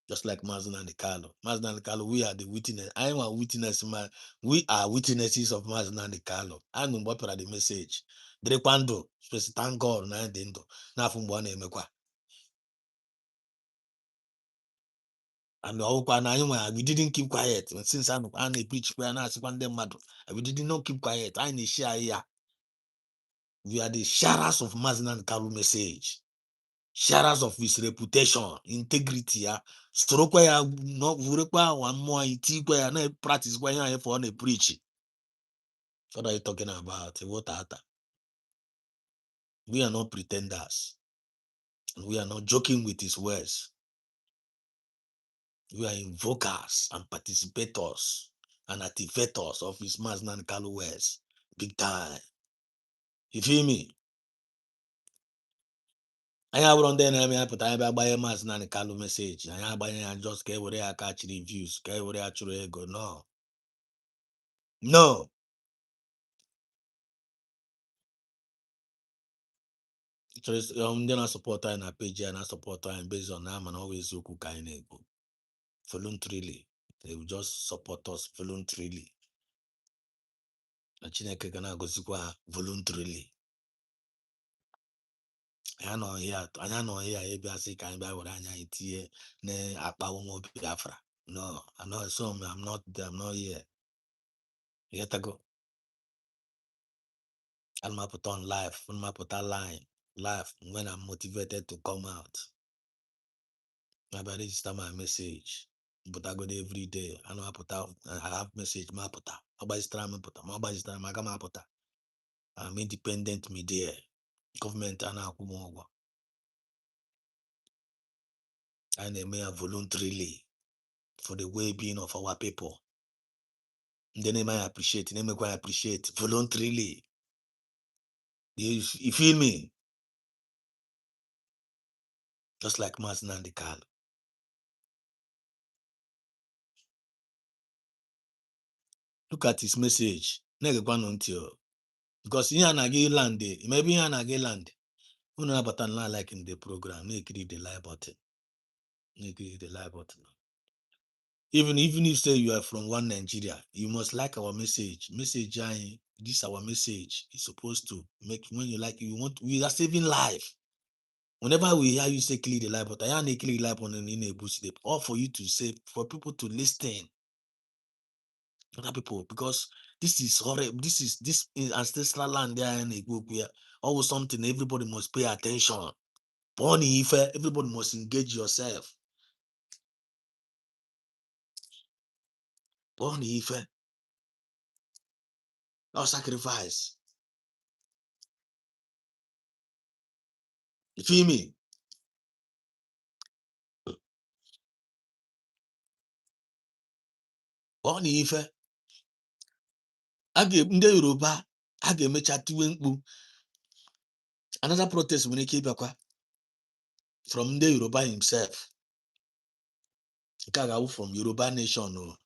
Just like Maazị Nnamdi Kanu. Maazị Nnamdi Kanu, we are the witness. I am a witness, man. We are witnesses of Maazị Nnamdi Kanu. I know what the message. Drekwando, special thank God na ndị ndụ n'afọ mgbe ọ na-emekwa. And ọwụkwa na anyị nwe we didn't keep quiet since a na-epreach kwa na-asịkwa ndị mmadụ. We did not keep quiet. Anyị na-share ya. We are the sharers of Maazị Nnamdi Kanu message. Sharers of his reputation, integrity ya. Sorokwa ya no vurekwa one more itikwa ya na practice kwa ya for na preach. What are you talking about? What are that? We are not pretenders. We are not joking with his words. We are invokers and participators and activators of his Maazị Nnamdi Kanu words. Big time. You feel me? anyị abụrụ ndị na-eme ya pụta anyị bịa gbanye Maazị Nnamdi Kanu meseji anyị agbanye ya just ka e were ya ka chiri views ka e were ya chụrụ ego no ndị na-asọpọtụ anyị na peji anyị na-asọpọtụ anyị based on na ama na ọ bụ eziokwu ka anyị na-ekwu voluntarily they will just support us voluntarily na Chineke ga na-agọzikwa ha voluntarily anyị anọghị ya ebe asị ka anyị bịa were anya anyị tinye na-akpa ụmụ Biafra no I'm not here yetago I'm not put on live I'm not put on live when I'm motivated to come out I register my message but I go there every day I know I put out I have message ma put out I'm independent media government and akwụmụgwọ I na-eme ya voluntarily for the well-being of our people ndị na-eme ya appreciate na-emekwa ya appreciate voluntarily you feel me just like Maazị Nnamdi Kanu look at his message na-egekwanụ ntị because ihe a na-aga land maybe ihe a na-aga land unu nabata na like in the program na-ekiri the live button even if you say you are from one Nigeria you must like our message anyị this our message is supposed to make when you like we are saving life whenever we hear you say click the like button I click the like button in a boost it all for you to say for people to listen other people because this is horrible this is ancestral land there in Ethiopia always something everybody must pay attention everybody must engage yourself or sacrifice you feel me ndị Yoruba a ga-emecha tiwe mkpu another protest nwere ike ịbịakwa from ndị Yoruba himself nke a ga-awụ from Yoruba nation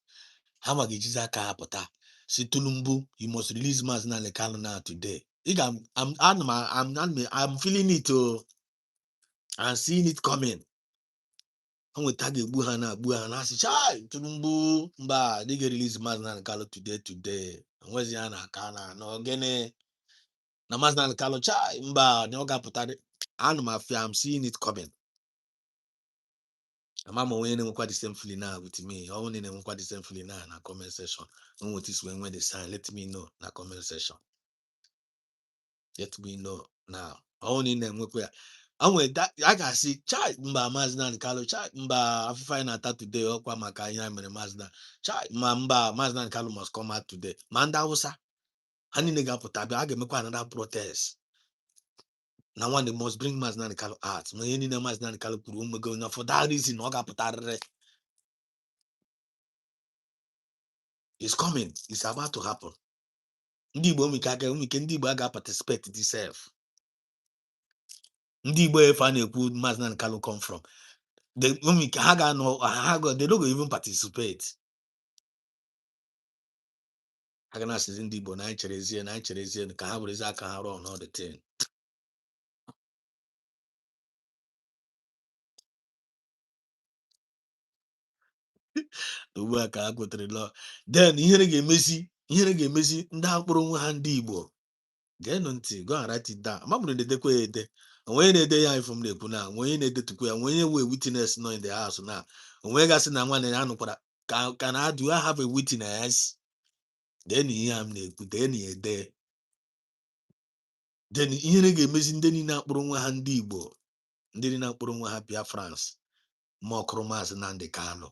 ha ma ga-ejizi aka ha pụta si Tinubu you must release Maazị Nnamdi Kanu now today I'm feeling it I'm seeing it coming o nweta ga-egbu ha na-asị chai Tinubu mba dị ga-release Maazị Nnamdi Kanu today onwezi ha na-aka na n'ogene na Maazị Nnamdi Kanu chai mba na ọ ga-apụta I'm seeing it coming I'm only the same feeling now with me. Only the same feeling now in the comment section. When they sign, let me know in the comment section. Let me know now. Only them that I can see chai mba Maazị Nnamdi Kanu chai mba afifa na ata today okwa maka ihe mere Maazị chai mba Maazị Nnamdi Kanu must come out today. Manda Hausa. Hani nega put abi I make another protest. Now one they must bring Maazị Nnamdi Kanu out. No any na Maazị Nnamdi Kanu puru umego na for that reason ọ ga-apụtarịrị. It's coming. It's about to happen. Ndị Igbo ndị Igbo aga participate this self. Ndị Igbo efe a na-ekwu Maazị Nnamdi Kanu come from. They don't go even participate. Ha ga na-asịzi ndị Igbo na anyị cherezie ka ha werezi aka ha rụọ all the thing. Ugbu a ka ha kwetere lọ. Then ihere ga-emezi ndị akpụrụ onwe ha ndị Igbo. Geenụ ntị go and write it down. Amabụrụ na-edekwa ya ede. Onwe na-ede ya ifom na-ekwu na onwe na-edetukwa ya onwe wee witness nọ in the house na onwe gasị na nwanne ya nụkwara ka na do I have a witness then ihe am na-ekwu then ede then ihere ga-emezi ndị niile akpụrụ onwe ha ndị Igbo ndị niile akpụrụ onwe ha Biafrans ma ọkụrụ Maazị Nnamdi Kanu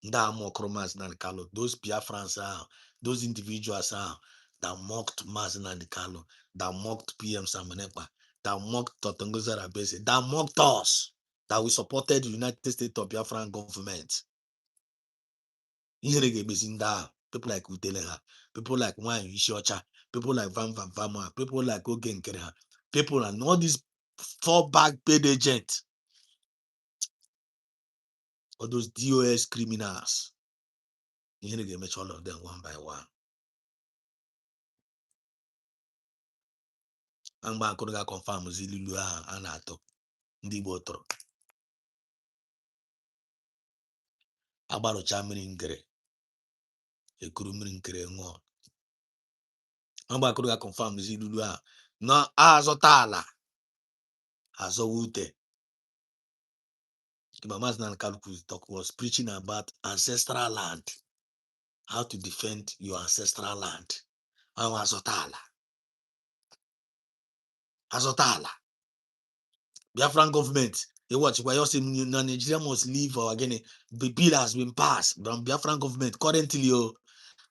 ndị a ma ọkụrụ Maazị Nnamdi Kanu those Biafrans ahụ those individuals ahụ that mocked Maazị Nnamdi Kanu, that mocked PM Samanekpa, that mocked Totongoza Rabese, that mocked us, that we supported the United States of Biafran government. People like Uteleha, people like Wan Ishocha, people like Van Van Vama, people like Ogen Kereha, people and all these fallback paid agent, all those DOS criminals. You need to match all of them one by one. And back could have confirmed Zilu and Ato. Ndi botro. Abaro chamini ngere. Ekurumiri ngere ngo. And back could have confirmed Zilu no azotala. Azowute. Mamas Nan Kaluku's talk was preaching about ancestral land. How to defend your ancestral land. Azotala. Azotala. Biafran government. They watch why you say Nigeria must leave or again the bill has been passed. But Biafran government currently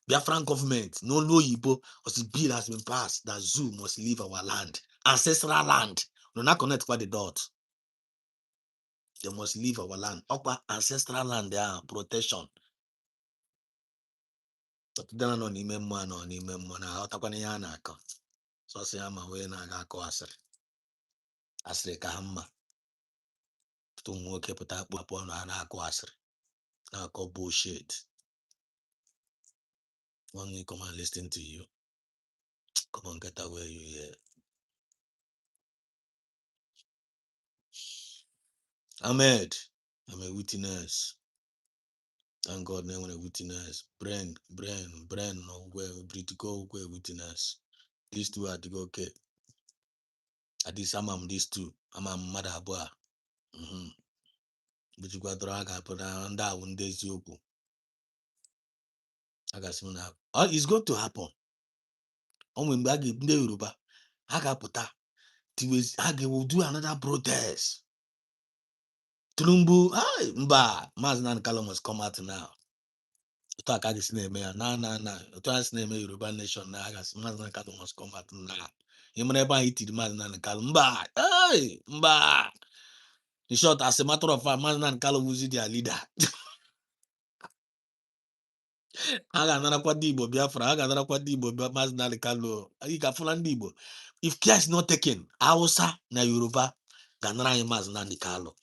Biafran government no Yibo or the bill has been passed that zoo must leave our land. Ancestral land. No not connect by the dot. They must leave our land. Upper ancestral land there protection. But then no ni memmo no ni memmo na otakwa ya na aka. So say ama we na ga akọ asịrị. Asịrị ka mma. To nwoke pụta akpọ na akọ asịrị. Na akọ bullshit. One me come and listen to you. Come on, get away you here. Ahmed, I'm a witness. Thank God, I'm a witness. Brain, no way, critical witness. These two are to go okay. At least I'm these two. I'm a mother boy. But you got drag up and down one day's yoku. I got soon have. Oh, it's going to happen. On when bag in the Yoruba, I got put that. I will do another protest. Tulumbu, hi, mba, Maznan Kalo must come out now. Talk at this name, na. Talk name Yoruba nation, na. Maznan Kalo must come out now. You never hit the Maznan Kalo, mba, hey, mba. In short, as a matter of fact, Maznan Kalo was their leader. Aga another Kwadibo, Biafra, Aga another Kwadibo, Maznan Kalo. Ika Fulandibo. If care is not taken, Hausa na Yoruba, Ganara Maznan Kalo.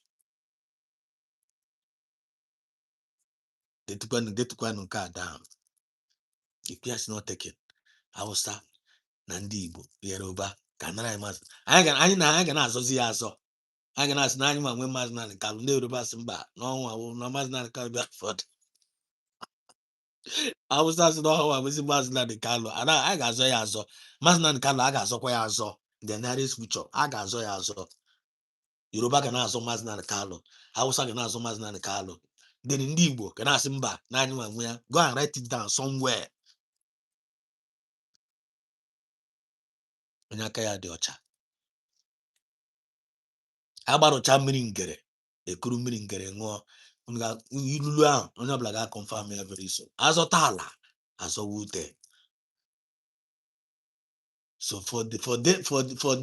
They took one car down. If care is not taken, Hausa na ndị Igbo Yoruba ka nara anyị mazị anyị ga-azọzi ya azọ anyị ga na-asị na anyị ma nwee mazị naanị kalụ ndị Yoruba sị mba n'ọnwa wụ na mazị naanị kalụ bịa fọdụ Hausa sị na ọnwa wezi mazị naanị kalụ anyị ga-azọ ya azọ mazị naanị kalụ a ga-azọkwa ya azọ the nearest future a ga-azọ ya azọ Yoruba ga na-azọ mazị naanị kalụ Hausa ga na-azọ mazị naanị kalụ then ndị Igbo ga na-asị mba na anyị ma nwe ya go and write it down somewhere onye aka ya dị ọcha agbarụcha mmiri ngere ekuru mmiri ngere ṅụọ ilulu ahụ onye ọbụla ga-confirm ya very soon azọta ala azọwa ute so for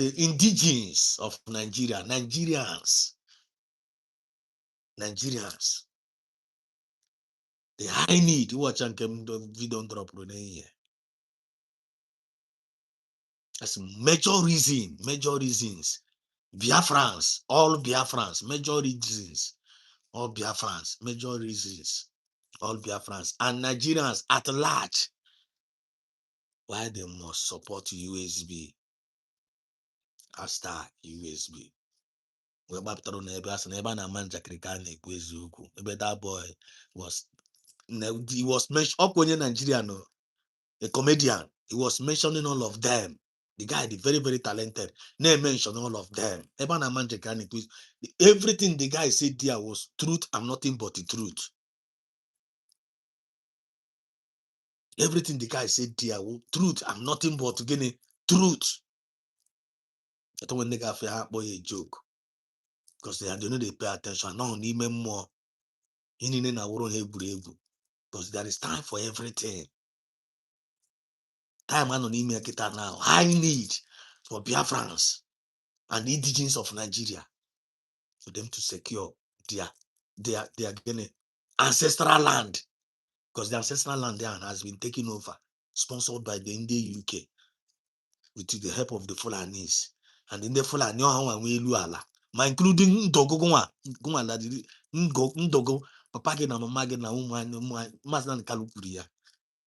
the indigenes of Nigeria Nigerians the high need watch nke video drop here that's major reasons Biafrans all Biafrans major reasons all Biafrans major reasons all Biafrans and Nigerians at large why they must support USB hashtag USB we gbapụtara na ebe asị na ebe a na-ama njakịrị ka a na-ekwu eziokwu ebe that boy was mentioned ọkwa onye Nigeria no a comedian he was mentioning all of them the guy the very very talented na-mention all of them ebe a na-ama njakịrị a na-ekwu everything the guy said there was truth and nothing but the truth everything the guy said there was truth and nothing but gịnị truth I thought when they got a boy a joke because they know they pay attention now n'ime mmụọ ihe niile na-awụrụ ha egwuregwu because there is time for everything time anọ n'ime kịta now high need for Biafrans and the indigenes of Nigeria for them to secure their ancestral land because the ancestral land there has been taken over sponsored by the Indian UK with the help of the Fulanis and in the full and your way luala, my including Dogo Gumala, Ndogo, Papa Gena, Magena, Masnan Kalukuria.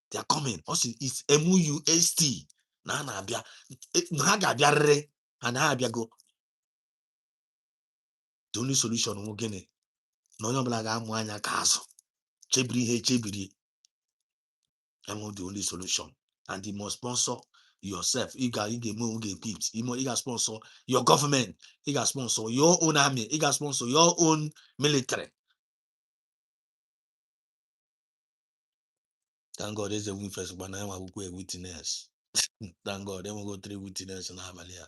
They are coming. Also, it's MUST. Nana Bia, Naga Biare, and Abia go. The only solution will get it. No, no, blaga, Mwanya Castle. Chebri. I'm the only solution. And you must sponsor yourself. You got peeps. You got sponsor your government. You got sponsor your own army. You got sponsor your own military. Thank God there's a win first, but now I will go a witness. Thank God, then we'll go 3 witnesses in Amalia.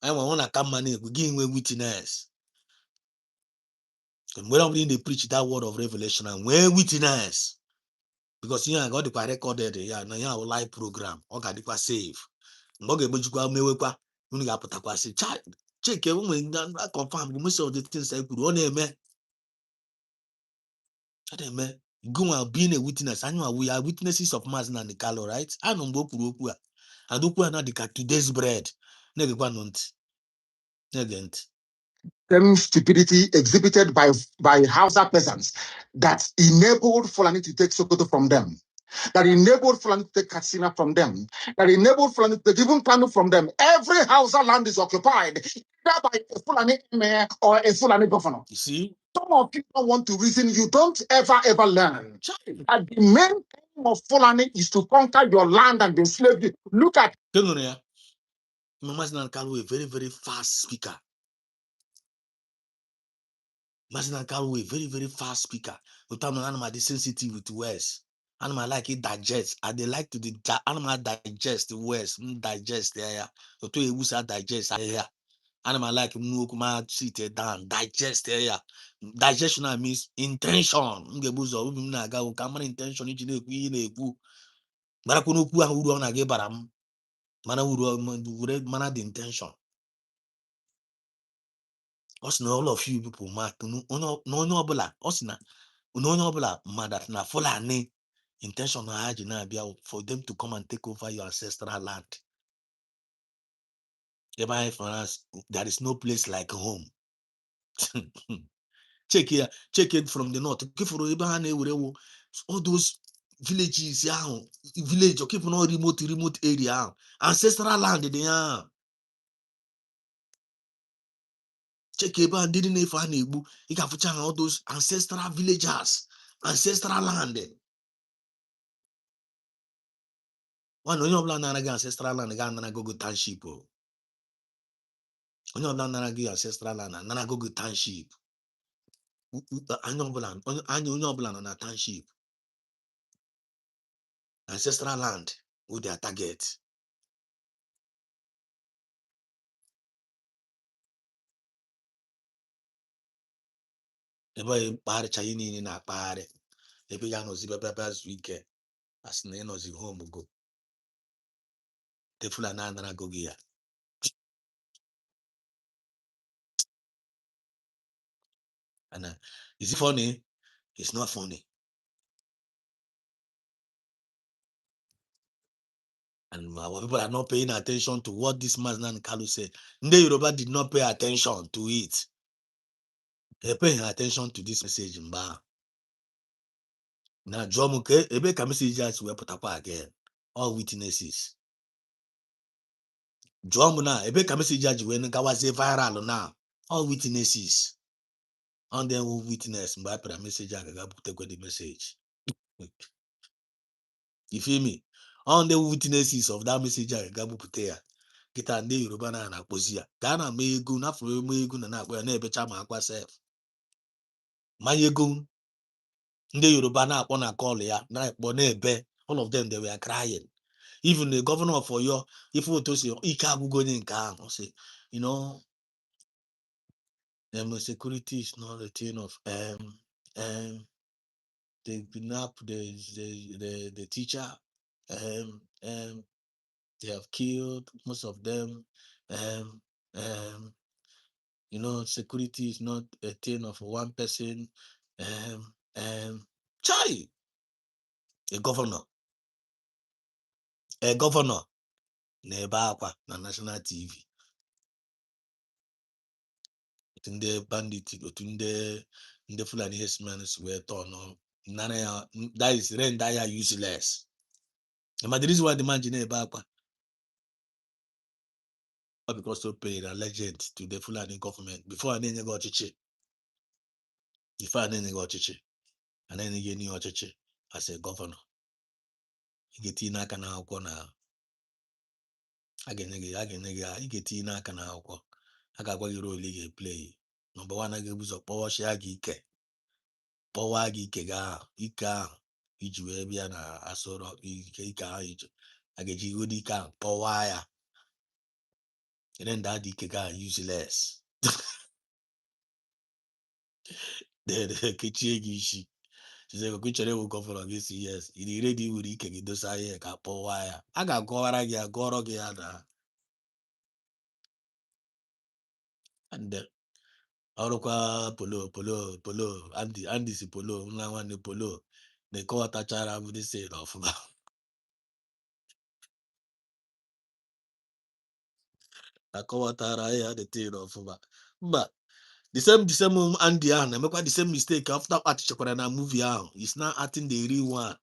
I want to come money, we give away witness. And when they preach that word of revelation and when witness, because I got the recorded, now you have a live program, okay, the save. Mboge bujukwa mewekwa unu ga-apụtakwa sị check I confirm most of the things I could on eme go being a witness. I know we are witnesses of mass and the color, right? I know mgbe okwu a and okwu a na dịka today's bread na-egekwa nụ ntị na-ege ntị stupidity exhibited by Hausa peasants that enabled Fulani to take Sokoto from them, that enabled Fulani to take Katsina from them, that enabled Fulani to take even Kanu from them. Every Hausa land is occupied either by a Fulani mayor or a Fulani governor. You see? Some of you don't want to reason. You don't ever learn. And the main aim of Fulani is to conquer your land and enslave you. Look at Mama Kalu, a very, very fast speaker. Masina Kalu, a very, very fast speaker. But I'm animal sensitive with words. Animal like it digest. And they like to animal digest the words. Digest there. So to use digest there. Animal like Nukuma sit down. Digest there. Digestion means intention. Ngebuzo naga ukamana intention ijine ku mara kuno ku ahuru na ge baram. Mana uru mana the intention. Us know all of you people mark no obula us na no obula mad na Fulani intention na haji na bia for them to come and take over your ancestral land. Biafrans, there is no place like home. Check it from the north. All those villages, village or keep on remote area, ancestral land they are. Check it out, didn't if I knew you can find all those ancestral villagers, ancestral land. One on your land ancestral land, and go township. On your land ancestral land, and go township. I know land on a township. Ancestral land with their target. Ebe kpari chayi ni na kpari. Ebe ya nozi bebe weekend. As na nozi home go. Tefula na go ya. And is it funny? It's not funny. And our people are not paying attention to what this man and Kalu said. Nde Yoruba did not pay attention to it. They're paying attention to this message. Now, Jomuke, ebe ka messages we put up again. All witnesses. Jomuna, ebe ka messages we nkawaze viral now. All witnesses. On them who witness, but I message I got put the message. You feel me? On the witnesses of that message I got put there. Get a day Yoruba na akpozia. Ghana me ego na for me ego na akpo na ebecha ma akwa self. My ego ndị Yoruba na akpọ na call ya na akpọ na ebe. All of them they were crying. Even the governor of Oyo, if you to say ike agụgo onye nke ahụ, say, you know, security is not a thing of they kidnap the teacher, they have killed most of them. You know, security is not a thing of one person. Chai, a governor, na ebe akwa na national TV. otu ndị bandit, otu ndị Fulani herdsmen wee turn nara ya, that is render ya useless. But the reason why the man ji na-ebe akwa because o paid alleged to the Fulani government before a na-enye gị ọchịchị, a na-enye gị n'ihe ọchịchị as a governor, ị ga-etinye n'aka n'akwụkwọ na a ga-enye gị ị ga-etinye n'aka n'akwụkwọ, a ga-agwa gị role ị ga-eplay. Number one, a ga-ebu ụzọ kpọwachia gị ike, kpọwa gị ike ahụ iji wee bịa na asọrọ ike ahụ iji a ga-eji igodo ike ahụ kpọwaa ya, render dị ike gị useless. Kechie gị isi ị chọrọ ịwụ gọvanọ gị si yes, ị dị ready were ike gị dosa ihe ka kpọwaa ya, a ga-agọwara gị agọrọ gị ya na ọrụkwa polo Andy si polo nwa nwanne polo na-ekọwatachara bụ dịsị na ọfụma. Akọwatara ya dịtị na ọfụma. Mba, the same Andy ahụ na-emekwa the same mistake after kpachichakwara na movie ahụ. He's now acting the real one.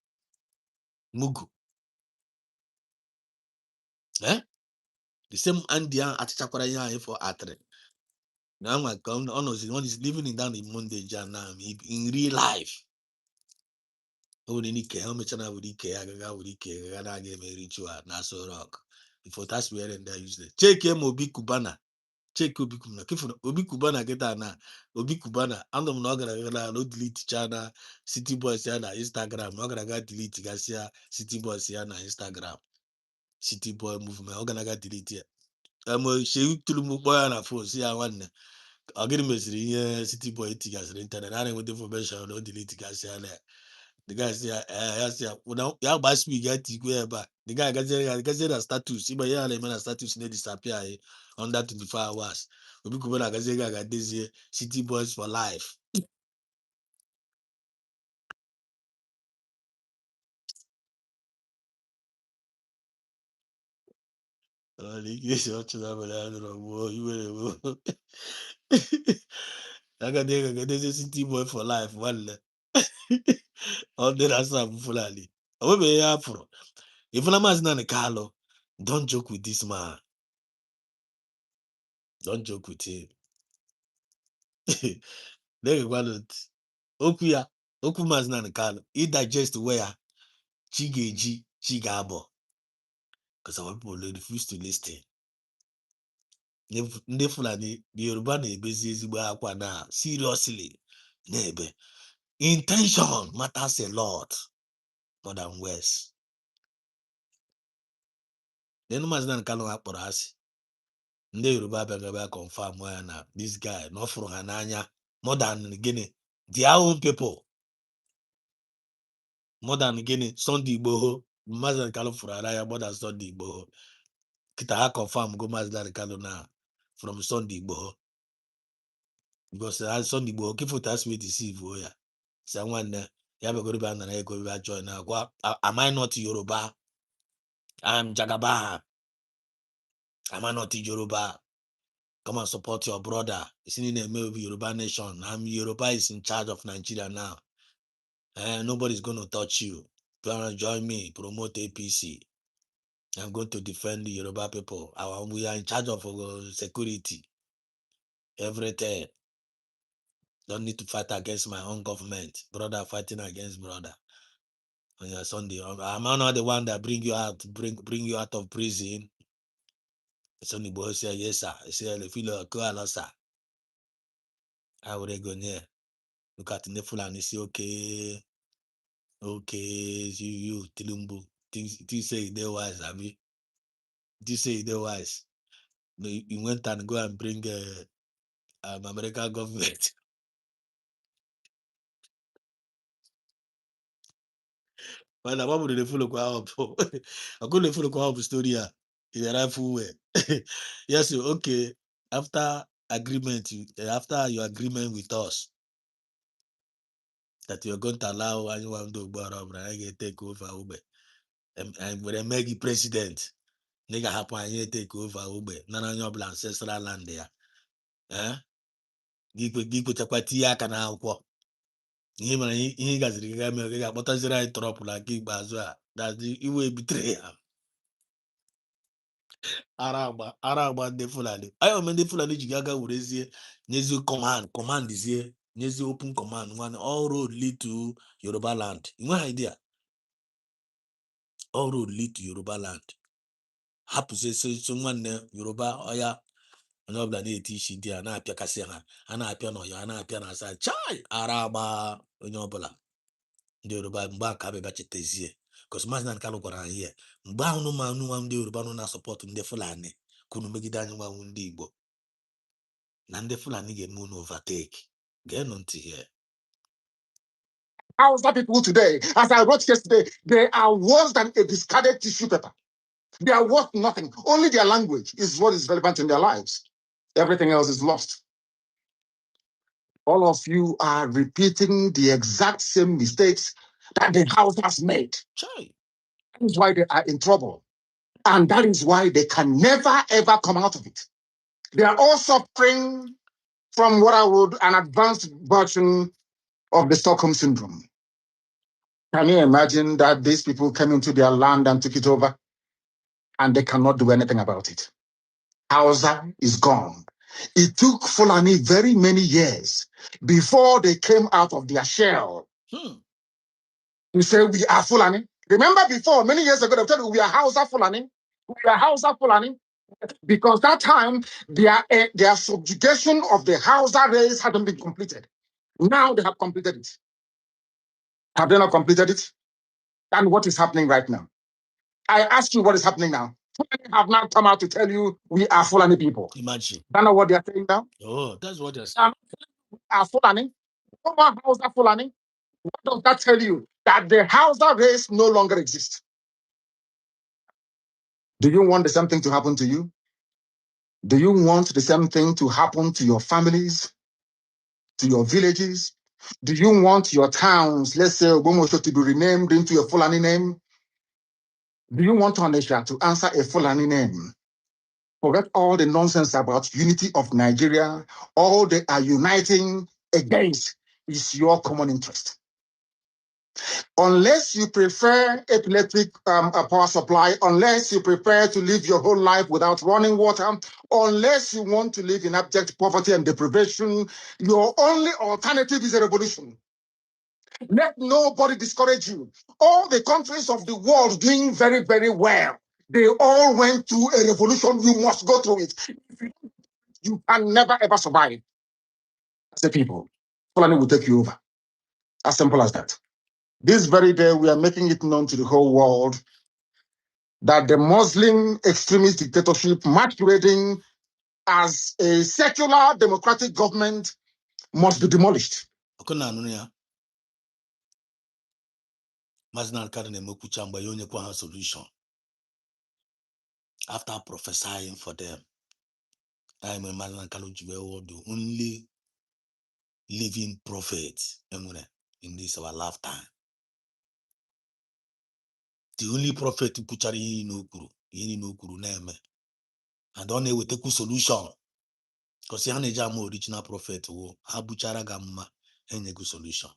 Mugu. The same Andy ahụ atichakwara ya ahụ for atri. Now one is living in down in Monday now in real life. O nwere ike ha mechana were ike ya agaga were ike ga na aga eme ritual na Aso Rock before that's where and they use it. Check him Obi Kubana. Check Obi Kubana. Kifuna Obi Kubana get na Obi Kubana. Andom no gara no delete chana City Boys ya na Instagram. No gara delete gasia City Boys ya na Instagram. City Boy movement. O gara delete ya. She tulu mu boy na phone si ya nwanne. Ọ gịnị mesịrị ihe City Boy tigasịrị internet a na-enweta information no delete gasịa na the guy say ya gba speak ya tikwe ebe a the guy gazie na status ịgba ya na-eme na status na disappear under 24 hours. Obi Kubana gazie ga dezie City Boys for life. Agadezie City Boy for life nwanne. Ọ dị na asam Fulani. O nwebeghị ya afụrụ. Ifuna Maazị Nnamdi Kanu, don't joke with this man. Don't joke with him. Okwu Maazị Nnamdi Kanu, he digest where chi ga-eji chi ga-abọ. Because our people refuse to listen. Ndị Fulani, the Yoruba na-ebezi ezigbo akwa na seriously na-ebe. Intention matters a lot more than words. Then Maazị Nnamdi Kanu akpọrọ asị. Ndị Yoruba abịaghị confirm ya na this guy na ọ fụrụ ha n'anya more than gịnị their own people. More than gịnị Sunday Igboho. Maazị Nnamdi Kanu fụrụ ara ya more than Sunday Igboho. Kita ha confirm go Maazị Nnamdi Kanu na from Sunday Igboho. Because Sunday Igboho kifu tas we deceive ya. Say nwanne ya begoro ba na ego ba join na gwa am I not Yoruba? I'm Jagaba. Am I not Yoruba? Come and support your brother. It's in the name of Yoruba nation. Yoruba is in charge of Nigeria now. Nobody's going to touch you. If you want to join me, promote APC. I'm going to defend the Yoruba people. We are in charge of security. Everything. Don't need to fight against my own government. Brother fighting against brother. On your Sunday. I'm not the one that bring you out of prison. Sunday boy say yes, sir. I say if you look sir. I would go near. Look at the Fulani and say, okay, you Tilumbu. Think say they wise, Abi. This say they wise. No, you went and go and bring American government. Well, I'm going to follow up. I'm going to follow up story in the rightful way. Yes, okay. After your agreement with us that you're going to allow anyone to go around and take over Ube, and when I make you president, nigga happen and take over Ube, none of your ancestral land there. gị kwechakwati aka na akwụkwọ ihe mere ihe gaziri ga eme ga akpọtaziri anyị trọpụ na nke ikpeazụ a dazi iwe betrayal ara agba ndị Fulani anyị ome ndị Fulani ji aga werezie nyezie command zie nyezie open command nwanne all road lead to Yoruba land inwe idea all road lead to Yoruba land hapụzie so nwanne Yoruba ọya onye ọbụla na-eti isi dị a na-apịakasị ha a na-apịa n'ọya a na-apịa na asa chai ara agba onye ọbụla ndị Yoruba mgbe a ka abịa chetazie because Maazị Nnamdi Kanu gwara anyị ya mgbe ahụ ụmụanụ nwa ndị Yoruba nọ na sọpọtụ ndị Fulani kunu megide anyị nwanwu ndị Igbo na ndị Fulani ga-eme unu overtake geenụ ntị here. Hausa people today, as I wrote yesterday, they are worse than a discarded tissue paper. They are worth nothing. Only their language is what is relevant in their lives. Everything else is lost. All of you are repeating the exact same mistakes that the Hausas made. Chai. That is why they are in trouble. And that is why they can never, ever come out of it. They are all suffering from what I would an advanced version of the Stockholm Syndrome. Can you imagine that these people came into their land and took it over and they cannot do anything about it? Hausa is gone. It took Fulani very many years before they came out of their shell. You say we are Fulani. Remember before, many years ago, they told you we are Hausa Fulani. We are Hausa Fulani. Because that time, their subjugation of the Hausa race hadn't been completed. Now they have completed it. Have they not completed it? And what is happening right now? I ask you what is happening now. Fulani have now come out to tell you we are Fulani people. Imagine. That's not what they are saying now. Oh, that's what they're saying. We are Fulani. No more Hausa Fulani. What does that tell you? That the Hausa race no longer exists. Do you want the same thing to happen to you? Do you want the same thing to happen to your families, to your villages? Do you want your towns, let's say Ogbomoso, to be renamed into a Fulani name? Do you want Onitsha to answer a Fulani name? Forget all the nonsense about unity of Nigeria. All they are uniting against is your common interest. Unless you prefer electric power supply, unless you prefer to live your whole life without running water, unless you want to live in abject poverty and deprivation, your only alternative is a revolution. Let nobody discourage you. All the countries of the world doing very, very well, they all went through a revolution. You must go through it. You can never, ever survive as a people. Fulani will take you over. As simple as that. This very day, we are making it known to the whole world that the Muslim extremist dictatorship masquerading as a secular democratic government must be demolished. Maazị Nnamdi Kanu na-emekwucha mgbe ya onye kwa ha solution after prophesying for them. I mean, Maazị Nnamdi Kanu ji wee wụ the only living prophet in this our lifetime. The only prophet kwuchara ihe n'okuru na-eme and ọ na-ewetakwu solution because ha na-eji ama original prophet wo ha buchara ga mma enyego solution.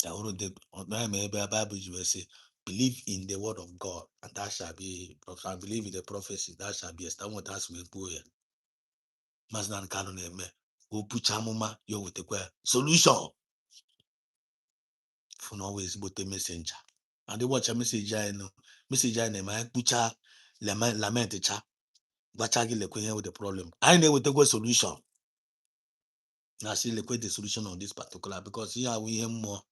Bible say, believe in the word of God and that shall be, and believe in the prophecy that shall be established. That's where go here. Maazị Nnamdi Kanu na-eme opucha amụma ya wetakwa solution for always bote messenger and they watch a message I know na-eme anyị kpucha lament cha gbacha gị lekwe ihe with the problem anyị na-ewetakwa solution na si lekwe the solution on this particular because here awụ ihe mmụọ.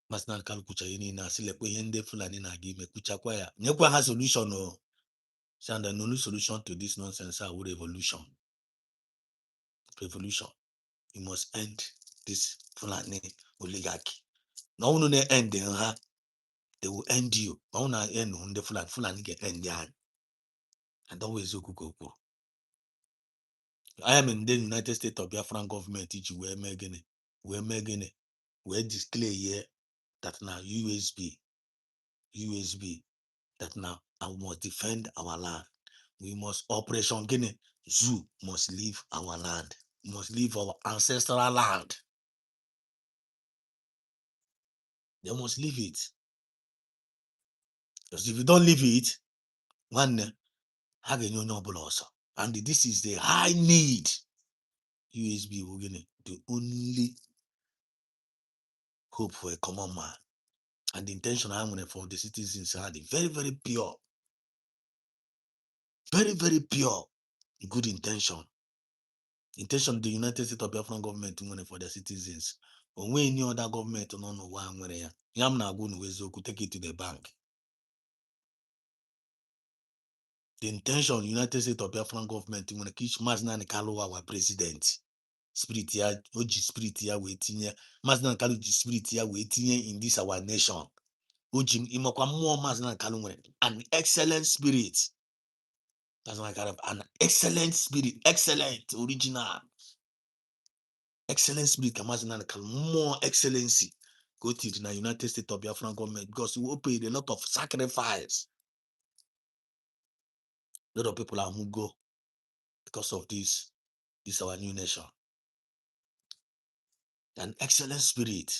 Maazị Nnamdi Kanu kwucha ihe niile asị lekwe ihe ndị Fulani na-aga ime kwuchakwa ya nyekwa ha solution o and the only solution to this nonsense are revolution. You must end this Fulani oligarchy. No one will end them, they will end you. No one will end the Fulani get end them. And always go. I am in the United States of Biafran government. We're making we display here that now USB that now I must defend our land. We must Operation Guinea Zoo must leave our land. We must leave our ancestral land. They must leave it. Because if you don't leave it, one and this is the high need. USB Ugini, the only hope for a common man. And the intention I'm going for the citizens are very, very pure. Very, very pure. Good intention. Intention of the United States of Biafran government for their citizens. When any other government no know why I'm going Yam na go no could take it to the bank. The intention of the United States of Biafran government when kish Mazna Kalo our president. Spirit ya oji spirit ya wetinye Mazna Kalo spirit ya wetinye in this our nation. Oji imokwa more Mazna Kalo an excellent spirit. That's my kind of an excellent spirit, excellent, original, excellent spirit. Kamazina more excellency. Go to the United States of Biafran government because we will pay a lot of sacrifice. A lot of people are who go because of this our new nation. An excellent spirit.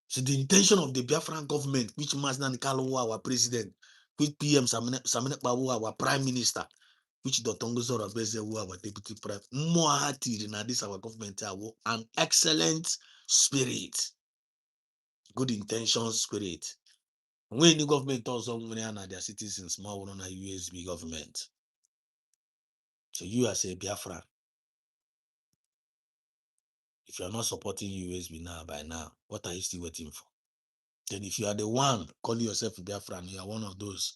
So the intention of the Biafran government, which Maznan Kalu, our president, which PM Samine Babu, our prime minister, which Dr. Nguzoro Bezewu, our deputy prime, more hearted than this our government, an excellent spirit, good intention spirit. When the government also and their citizens, more on a USB government. So you as a Biafran, if you are not supporting USB now by now, what are you still waiting for? Then if you are the one calling yourself Biafran, you are one of those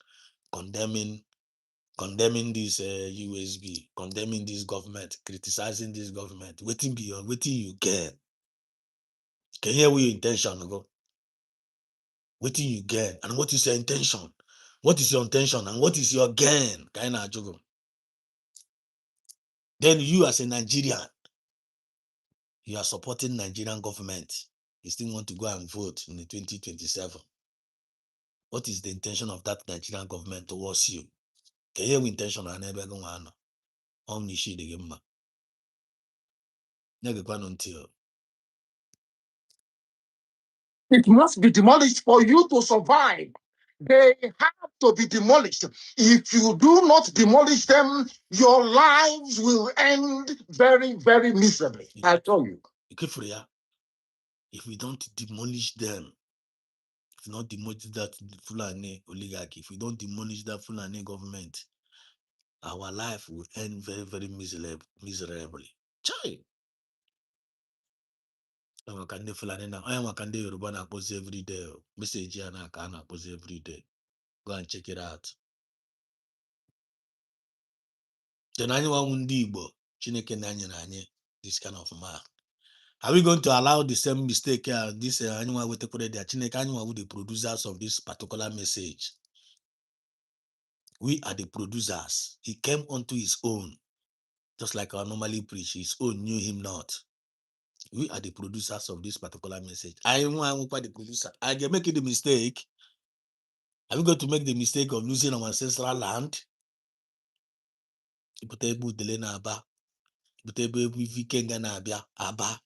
condemning this USB, condemning this government, criticizing this government, waiting you get. Can you hear where your intention go? Waiting you get. And what is your intention? What is your intention? And what is your gain? Then you as a Nigerian, you are supporting Nigerian government. You still want to go and vote in the 2027. What is the intention of that Nigerian government towards you? Can you hear what intention and never go on? Omnishi the game. Until It must be demolished for you to survive. They have to be demolished. If you do not demolish them, your lives will end very, very miserably. I tell you. If we don't demolish them, if not demolish that Fulani oligarchy, if we don't demolish that Fulani government, our life will end very, very miserably. Chai! I am a Yoruba na post every day. Message here na post every day. Go and check it out. Then anyone Igbo, Chineke na this kind of man. Are we going to allow the same mistake this anyone will take there? Chineke anyone with the producers of this particular message. We are the producers. He came onto his own, just like I normally preach. His own knew him not. We are the producers of this particular message. I am the producer. I can make the mistake. Are we going to make the mistake of losing our ancestral land? Aba. Aba.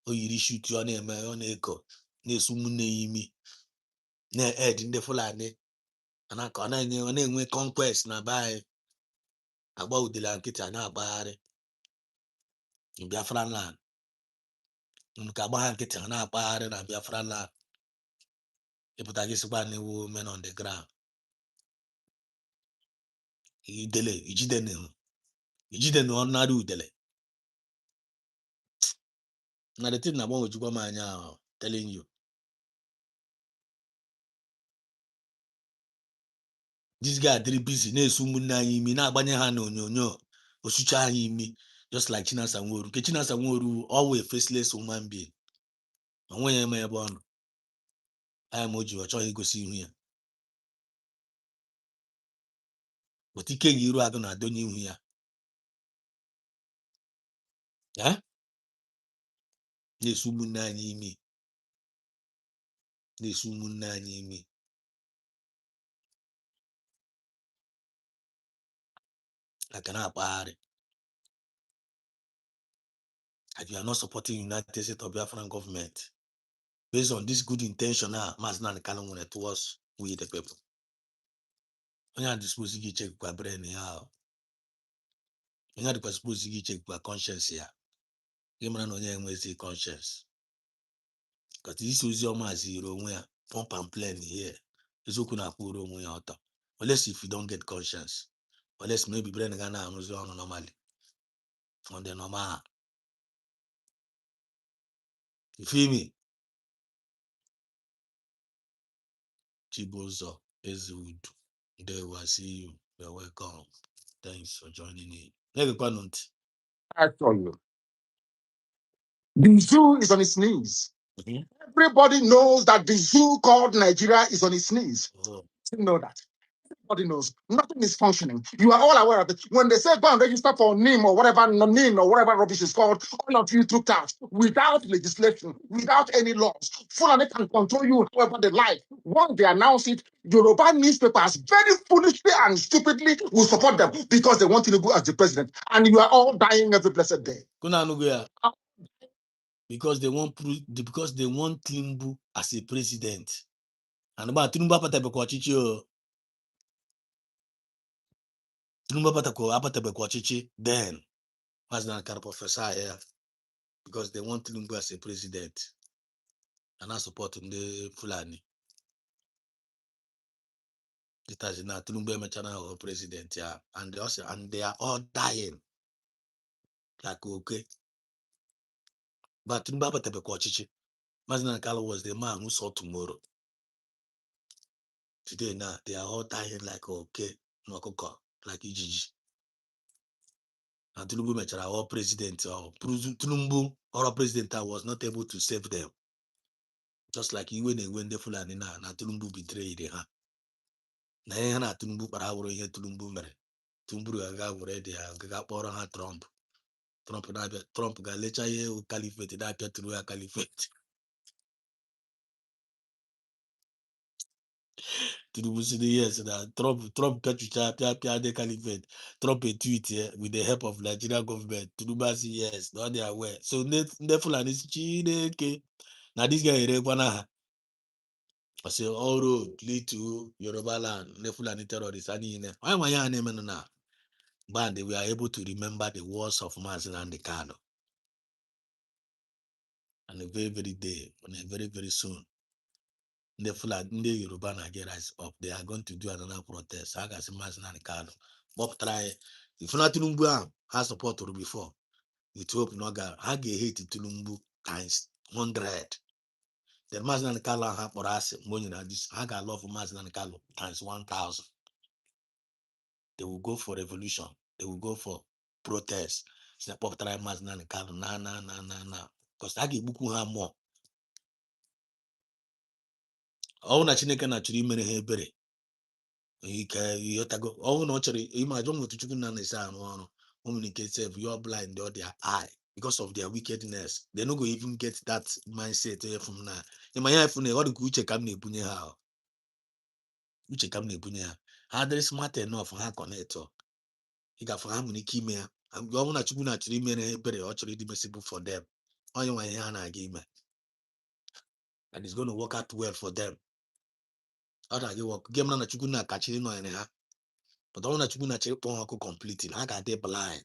Oyiri shoot you on a echo. Nesumune na-ed ndị Fulani ọ na-enwe conquest na be anyị agba udele nkịtị a na-agbagharị Biafran land nke agba ha nkịtị a na-akpagharị na Biafran land ịpụta gị sịkwa na iwu men on the ground ijide na ọnarị udele na the thing na agbanwejikwa m anya ahụ telling you. This guy dịrị busy na-esu ụmụnne anyị imi na-agbanye ha n'onyonyo osucha anyị imi just like Chinasa Nworu. Nke Chinasa Nworu always faceless human being. Onwe ya eme ebe ọ nọ. Anya ma o ji ọ chọghị igosi ihu ya. But ike gị iru agụ na-adọnye ihu ya. Na-esu ụmụnne anyị imi. Na-esu ụmụnne anyị imi. I cannot party. And you are not supporting United States of Biafran government based on this good intention now, Masnan Kalumune towards we the people. When you are disposing to check by brain here, when you are disposing to check by conscience here, you man on your conscience. Because this is your man zero where pump and plan here. It's okay to put on your auto. Unless if you don't get conscience. Unless maybe brain Ghana on normally. On the normal. You feel me? Chibozo Ezwood. They will see you. You're welcome. Thanks for joining in. I tell you. The zoo is on its knees. Mhm. Everybody knows that the zoo called Nigeria is on its knees. Oh. You know that. Everybody knows. Nothing is functioning. You are all aware of it. When they say go and register for NIM or whatever, NIM or whatever rubbish is called, all of you took out without legislation, without any laws. Fulani can control you however they like. Once they announce it, Yoruba newspapers very foolishly and stupidly will support them because they want Tinubu as the president. And you are all dying every blessed day. Because they want Tinubu as a president. And about Tinubu apatebe chichi Tinubu chichi then as na professor here because they want Tinubu as a president and I support the Fulani. It has now Tinubu mechana or president yeah and they are all dying like okay. But Tinubu apatebe chichi. Mazina Kalo was the man who saw tomorrow. Today now they are all dying like okay, no cocoa, like Ijiji. And Tinubu Mechara or president or Tinubu or president was not able to save them. Just like you when the Fulani na Tinubu betrayed them. Na na Tinubu para woro ihe Tinubu mere. Tinubu ga wore dia ga kpọrọ ha Trump. Trump ga lecha ihe caliphate da apia turu ya caliphate. Tinubu said yes that Trump petucha apia the caliphate. Trump a tweet here with the help of Nigeria government. Tinubu said yes, not they are aware. So the Fulani Chineke. Now this guy Rekwana. I say all road lead to Yoruba land, the Fulani terrorists. Why am I now? But we are able to remember the words of Mazin and the Kano. And a very, very day, and a very, very soon, the Fulani, the Yoruba Nigeria is up. They are going to do another protest. I can see Mazin and the Kano. Bob try. If not Tulumbu has support before, it hope no guy. I get hate Tulumbu times 100. The Mazin and the Kano have for us money na this. I got love for Mazin and the Kano times 1,000. They will go for revolution. They will go for protest. Say pop try Mazin and the Kano na. Because I get buku ha more. All na Chineke na chiri mere ha ebere. All no chiri imagine what you na say anu communicate self you're blind or their eye because of their wickedness. They no go even get that mindset from now. In my life, what do you check am na ebunye ha? You check am na ebunye ha. How they smart enough ha connect. He got for harmony key me. I'm going to chukwu na chiri mere ebere or chiri merciful for them. All you want here na agreement. And it's going to work out well for them. How do I work? Game na chukwu na kachiri no ene ha. But all na chukwu na chiri pon hako completely. I got they blind.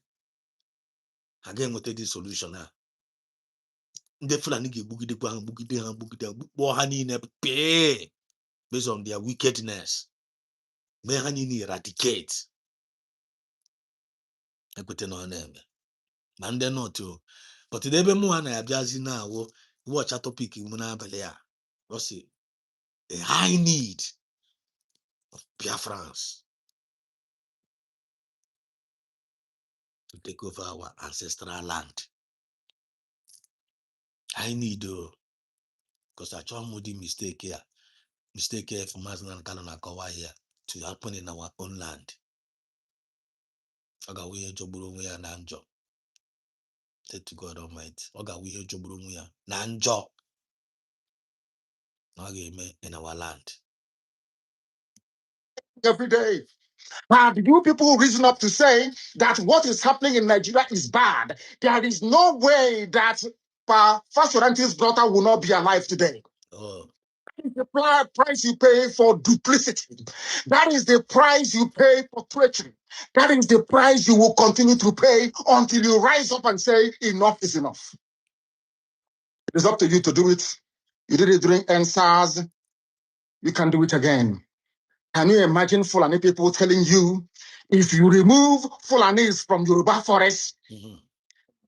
Again, what the solution now? The Fulani bugide ha niile pay based on their wickedness. May ha niile eradicate. Ekwete no na-eme. Ma ndị not o. But the ebe mụ na abịazi na awụ watch a topic mụ n'abalị a. Ọ sị a high need of Biafrans to take over our ancestral land. I need because I try to do mistake here. Mistake here for Mazin and Kano here to happen in our own land. Oga we jogburu onwe ya na njọ. Say to God Almighty. Oga we jogburu onwe ya na njọ. Na ga-eme in our land. Every day. Have you people risen up to say that what is happening in Nigeria is bad? There is no way that First Orange's daughter will not be alive today. Oh. The price you pay for duplicity. That is the price you pay for treachery. That is the price you will continue to pay until you rise up and say, enough is enough. It is up to you to do it. You did it during NSAS. You can do it again. Can you imagine Fulani people telling you, if you remove Fulanis from Yoruba forest,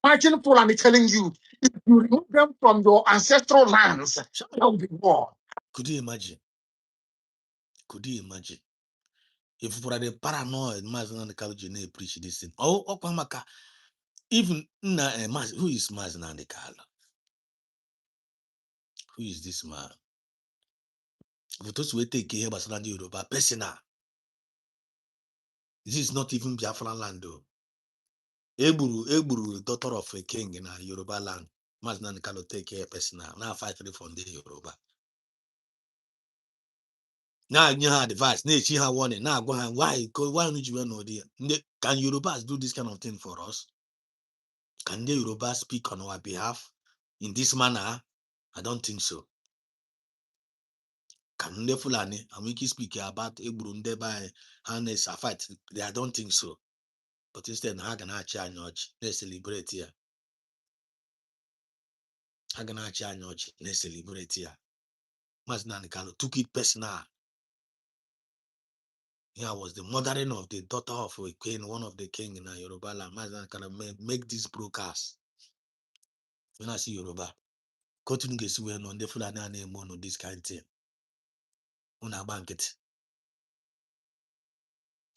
imagine Fulani telling you, if you remove them from your ancestral lands, there will be war. Could you imagine? Could you imagine? If for the paranoid, Mazan Kalujine preach this thing. Oh, Okwamaka, even who is Mazan and the Kala? Who is this man? For those who take care of Basalandi Yoruba, personal. This is not even Biafran land, though. Eburu, daughter of a king in a Yoruba land. Mazan and Kalo take care personal. Now fighting from the Yoruba. Now you have advice. Now she have warning. Now go ahead. Why? Why don't you know there? Can Yorubas do this kind of thing for us? Can the Yoruba speak on our behalf in this manner? I don't think so. Can the Fulani and we can speak about Eburunde by harness a fight? I don't think so. But instead, how can I change? Let's celebrate here. How can I change? Let's celebrate here. Maznan Kalo took it personal. Here was the mothering of the daughter of a king, one of the king in Yoruba land. Maznan Kalo make this broadcast. When I see Yoruba, continue to see when on the Fulani name on this kind of thing. On a banquet.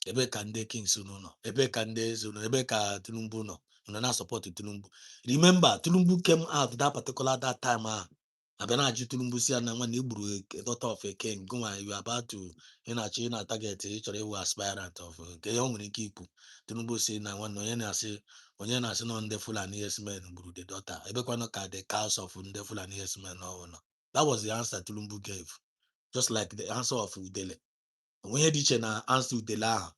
Ebe ka ndị kings no. Ebe ka ndị eze no. Ebe ka Tinubu no. Na support Tinubu. Remember, Tinubu came out that time. Abena Aju Tinubu si na nwa na egburu a daughter of a king. Go on, you are about to in a target chọrọ ewu aspirant of nke ya nwere ike ikwu. Tinubu si na nwa onye na-asị na ndị Fulani herdsmen gburu the daughter. Ebe kwa ka the cows of ndị Fulani herdsmen no. That was the answer Tinubu gave. Just like the answer of Udele. When you teach na answer Udele ahụ,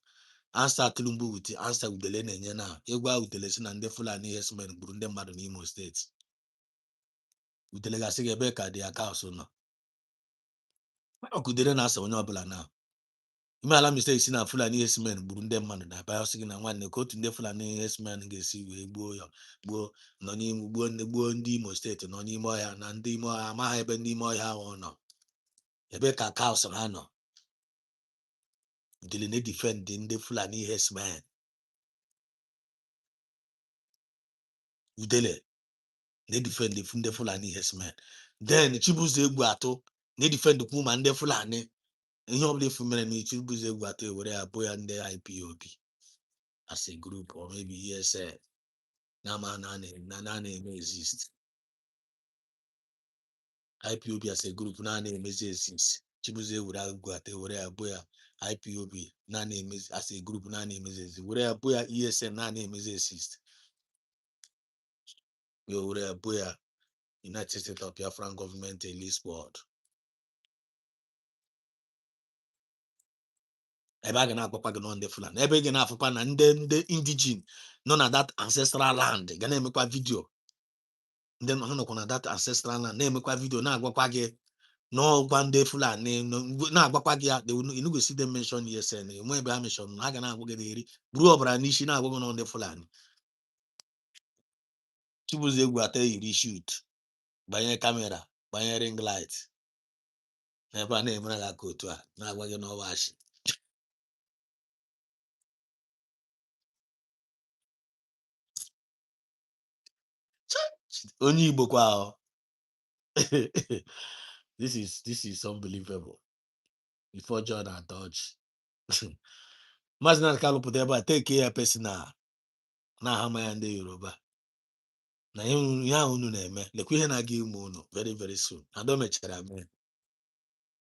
answer Tinubu with answer Udele na-enye na ịgwa Udele si na ndị Fulani herdsmen gburu ndị mmadụ n'Imo steeti. Udele gasị ebe ka dị aka ọsọ nọ. Udele na-asa onye ọbụla na ime ala mistake si na Fulani herdsmen gburu ndị mmadụ na aba ọsị gị na nwanne ka otu ndị Fulani herdsmen ga-esi wee gbuo ya nọ n'ime gbuo ndị Imo steeti nọ n'ime ọhịa na ndị ime ọhịa amaghị ebe ndị ime ọhịa ahụ nọ ebe ka kaos ha nọ. Udele na-defend ndị Fulani herdsmen. Udele na-defend ndị Fulani herdsmen. Then Chibuzo Egwu atụ na-defend kwu ma ndị Fulani ihe ọbụla efu mere na Chibuzo Egwu atụ ewere ya bụ ya ndị IPOB as a group or maybe ESL na na-eme exist. IPOB as a group na-emezi exist. Chibuzo Egwu atụ ewere ya bụ ya IPOB na-emezi as a group na-emezi exist. Were ya bụ ya ESL na-emezi exist. Were ya bụ ya United States of Biafran Government Elite Board. Ebe a ga na-akpọkwa gị nọ ndị Fulani. Ebe ị ga na-afụkwa na ndị indigene nọ na that ancestral land ga na-emekwa vidio. Ndị nọkwa na that ancestral land na-emekwa vidio na-agwakwa gị n'ọgwa ndị Fulani na-agwakwa gị ya you go see them mention ESN. Enwe ebe ha mention ha ga na-agwa gị eri buru ọbara n'isi na-agwa gị nọ ndị Fulani. Chibuzo Egwu atụ yiri shoot gbanye kamera gbanye ring light ebe a na-emere gị aka otu a na-agwa gị n'ọwa achị. Onye Igbo kwa ahụ. This is unbelievable. Before John and Dodge. Mazina Kalu put ebe take care personal na ahama ya ndị Yoruba. Na ihe ahụ unu na-eme lekwa ihe na-aga ime unu very very soon. Ado mechara mee.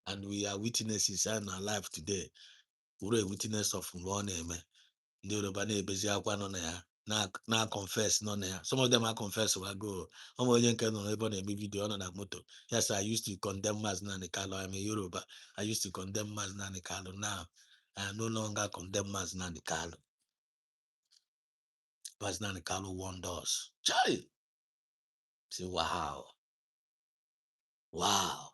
And we are witnesses and alive today. We're a witness of mgbe ọ na-eme. Ndị Yoruba na-ebezi akwa nọ na ya na confess nọ na ya. Some of them are confess will go. Ọmụ onye nke nọ n'ebe ọ na-eme video ọ nọ na moto. Yes, I used to condemn Mazina Kalu. I'm a Yoruba. I used to condemn Mazina Kalu. Now I no longer condemn Mazinani Kalu. Mazinani Kalu warned us. Chai! Say, wow. Wow.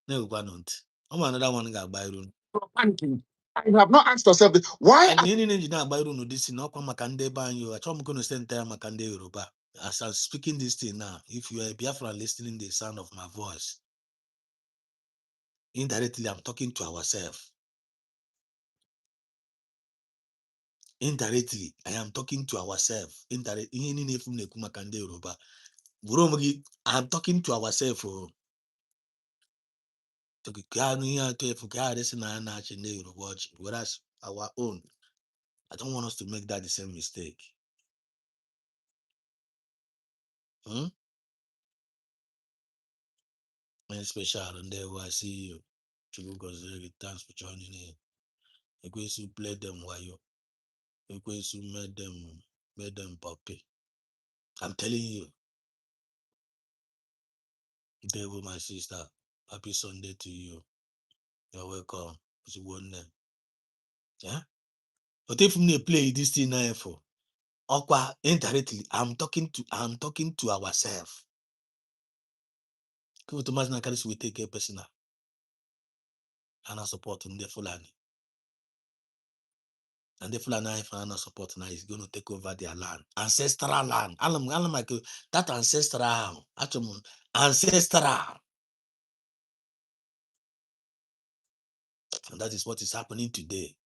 No, why not? I'm another one got by room. Panicking. You have not asked yourself why. And any engineer by room, this is not Makande Banyo. I told me going to send time Makande Yoruba. As I'm speaking this thing now, if you are a Biafran listening to the sound of my voice, indirectly I'm talking to ourselves. Indirectly, I am talking to ourselves. Indirectly, I'm talking to ourselves. Whereas our own, I don't want us to make that the same mistake. Hmm? And special and there I see you. Thanks for joining in. You going to play them while you going to make them puppy. I'm telling you, devil, my sister, happy Sunday to you. You're welcome. It's one name. Yeah? But if we play this thing now for indirectly, I'm talking to ourselves. Because Thomas Nakaris will take a personal and I support in the Fulani. And the Fulani if I support now is going to take over their land. Ancestral land. Alam like that ancestral. Actually, ancestral. And that is what is happening today.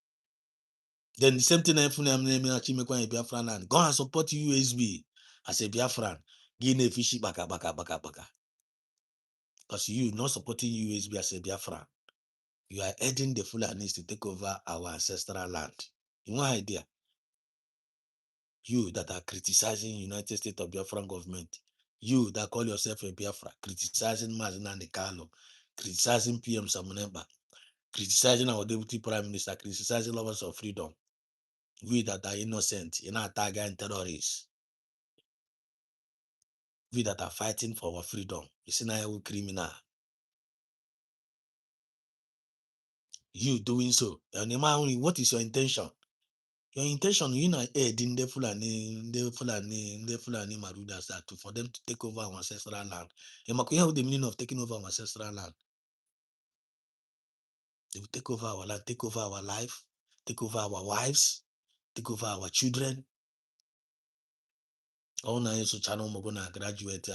Then the same thing I'm naming Biafran land. Go and support USB as a Biafran. Give a fishy baka. Because you not supporting USB as a Biafran. You are aiding the Fulanis to take over our ancestral land. You know idea? You that are criticizing United States of Biafran government. You that call yourself a Biafra, criticizing Mazina Nikalo, criticizing PM Samuneba, criticizing our Deputy Prime Minister, criticizing lovers of freedom. We that are innocent, you're not targeting terrorists. We that are fighting for our freedom. You see now a criminal. You doing so. And what is your intention? Your intention, you know, in the Fulani Marudas that for them to take over our ancestral land. You know the meaning of taking over our ancestral land. They will take over our land, take over our life, take over our wives, take over our children. All now so channel gonna graduate,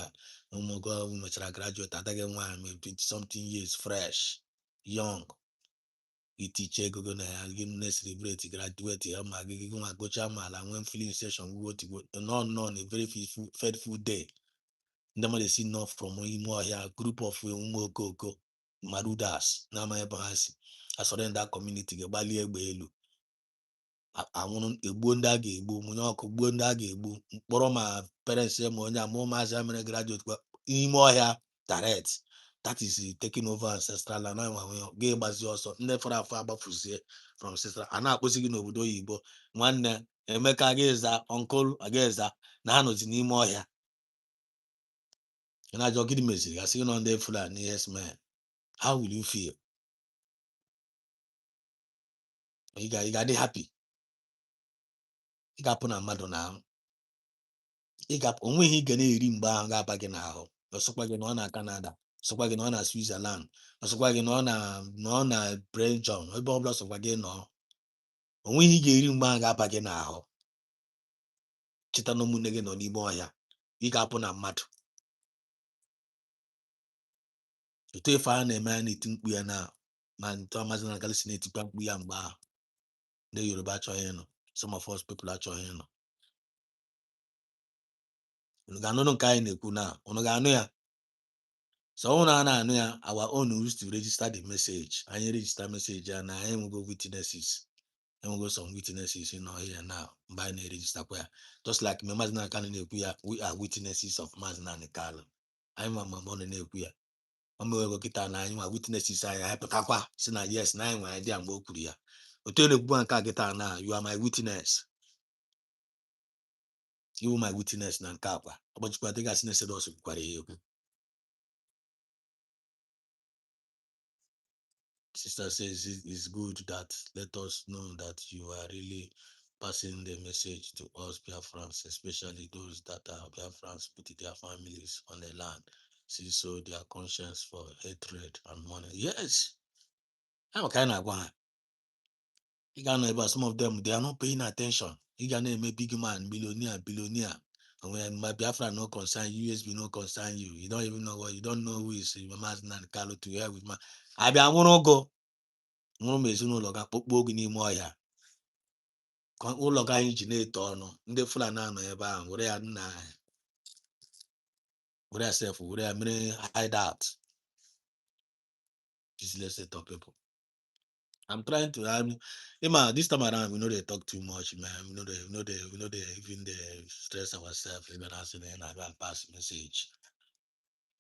graduate, I think 20-something years fresh, young. You teach go celebrate, graduate, go chamal, and when filling session, we go no, a very faithful day. Ndama they see north from Imo here, group of Umoko Marudas, Nama Ebahasi. I surrender that community, Bali Egbelu. I want a bunda gebo, Munoko bunda gebo, Boroma parents, Monia, Moma Zamana graduate, Imo here, direct. That is taking over ancestral land. Gay Bazioso, never a father from ancestral. And now, Posing Obodo Yibo, one Emeka against that, uncle against that, Nanos in Imo here. And I just get the message. I see you on there full and yes, man. How will you feel? You got it happy. You got put a mad now. You got only he can eat bang back in now. Or so quite on Canada. So quite on Switzerland. Or so quite on a brain John. A bomb loss of again no. Only he get bang back in now. Chitano Munegan on the boy. You got put a mad. You take fine a man eating we are now. Man, Thomas and Gallicinated to pump we am bar. The Yoruba Choyeno. Some of us people are Choyeno. Unu ga na-ekwu na unu ga-anụ ya. So unu na-anụ ya, our own used to register the message. Anyị register message ya na anyị enwego witnesses. Enwego some witnesses here now. Mgbe anyị na-register kwa ya. Just like me Maazị Nkalu na-ekwu ya, we are witnesses of Maazị Nkalu. Anyị ma ọ na-ekwu ya. Ọ mewego kịta na anyị nwa witnesses anyị pụtakwa si na yes na anyị nwe idea mgbe o kwuru ya. Otu na-ekwu nke a kịta na you are my witness. You are my witness na nke akwa. Ọgbọchukwu adịgasị na-esede ọsọ kwukwara ya ekwu. Sister says it's good that let us know that you are really passing the message to us Biafrans, especially those that are Biafrans, put their families on the land, see so their conscience for hatred and money. Yes, I'm kind of one. You can know about some of them, they are not paying attention. You can name a big man, billionaire. And when my Biafra no concern, USB no concern you. You don't even know what you don't know who is your man's and Carlo to hear with my I be I wanna go. Nwụrụ m ezinụlọ ga kpọkpọ gị n'ime ọhịa ka ụlọ gị anyị ji na-eto ọnụ ndị Fulani anọ ebe ahụ were ya nna were ya sef were ya mere hide out useless set of people. I'm trying to this time around we know they talk too much, man. We know they even they stress ourselves even as in and pass message.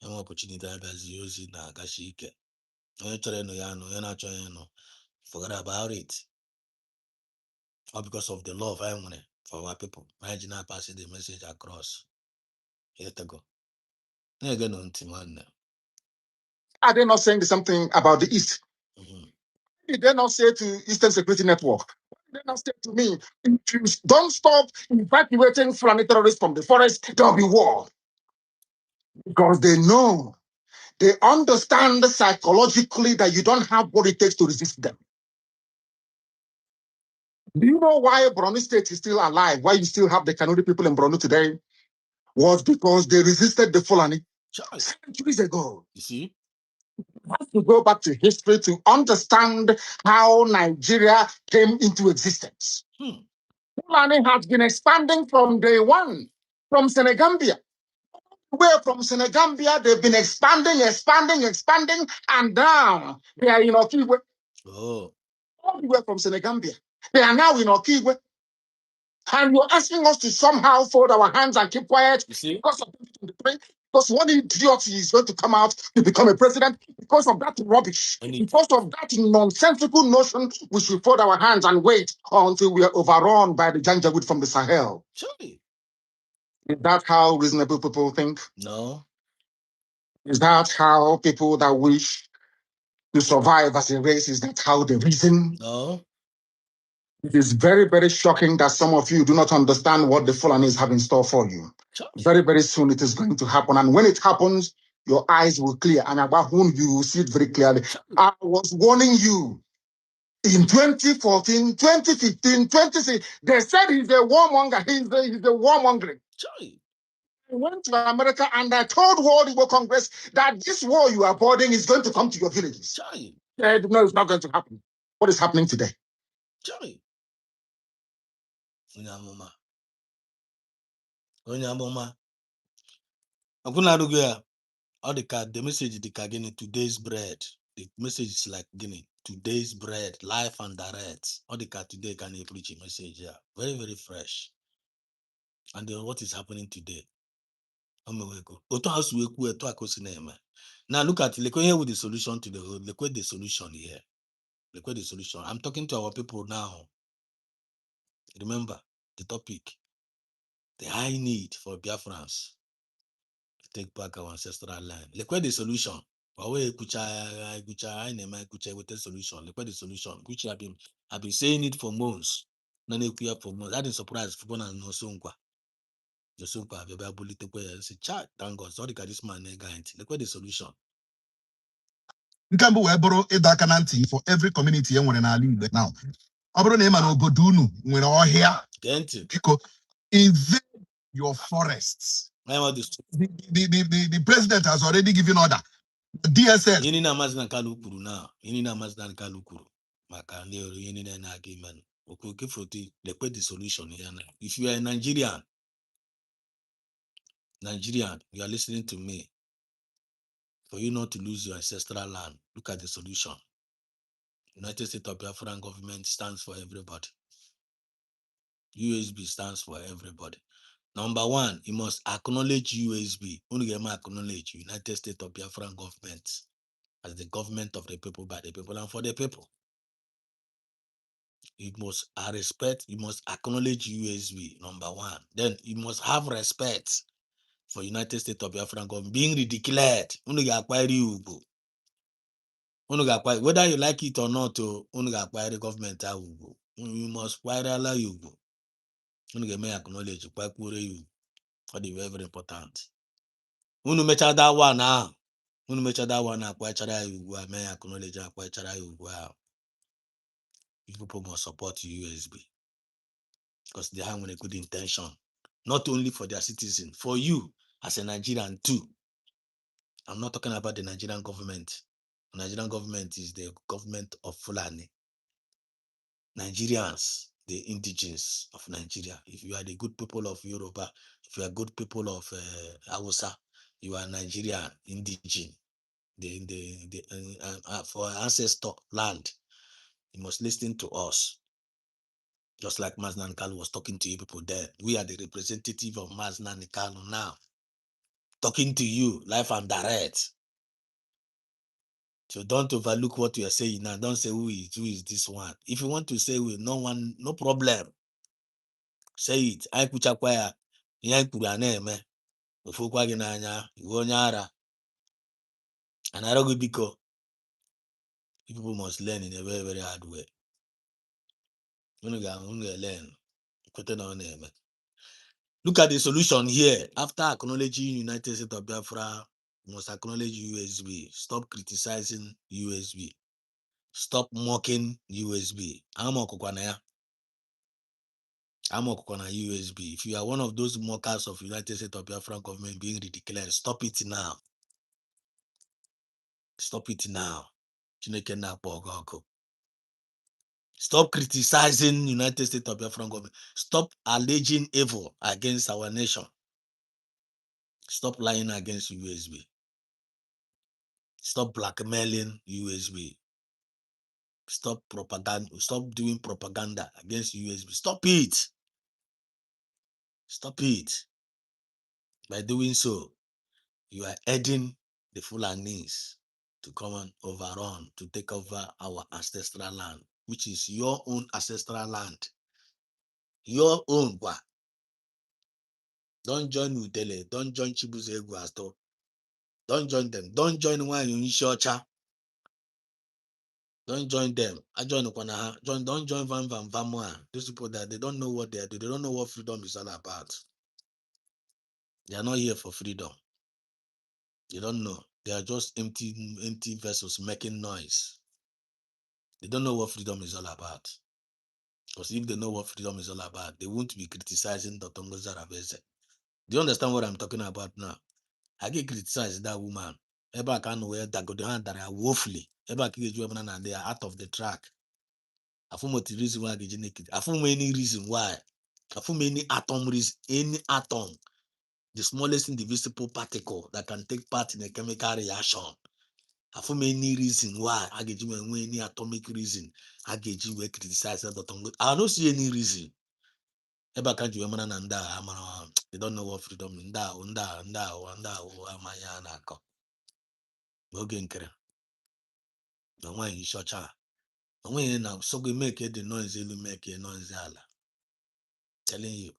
No opportunity to use it na agashi ike. Onye chọrọ ịnụ ya nụ, onye na-achọghị ịnụ, forget about it. All because of the love I want for our people. I did not pass the message across. Here to go. Are they not saying something about the East? Did they not say to Eastern Security Network? Did they not say to me, if you don't stop evacuating Fulani terrorists from the forest, there'll be war? Because they know, they understand psychologically that you don't have what it takes to resist them. Do you know why Borno State is still alive? Why you still have the Kanuri people in Borno today? Was because they resisted the Fulani centuries ago. You see? You have to go back to history to understand how Nigeria came into existence. Fulani has been expanding from day one, from Senegambia. Where from Senegambia, they've been expanding, and now they are in Okigwe. Oh. All the way from Senegambia. They are now in Okigwe. And you're asking us to somehow fold our hands and keep quiet because of 2023, because one idiot is going to come out to become a president because of that rubbish, because of that nonsensical notion, we should fold our hands and wait until we are overrun by the Janjaweed from the Sahel. Surely. Is that how reasonable people think? No. Is that how people that wish to survive as a race, is that how they reason? No. It is very, very shocking that some of you do not understand what the Fulanis have in store for you. Very, very soon it is going to happen. And when it happens, your eyes will clear. And about whom you will see it very clearly. I was warning you in 2014, 2015, 2016. They said he's a warmonger. He's a warmongering. I went to America and I told World War Congress that this war you are boarding is going to come to your villages. They said, no, it's not going to happen. What is happening today? Onye amụma all the message today's bread. The message is like today's bread, life and direct. All today can preach a message here. Very, very fresh. And then what is happening today? Now look at here with the solution to the solution here. Look at the solution. I'm talking to our people now. Remember the topic. The high need for Biafrans to take back our ancestral land. Look at the solution. With the solution. Look at the solution. Which I've been saying it for months. That is surprise for no so. The super chat. Thank God. Sorry, this man look at the solution. You can be for every community now. Now, because invade your forests. The president has already given order. DSS. The solution here now. If you are a Nigerian, you are listening to me. For you not to lose your ancestral land, look at the solution. United States of Biafran government stands for everybody. USB stands for everybody. Number one, you must acknowledge USB. Only acknowledge United States of Biafran government as the government of the people, by the people, and for the people. You must respect, you must acknowledge USB, number one. Then you must have respect for United States of Biafran government being declared. Whether you like it or not, the government you must spiral you go. May acknowledge you. Very, very important. Mecha that one now. Mecha that one you may acknowledge you. People must support USB because they have a good intention, not only for their citizens, for you as a Nigerian too. I'm not talking about the Nigerian government. The Nigerian government is the government of Fulani. Nigerians, the indigenes of Nigeria. If you are the good people of Yoruba, if you are good people of Hausa, you are Nigerian indigene. For our ancestor land, you must listen to us. Just like Maznan Kalu was talking to you people there. We are the representative of Maznan Kalu now. Talking to you, live and direct. So don't overlook what you are saying now. Don't say who is this one. If you want to say no one, no problem. Say it. I kuchakwa ya. Ihe kwuru a na-eme. Ofukwa gị n'anya. Iwe onye ara. And I don't because people must learn in a very, very hard way. Unu ga-learn. Kwete na ọ na-eme. Look at the solution here. After acknowledging United States of Biafra, you must acknowledge USB. Stop criticizing USB. Stop mocking USB. I'm okukwana USB. If you are one of those mockers of United States of Biafra government being redeclared, stop it now. Stop it now. Stop criticizing United States of Biafra government. Stop alleging evil against our nation. Stop lying against USB. Stop blackmailing USB. Stop propaganda. Stop doing propaganda against USB. Stop it. Stop it. By doing so, you are aiding the Fulanis to come and overrun, to take over our ancestral land, which is your own ancestral land. Your own. Don't join Udele. Don't join Chibuze Guasto. Don't join them. Don't join one in Shocha. Don't join them. I join Kwanaha. Don't join Van Vamoa. Those people that they don't know what they are doing. They don't know what freedom is all about. They are not here for freedom. They don't know. They are just empty vessels making noise. They don't know what freedom is all about. Because if they know what freedom is all about, they won't be criticizing Dr. Zarabeze. Do you understand what I'm talking about now? I get criticized that woman. Eba can wear that go down that are woefully. Eba can and they are out of the track. I found the reason why I get I found any reason why. I found any atom, the smallest indivisible particle that can take part in a chemical reaction. I found any reason why I get any atomic reason I get you criticize that. I don't see any reason. Eba can't you and they don't know what freedom nda amanya na-akọ. N'oge nkere na nwaanyị ịchọcha onweghị na so go make the noise elu make a noise ala. Telling you,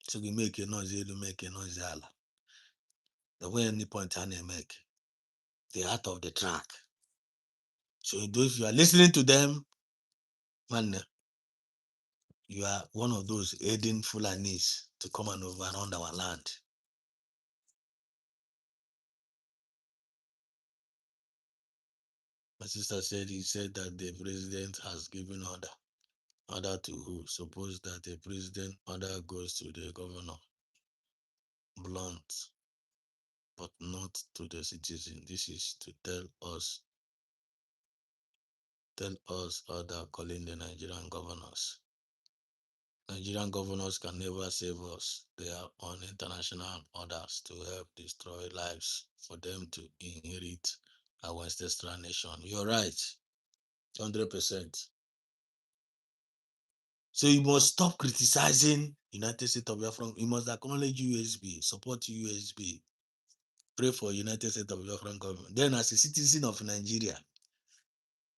so go make a noise elu make a noise ala. The way any point I make, they're out of the track. So if you are listening to them, man, you are one of those aiding Fulanis to come and overrun our land. My sister said he said that the president has given order to who? Suppose that the president order goes to the governor. Blunt, but not to the citizen. This is to tell us other calling the Nigerian governors. Nigerian governors can never save us. They are on international orders to help destroy lives for them to inherit our ancestral nation. You're right, 100%. So you must stop criticizing United States of Biafra. You must acknowledge USB, support USB, pray for United States of Biafra government. Then as a citizen of Nigeria,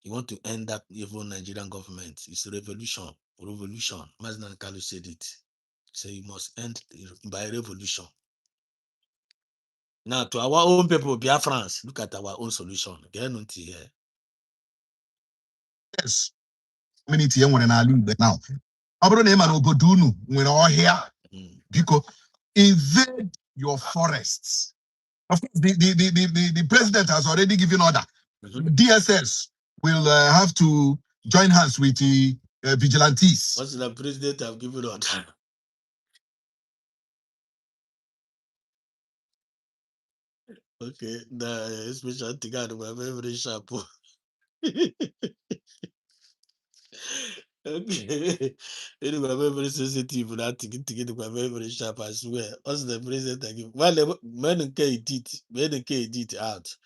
you want to end that evil Nigerian government. It's a revolution. Maznan Kalu said it. So you must end by revolution. Now, to our own people, Biafrans, look at our own solution. Yes. Community now. Because invade your forests. Of course, the president has already given order. DSS will have to join hands with the vigilantes. What's the president have given order? Okay, the special thing I do, I'm very sharp. Okay, anyway, I'm very sensitive. That thing, I'm very sharp. I swear. What's the president I give? Well, men can it out.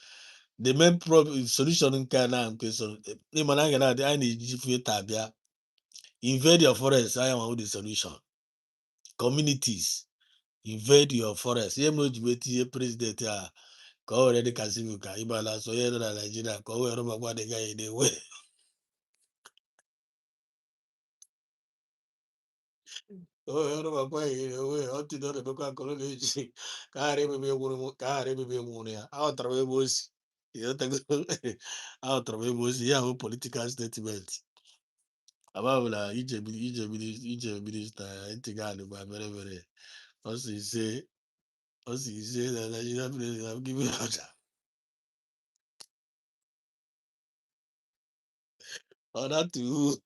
The main problem solution in Ghana, so I need to invade your forest. I am the solution. Communities invade your forest. You president. Go already can see you can Ibala so here na Nigeria go where Roma the guy in the way. Oh, Roma in the way. How to do the book colony? Carry me one. Out of the was out of the was yeah, political statement. About Egypt minister, I think I do very, very. Also, he say that Nigeria president have given order. Order to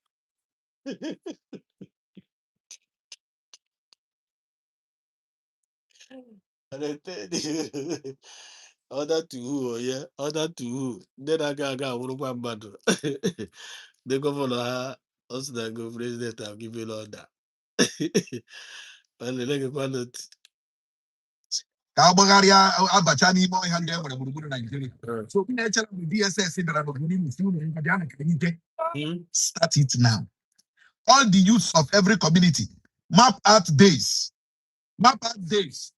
order to who, yeah, order to who. Then I got one battle. The governor also the go president have given order. And the leg of it. Abacha n'ime ọhịa ndị e nwere gburugburu Nigeria. So na-echere m DSS dara n'obodo Imo Steeti unu ga na Kenite. Start it now. All the youths of every community map out days. Map out days.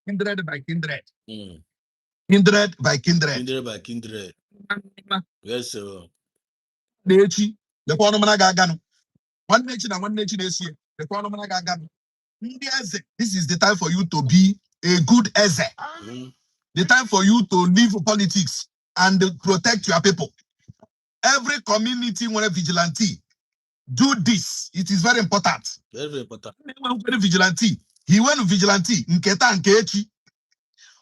Kindred by kindred. Kindred by kindred. Kindred by kindred. Yes, sir. Nechi, the Kwanumana Gagano. One nation and one nation is here. The Kwanumana Gagano. This is the time for you to be a good Eze. The time for you to leave politics and protect your people. Every community want a vigilante. Do this. It is very important. Very important. Vigilante. He went vigilante. Nketa nkechi.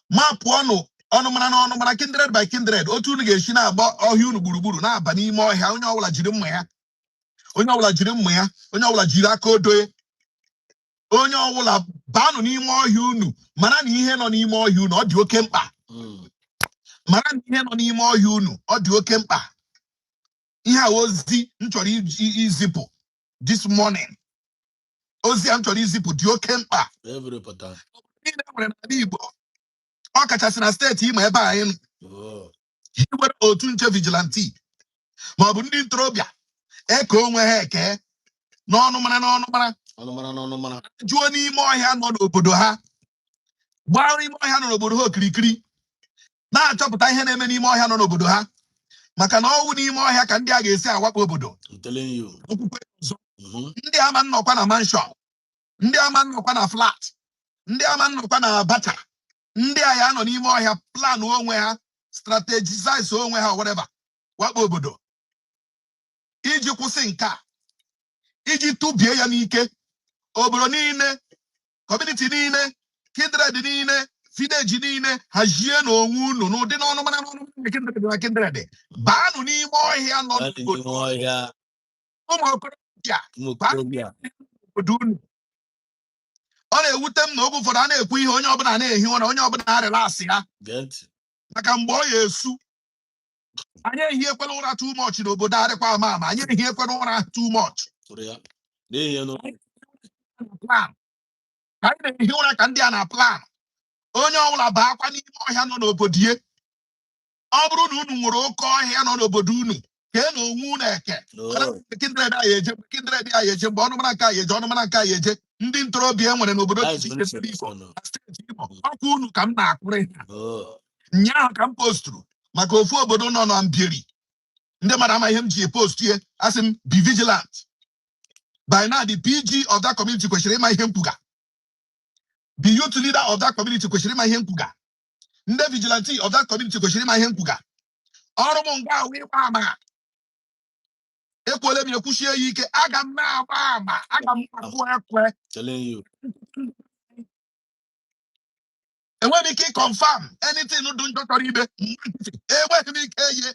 Map one. Ọnụmara kindred by kindred. Otu unu ga-esi na-agba ọhịa unu gburugburu na-aba n'ime ọhịa. Onye ọbụla jiri mma ya. Onye ọbụla jiri mma ya. Onye ọbụla jiri aka odoye. Onye ọbụla baanụ n'ime ọhịa unu. Mara na ihe nọ n'ime ọhịa unu ọ dị oke mkpa. Mara na ihe nọ n'ime ọhịa unu ọ dị oke mkpa. Ihe a ozi m chọrọ izipụ this morning. Ozi a m chọrọ izipụ dị oke mkpa. Very important. Ihe nwere n'ala Igbo. Ọ kachasị na steeti Imo ebe anyị nọ. Iwere otu nche vigilante ma ọ bụ ndị ntorobịa eke onwe ha eke n'ọnụmara jụọ n'ime ọhịa nọ n'obodo ha gbaa n'ime ọhịa nọ n'obodo ha okirikiri na-achọpụta ihe na-eme n'ime ọhịa nọ n'obodo ha maka na ọnwụ n'ime ọhịa ka ndị a ga-esi awakpo obodo. Ndị ama nnọkwa na mansion, ndị ama nnọkwa na flat, ndị ama nnọkwa na Abacha. Ndị a ya nọ n'ime ọhịa plan onwe ha strategize onwe ha whatever wakpo obodo iji kwụsị nke a iji tụbie ya n'ike obodo niile community niile kindred niile village niile hazie n'onwe unu n'ụdị n'ọnụmara na kindred baanụ n'ime ọhịa nọ n'obodo ụmụ okorobịa obodo unu. Ọ na-ewute m na oge ụfọdụ a na-ekwu ihe onye ọbụla na-ehi ụra onye ọbụla na-arịlasị ya maka mgbe ọ ya esu anyị ehiekwela ụra too much n'obodo adịkwa ama anyị ehiekwela ụra too much. Plan ka anyị na-ehi ụra ka ndị a na plan onye ọbụla baakwa n'ime ọhịa nọ n'obodo ya. Ọ bụrụ na unu nwere oke ọhịa nọ n'obodo unu kee na onwe unu eke kindred a ya eje mgbe ọnụmara nke a ya eje ọnụmara nke a ya eje. Ndị ntorobịa nwere n'obodo dị iche iche Igbo na steeti Imo ọkwa unu ka m na-akwụrụ ha. Nyaahụ ka m posturu maka ofu obodo nọ na Mbieri ndị mara ama ihe m ji post ye asị m be vigilant. By now the PG of that community kwesịrị ịma ihe m kwuga. The youth leader of that community kwesịrị ịma ihe mkpuga. Ndị vigilante of that community kwesịrị ịma ihe mkpuga. Ọrụ m nga wee gba ama. Ekwole m ekwuchie ya ike. Aga m na-agba ama. Aga m akụ ekwe. Telling you. Enweghị ike confirm anything do njọ chọrọ ibe. Enweghị m ike ye.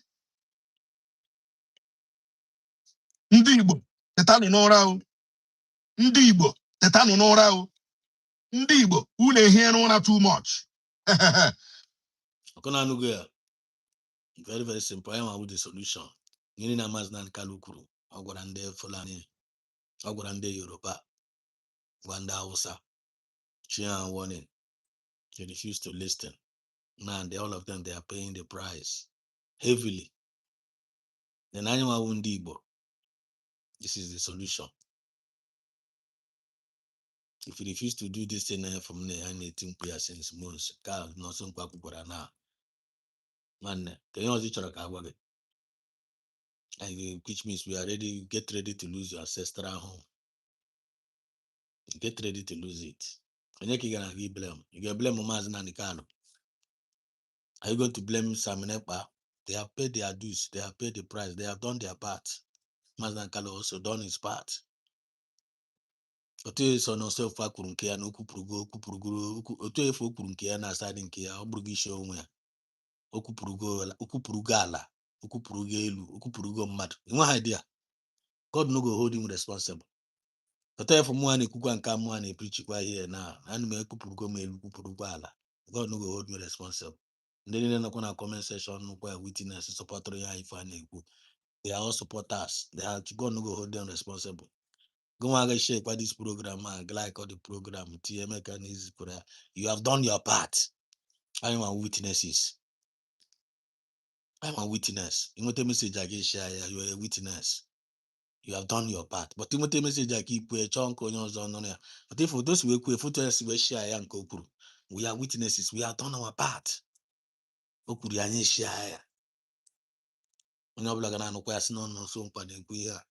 Ndị Igbo tetanụ n'ụra o. Ndị Igbo tetanụ n'ụra o. Ndị Igbo unu ehie n'ụra too much. Very, very simple. I am with the solution. You need a Maznan Kalukuru, Ogorande Fulani, Ogorande Yoruba, Wanda Hausa, Chia warning. They refuse to listen. Now, all of them, they are paying the price heavily. Then anyone Wundibo. This is the solution. If you refuse to do this thing from there, I need to pay since months. God, no son Kwakubora now. Man, can you also try to which means we are ready, get ready to lose your ancestral home. Get ready to lose it. And you're gonna give blame. You can blame Mazna Nikano. Are you going to blame Saminepa? They have paid their dues, they have paid the price, they have done their part. Mazna Kalo also done his part. Otu so no self kwuru nke ya na okwupurugo otu efu okwuru nke ya na aside nke ya ọ bụrụ isi onwe ya okwupurugo ala okwupurugo elu okwupurugo mmadụ enwe ha idea. God no go hold him responsible. Otu efu mụ na ekwukwa nke mụ na eprichikwa here na ana m ekwupurugo m elu okwupurugo ala. God no go hold me responsible. Ndị niile nọkwa na comment section nụkwa witness supporters ya ife a na-ekwu. They are all supporters. God no go hold them responsible. Go and share this program and like all the program. You have done your part. I am a witnesses. I am a witness. You want a message I can share, you are a witness. You have done your part. But you want a message I keep a chunk on your zone on there. But if for those who we share and go through, we are witnesses. We have done our part. Okuri anye share. Onye ọbụla ga na-anụkwa ya si n'ọnụ nso nkwa na-ekwu ihe a.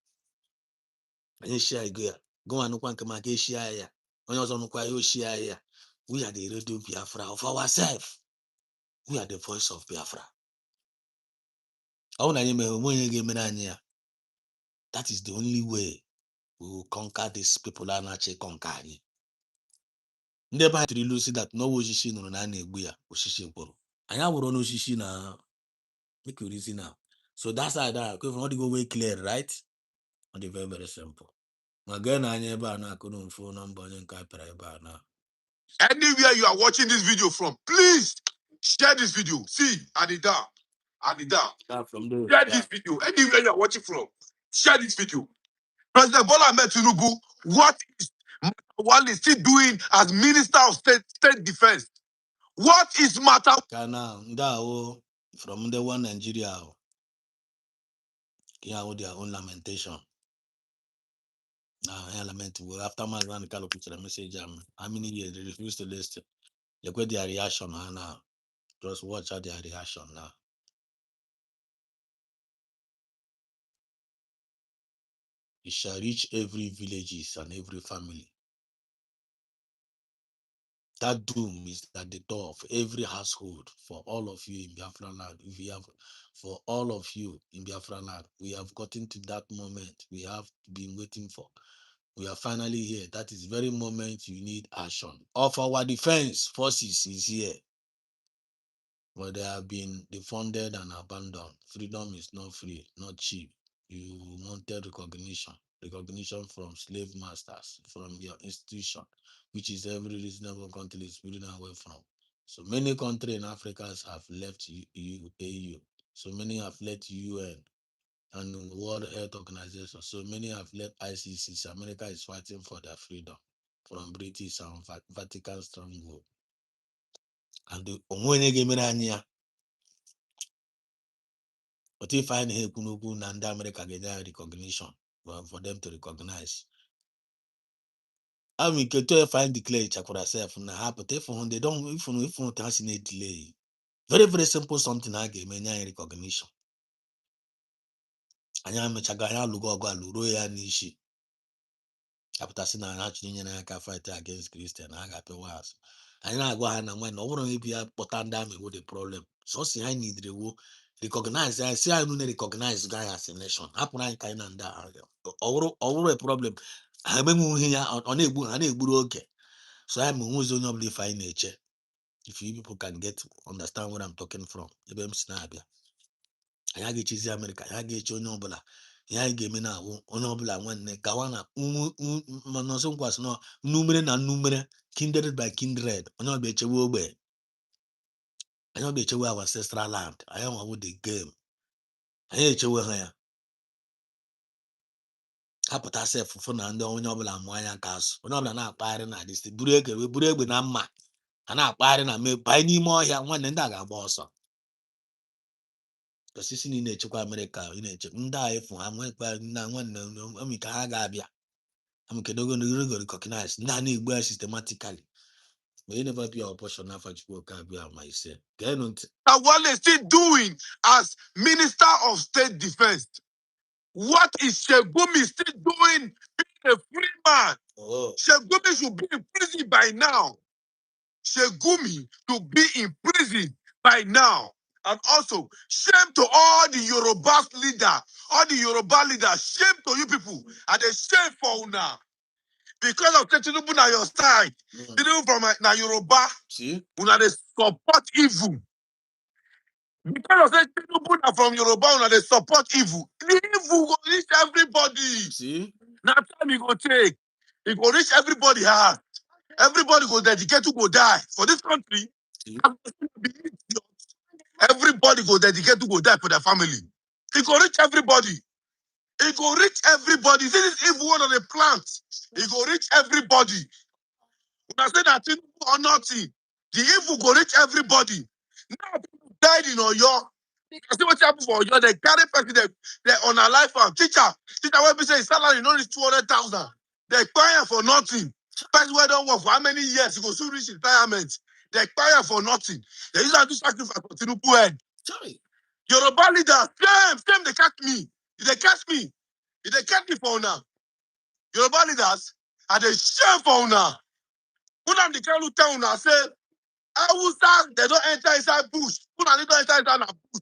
Anye share ego ya. Go and look at my share. When you don't share, we are the radio Biafra of ourselves. We are the voice of Biafra. That is the only way we will conquer these people and actually conquer. Never had to lose that no Oshishi no Nani Buya, Oshishi Poro. I have run Oshishi now. Make you reason now. So that's how that if not go way clear, right? And very, very simple. Again, I never couldn't phone number and now. Anywhere you are watching this video from, please share this video. See, Adida. From there. Share this video. Anywhere you are watching from, share this video. President Bola Ahmed Tinubu, what is Wale still doing as Minister of State Defense? What is matter? From the one Nigeria, their own lamentation. Now, I lament after my grand picture message. How many years they refuse to listen? Look at their reaction now. Just watch out their reaction now. It shall reach every villages and every family. That doom is at the door of every household for all of you in Biafran land. For all of you in Biafran land, we have gotten to that moment we have been waiting for. We are finally here. That is the very moment you need action. Of our defense forces is here. But they have been defunded and abandoned. Freedom is not free, not cheap. You wanted recognition from slave masters, from your institution, which is every reasonable country is moving away from. So many countries in Africa have left AU. So many have left UN and World Health Organization. So many have left ICC. America is fighting for their freedom from British and Vatican stronghold. And the but if I need Kunuku and America get recognition for them to recognize. I mean, can find declare for herself now, but if they don't, if you don't delay, very, very simple something I get many recognition. Anya mechagaya lugo luro ya nishi. After seeing an actually can fight against Christian, I got was. I know go ahead and when over maybe I put on damn with the problem. So see, I need the wo recognize. I see I don't recognize guy as a nation. Happen I kind of that over a problem. I mean here on a good okay. So I'm who's only fine nature. If you people can understand what I'm talking from, anyị ga-echizi Amerịka, anyị ga-echi onye ọbụla ihe anyị ga-eme na awụ onye ọbụla nwanne gawa na nọsọ nkwasị nọ nnumere na nnumere kindred by kindred onye ọbụla echewe ogbe anyị ọbụla echewe our ancestral land anyị nwawo the game anyị echewe ha ya hapụta sef fụ na ndị onye ọbụla mụọ anya ka azụ onye ọbụla na-akpagharị na dịsị buru egbe na mma a na-akpagharị na banye n'ime ọhịa nwanne ndị a ga-agba ọsọ osisi niile echekwa Amerịka ị na-eche ndị a efu ha nwekwa na nwanne ka ha ga-abịa amkedogonogo recognize ndị a na-egbu ya systematically but you never be our portion after Chukwu Okabia myself. What is still doing as Minister of State Defense? What is Shegumi still doing being a free man? Oh. Shegumi should be in prison by now. Shegumi should be in prison by now. And also, shame to all the Yoruba leaders, shame to you people, and they shame for now. Because of Tinubu na your side, Tinubu from na Yoruba, una they support evil. Because of Tinubu na from Yoruba, una they support evil. The evil will reach everybody. See? Now time you go take, it will reach everybody heart. Everybody go dedicate to go die for this country. Everybody go dedicate to go die for their family. It go reach everybody. It go reach everybody. See this evil one on the plant. It go reach everybody. When I say that or nothing, the evil go reach everybody. Now people died in Oyo. I see what happened for Oyo. They carry person they on a life farm. Teacher, when we say his salary not reach 200,000. They expire for nothing. Person where don't work for how many years? He go soon reach retirement. They expire for nothing. They use that to sacrifice for Tinubu head. Sorry. Yoruba leaders, same, they catch me. If they catch me, for now. Yoruba leaders, are they shame for now. When I'm the kind of town now, say, they don't enter inside bush. When they don't enter inside bush.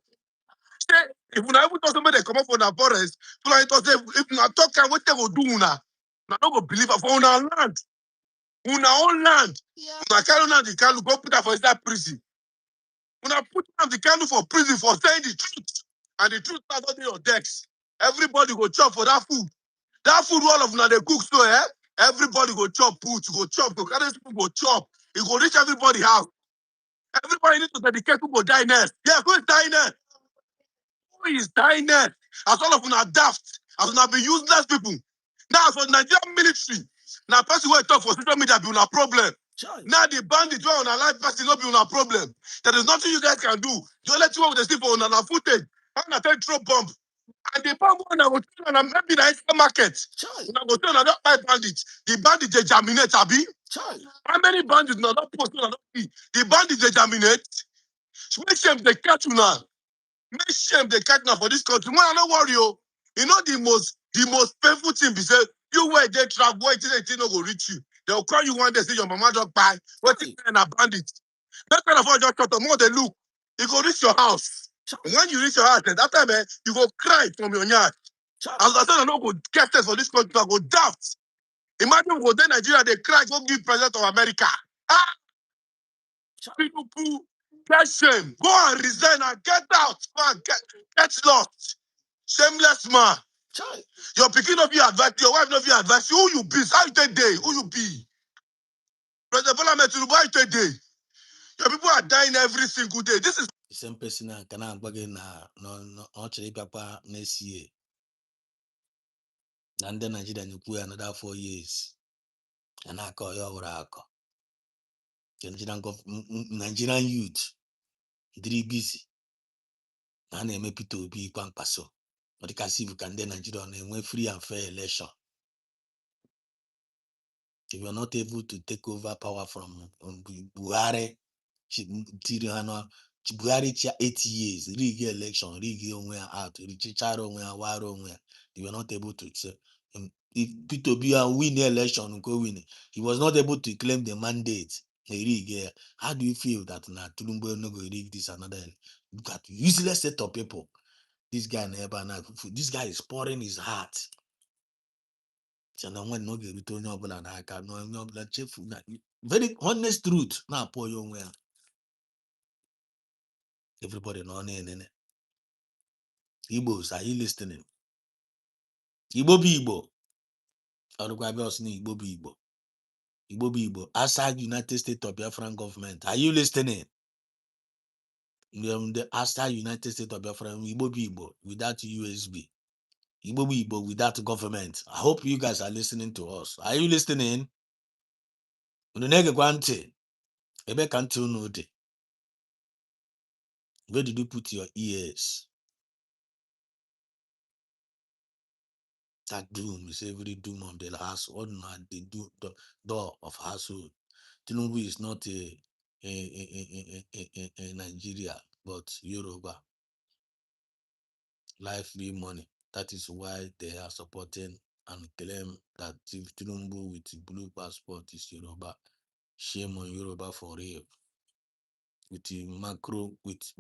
Say, if you ever talk somebody come up from the forest, if you talk, what they go do now? I don't go believe for our land. Una own land. Una carry on the can go put that for inside prison. Una put on the candle for prison for saying the truth. And the truth not on your decks. Everybody go chop for that food. That food all of una they cook so everybody go chop put, go chop, go carry people go chop. It go reach everybody house. Everybody need to dedicate to go die next. Yeah, who is dying next? Who is dying next? As all of una daft, as una be useless people. Now for Nigerian military, now person who talk for social media be una problem. Now the bandit where on a life person not be on a problem. There is nothing you guys can do. You let you with the sleep on a footage. I'm not throw bomb. And the bomb one I go turn and maybe the extra market. And I go turn and buy bandits. The bandits they germinate, Abi. How many bandits now not post on the bandits they germinate? Make sure they catch you now. Make sure they catch now for this country. Man, I don't worry you. You know the most painful thing be say you where they travel, where they no go reach you. They'll call you one day, say your mama just buy. What is a bandit? That kind of all just cut more they look. You go reach your house. When you reach your house, that time you go cry from your yard. As I said, I don't go get test for this country, I go daft. Imagine we go to Nigeria, they cry, go give president of America. Ah! People get shame. Go and resign and get out. Go and get lost. Shameless man. Your picking of your advice, your wife of your advice. Who you be? How you take day? Who you be? President Bola Tinubu, how you take day? Your people are dying every single day. This is the same person that can again no actually papa next year. And then Nigeria you put another 4 years. And I call your Rako. Nigerian youth. Very busy. And they make people be paso. But you can see we can then Nigeria and free and fair election. If you are not able to take over power from Buhari, Buhari 8 years, rig election, rig somewhere out, Richard somewhere, war somewhere. If you are not able to say if Peter Obi win the election, go win, he was not able to claim the mandate. How do you feel that na Tulumbu no go rig this another? Look at useless set of people. This guy never now. This guy is pouring his heart. Very honest truth. Now pour your way. Everybody know nene. Igbos, are you listening? Igbo be Igbo. Igbo be Igbo. Igbo be Igbo. Outside United States of Biafran government. Are you listening? The outside United States of Biafran, Igbo be Igbo without USB. Igbo be Igbo without government. I hope you guys are listening to us. Are you listening? Where did you put your ears? That doom is every doom of the house, or not the door of household. Tinubu is not a Nigeria, but Yoruba. Life free money. That is why they are supporting and claim that if Tinubu with blue passport is Yoruba, shame on Yoruba for real. With the macro, with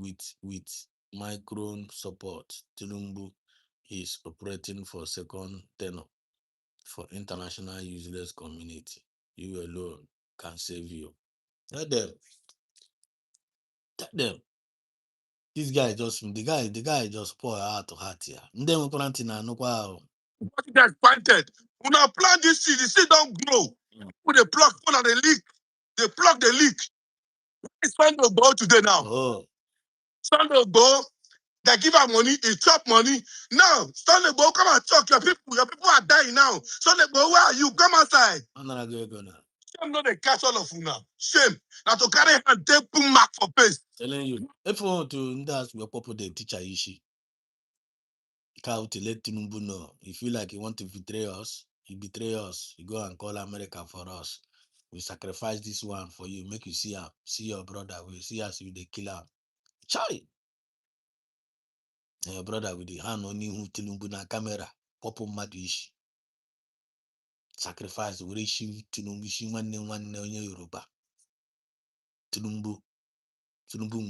micro support, Tinubu is operating for second tenor for international useless community. You alone can save you. Tell them. This guy the guy just pour out to heart here. Then we quarantine and no wow. What you guys planted? When I plant this seed, the seed don't grow. When they pluck, when they leak, they pluck the leak. It's time to go today now. Oh, Sunday go, they give her money, he chop money. Now, Sunday go, come and talk. Your people are dying now. Sunday go, where are you? Come outside. I'm not going to go now. Shame not they catch all of you now. Shame. Now to carry and take put mark for face. Telling you, if you want to that's your purple the teacher issue. You can't let Tinubu know. You feel like you want to betray us, you betray us. You go and call America for us. We sacrifice this one for you. Make you see your brother. We see us with the killer. Charlie. And your brother with the hand on you Tinubu na camera. Purple mad issue. Sacrifice we issue Tinubu issue one onye Yoruba. Tinubu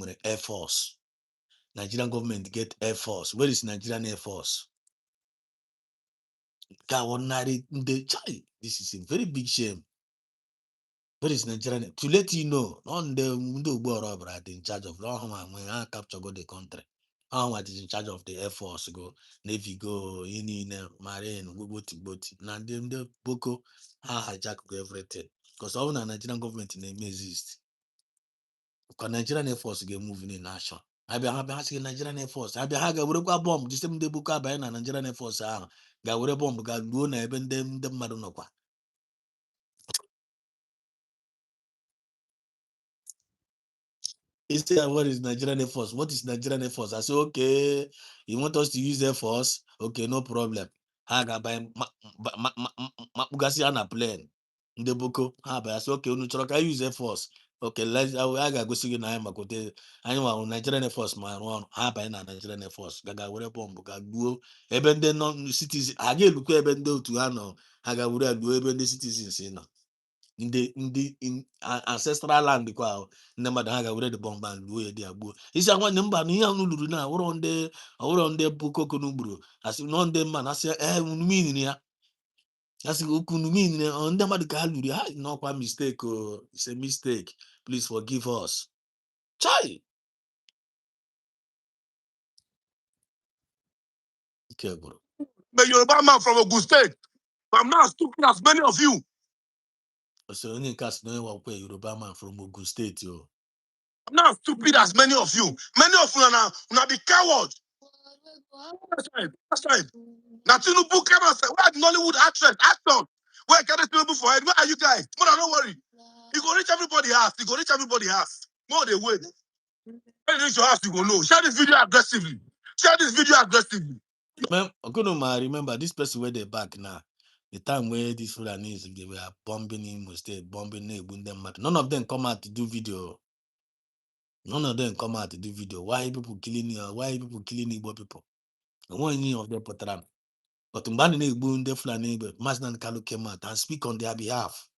with Air Force. Nigerian government get Air Force. Where is Nigerian Air Force? This is a very big shame. Where is Nigerian? To let you know, on the in charge of when I capture the country. What is in charge of the Air Force? Go Navy, go Marine, boat. Now them the Boko hijack everything. Because all the Nigerian government name exist. Because Nigerian Air Force get moving in action. I be asking Nigerian Air Force. I be having a bomb. The same day book up by Nigerian Air Force. Ga wure bomb. Ga go na even them madonokwa. He said, what is Nigerian Air Force? What is Nigerian Air Force? I said, okay, you want us to use Air Force? Okay, no problem. I got by Mapugasi on a plane. In the book, I said, okay, I use Air Force. Okay, I got go see na Makote. I know Nigerian Air Force, my one. I buy na Nigerian Air Force. Gaga wure bomb. Gaga go. Even the non citizens. I get look even though to ano. I got wure go even the citizens. In the ancestral land kwa ndị mmadụ ha ga were the bomb and gbuo ya dị agbuo isi agwa ndị mba na ihe ahụ luru na ọwụrọ ndị bụ koko n'ugburu asị nọ ndị mma na asị unumin ya asị okwu unumin ya ndị mmadụ ka ha luru ha n'ọkwa mistake it's a mistake please forgive us chai okay bro The Yoruba man from Ogun State. I'm not stupid as many of you. so onye nke asị na onye wakwa Yoruba man from Ogun State yo I'm not stupid as many of you. Many of you are now be cowards. That's right. Now Tinubu came and said, where are the Nollywood actors? Actors. Where can Tinubu for it? Where are you guys? Mother, don't worry. You go reach everybody house. You go reach everybody house. More they wait. When you reach your house, you go know. Share this video aggressively. Share this video aggressively. I remember this person where they back now. The time where these Fulanis they were bombing him, bombing them. None of them come out to do video. None of them come out to do video. Why people killing Igbo people? One of them put around. But Mbani Igbo and Deflani, but Maznan Kalu came out and speak on their behalf.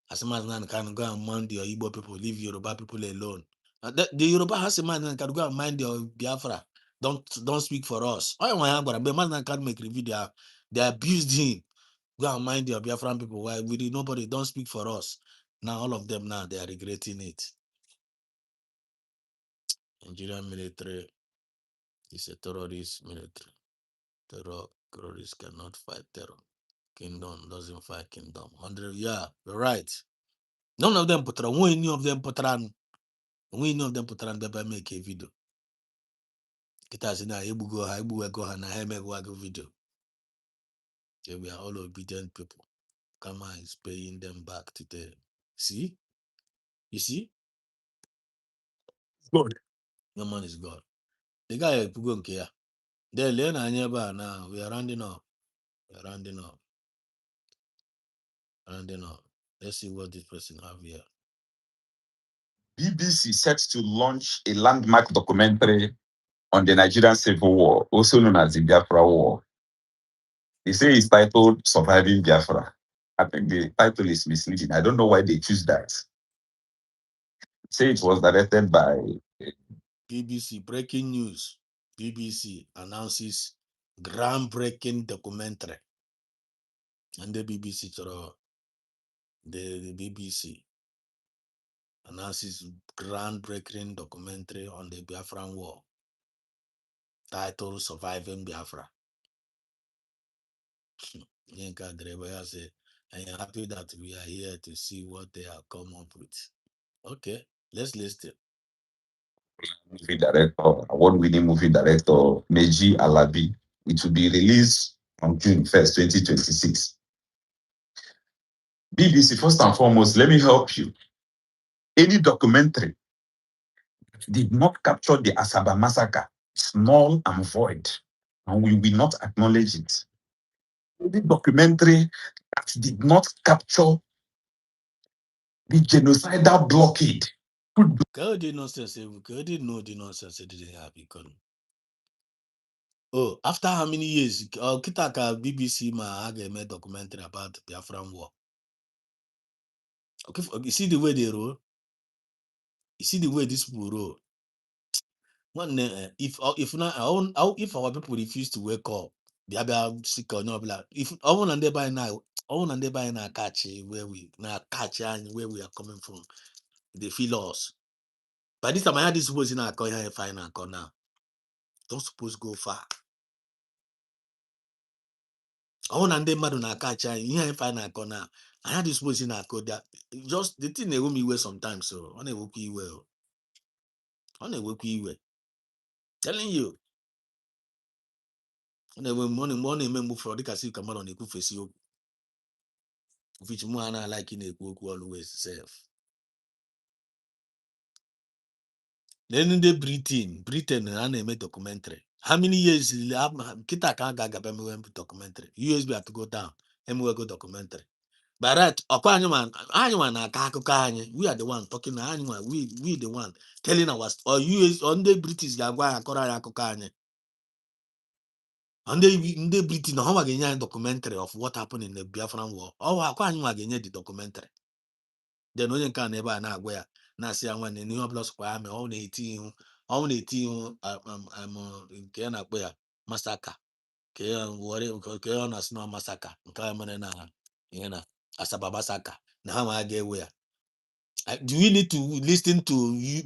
As a Maznan can go and mind your Igbo people, leave Yoruba people alone. The Yoruba has a man that can go and mind your Biafra. Don't speak for us. I want to but Maznan can make review they abused him. Go and mind your Biafran people. Why we did nobody don't speak for us. Now all of them now they are regretting it. Nigerian military is a terrorist military. Terrorists cannot fight terror. Kingdom doesn't fight kingdom. 100, yeah, you're right. None of them put on. Any of them put on. Any of them put on. They make a video. Kita sina ebu go na heme go video. We are all obedient people. Kama is paying them back today. See? You see? God. No man is God. The guy go nke ya. They learn now. We are rounding up. We are rounding up. Rounding up. Let's see what this person have here. BBC set to launch a landmark documentary on the Nigerian Civil War, also known as the Biafra War. They say it's titled Surviving Biafra. I think the title is misleading. I don't know why they choose that. They say it was directed by BBC breaking news. BBC announces groundbreaking documentary. And the BBC the BBC announces groundbreaking documentary on the Biafran War titled Surviving Biafra. Yinka Drebaya said, I am happy that we are here to see what they have come up with. Okay, let's listen. movie director, award-winning movie director Meji Alabi. It will be released on June 1st, 2026. BBC, first and foremost, let me help you. Any documentary did not capture the Asaba massacre, it's null and void, and we will not acknowledge it. Any documentary that did not capture the genocidal blockade. God did nonsense. God did know the nonsense it didn't happen. Oh, after how many years? Kitaka BBC ma made a documentary about the Biafran War. Okay, you see the way they roll. You see the way this people roll. One, if our people refuse to wake up, they sick or not. If I want to buy now, I want to buy now catch where we and where we are coming from. They feel us. By this time, I had this was in our corner, final corner. Don't suppose go far. I want to mad on catch here final corner. I had this was in our corner. Just the thing they will me well sometimes. So on a work well. On a work well. Telling you. On a morning move for the casino come on the good face you. Which more like in a book always self. Then they Britain and I made documentary. How many years Kita can't get documentary? Years we have to go down and we go documentary. But right, we are the one talking we the one telling us or US on the British and they Britain how again documentary of what happened in the Biafran war. Oh, again the documentary. Then onye nke a na-ebe a na-agwa ya na-asị ya nwanne n'ihe ọbụla sokwa ya mee ọ na-eti ihu nke ya na-akpọ ya masaka ka ọ na-asị na masaka nke a mere na ihe na Asaba masaka na ha ma ga-ewe ya. Do we need to listen to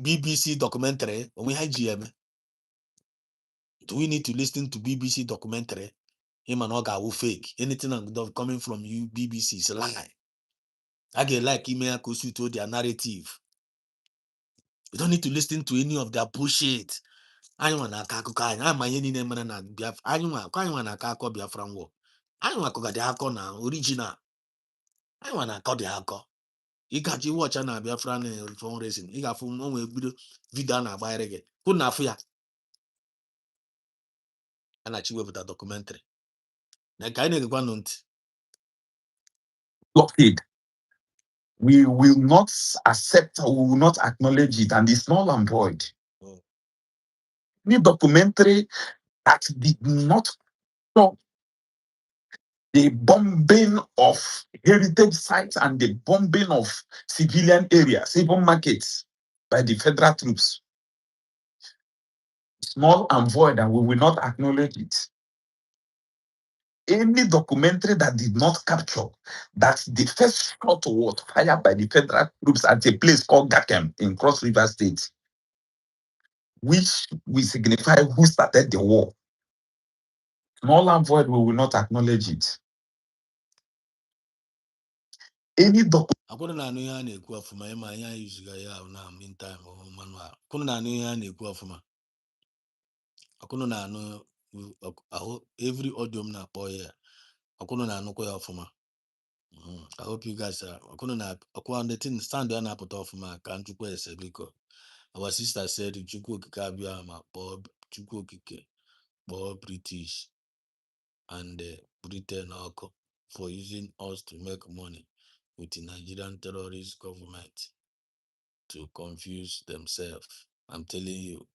BBC documentary onwe ha ji eme? Do we need to listen to BBC documentary ịma na ọ ga-awụ fake anything coming from you BBC is lie? I get like ime ya ka o suit their narrative. You don't need to listen to any of their bullshit. Anyone na akụkọ anyị ama ihe niile mere na Biafra anyịnwa na-akọ akọ Biafran war. Anyịnwa kọgadị akọ na original. Anyịnwa na-akọ dị akọ. Ị gaji watch na Biafran fundraising. Ị ga-afụ onwe video a na-agbagharị gị. Kwụ na afụ ya. A na-achị wepụta documentary. Na ka anyị na-egekwa nụ ntị. Blockade. We will not accept or we will not acknowledge it, and it's null and void. Any documentary that did not stop the bombing of heritage sites and the bombing of civilian areas, even markets, by the federal troops. Small and void, and we will not acknowledge it. Any documentary that did not capture that the first shot was fired by the federal troops at a place called Gakem in Cross River State, which will signify who started the war. Small and void, we will not acknowledge it. Any documentary. Akwụrụ na anụ ihe a na-ekwu ọfụma ịma anyị anyị yuziga ya na meantime manual. Akwụrụ na anụ ihe a na-ekwu ọfụma. Akwụrụ na anụ ahụ every audio m na-akpọ ya. Akwụrụ na anụkwa ya ọfụma. I hope you guys are. Akwụrụ na akwa the thing stand ya na-apụta ọfụma ka Chukwu ese biko. Our sister said Chukwu okike abịa ma kpọọ Chukwu okike kpọọ British and Britain ọkụ for using us to make money with the Nigerian terrorist government to confuse themselves. I'm telling you,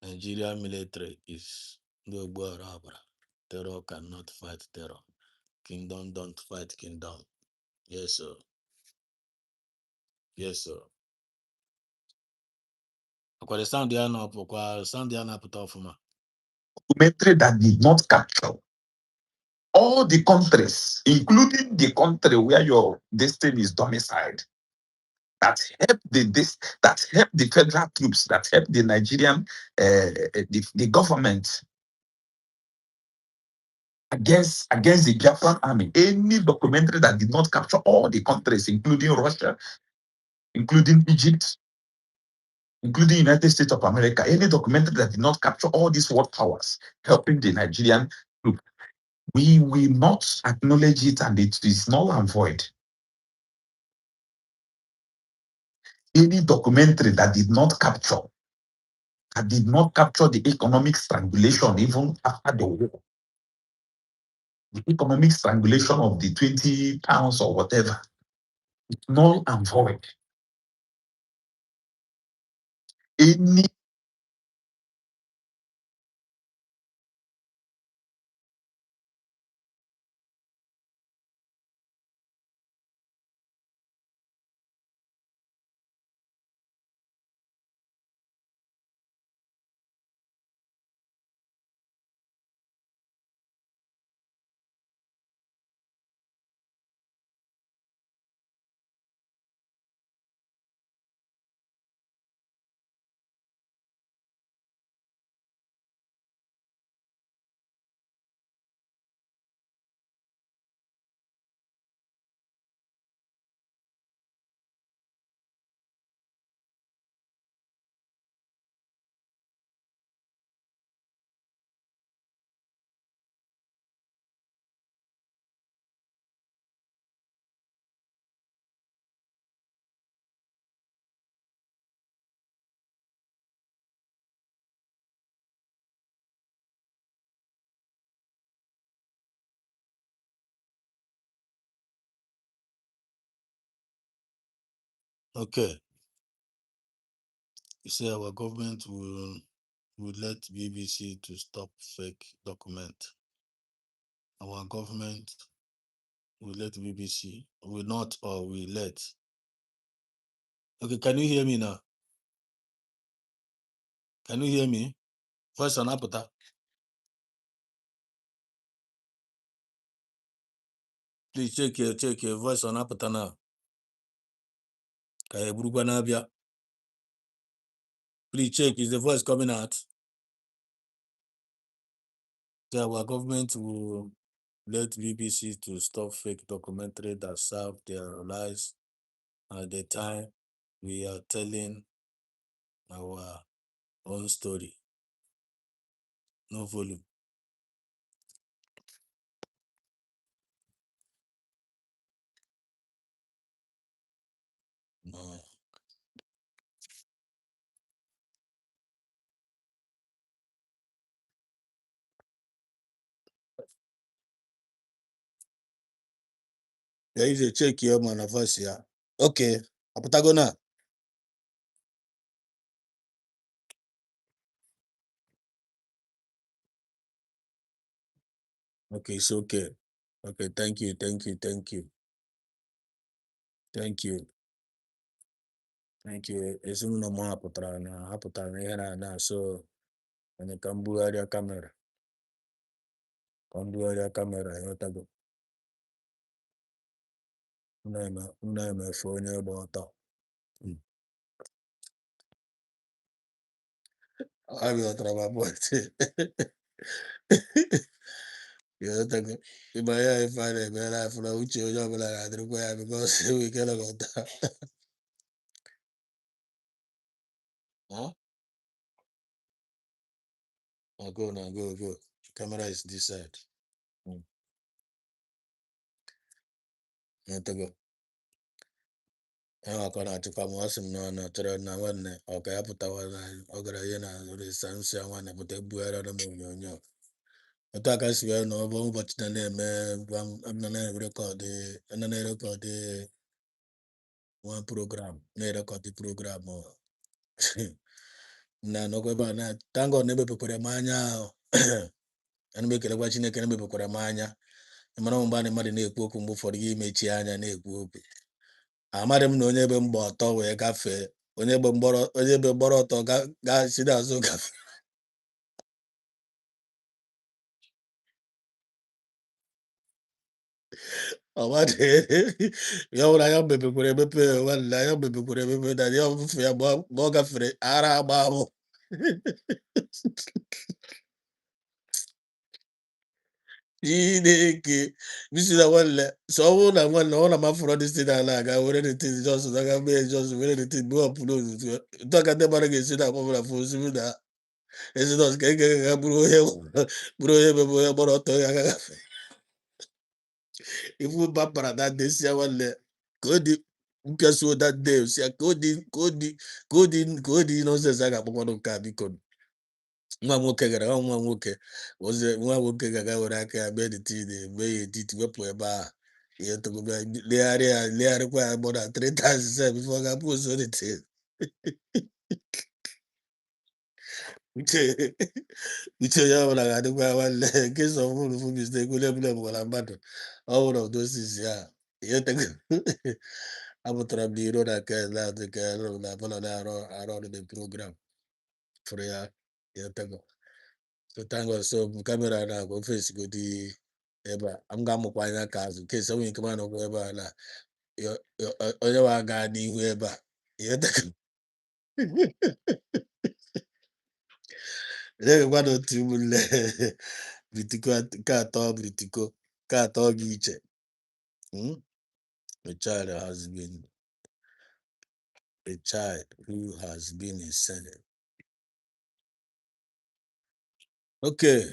Nigerian military is no barabara. Terror cannot fight terror. Kingdom don't fight kingdom. Yes, sir. Yes, sir. Okay, sound there now, sound there now, put off ma. Documentary that did not capture all the countries, including the country where your destiny is domiciled, that help that help the federal troops, that help the Nigerian the government against the Biafran army. Any documentary that did not capture all the countries, including Russia, including Egypt, including United States of America, any documentary that did not capture all these world powers helping the Nigerian group, we will not acknowledge it, and it is null and void. Any documentary that did not capture the economic strangulation even after the war, the economic strangulation of the 20 pounds or whatever, it's null and void. Any Okay. You say our government will let BBC to stop fake document. Our government will let BBC, will not, or will let. Okay, can you hear me now? Can you hear me? Voice on apota. Please check your voice on apota now. Please check, is the voice coming out? So our government will let BBC to stop fake documentary that serve their lives at the time we are telling our own story. No volume. No. There is a check here, man, of us here. Okay. Apotagona. Okay, it's okay. Okay, thank you. Thank you. Ezinụlọ m hapụtara na ihe na so anyị ka m bugharịa kamera. Ịghọtago. Na-emefe onye gba ọtọ. Aghọtara m point. Ịghọtago. Ịma ya ife a na-eme life na uche onye ọbụla ga-adịrịkwa ya because we cannot go down. Huh? Oh, go now, go. Camera is this side. Ịghọtago. Akọ na-achịkwa m ọsị m na chọrọ na nwanne ọ ka ya pụtawa na ọ gara ihe na resa nsị ya nwanne pụta ebugharịara m onyonyo otu aka si wee na ọ bụ ụbọchị na-eme na-erekọdị nwa program na-erekọdị program na nọkwa ebe a na tango na-emepekwara m anya ahụ ana m ekelekwa Chineke na-emepekwara m anya mara mgbe a mmadụ na-ekwu okwu mgbe ụfọdụ gị imechi anya na-ekwu okwu amadị m na onye ebe mgba ọtọ wee gafee onye ebe gbọrọ ọtọ ga-si n'azụ gafee ọmadị ya nwere anya mepekwara emepe nwanne anya mepekwara emepe na ya ofufe ya ma ọ gafere ara agba ahụ Chineke bisi na nwanne so ọ bụrụ na nwanne ọ na mafụrọ dị site n'ala aga were netin jos aga mee jos were netin bụ ọpụlod ntụ aka ndị mara ga-esi na akpọbara fosi na ezinọs ka eke ga bụrụ onye mebe onye gbara ọtọ ya agafe ifu bapara na ndị si ya nwanne ka ọ dị mpịasuo na nne si ya ka ọ dị nọnsens a ga-akpọkwanụ nke a biko nwa nwoke gara nwa nwoke ga-aga were aka ya mee detin eme ya etiti wepụ ebe ahụ ihe togobia legharịkwa ya gbọ na 3 times bifo ọ ga-abụ ozo detin uche onye ọbụla ga-adịkwa nwanne nke sọ ọbụrụ fu mistake onye ọbụla gwara mmadụ ọ bụrụ odosizi ya ihe tego apụtara m n'iro na nke na-adị ka na bụla na-arụ ọrụ na program fụrụ ya ihe tego so thank God so kamera na-agwa ofesi godi ebe a m ga-amụkwa anya ka azụ nke enweghị ike mana ọgwụ ebe a na onye wa gaa n'ihu ebe a ihe tego gwana otu ụmụnne britiko nke atọ britiko nke atọ gị iche a child who has been inserted. Okay.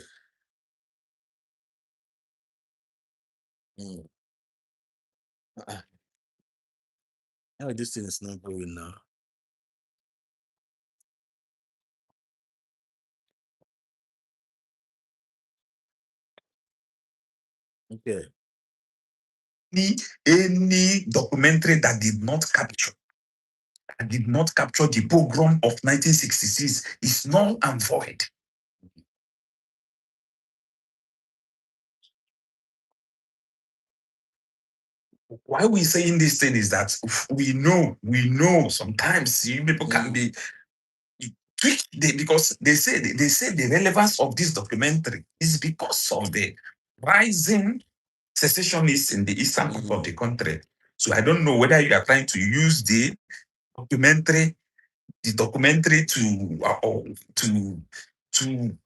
How this thing is not going now. Okay. Any documentary that did not capture the pogrom of 1966 is null and void. Why we saying this thing is that we know sometimes people can be tweaked because they say the relevance of this documentary is because of the rising secessionists in the eastern part of the country. So I don't know whether you are trying to use the documentary to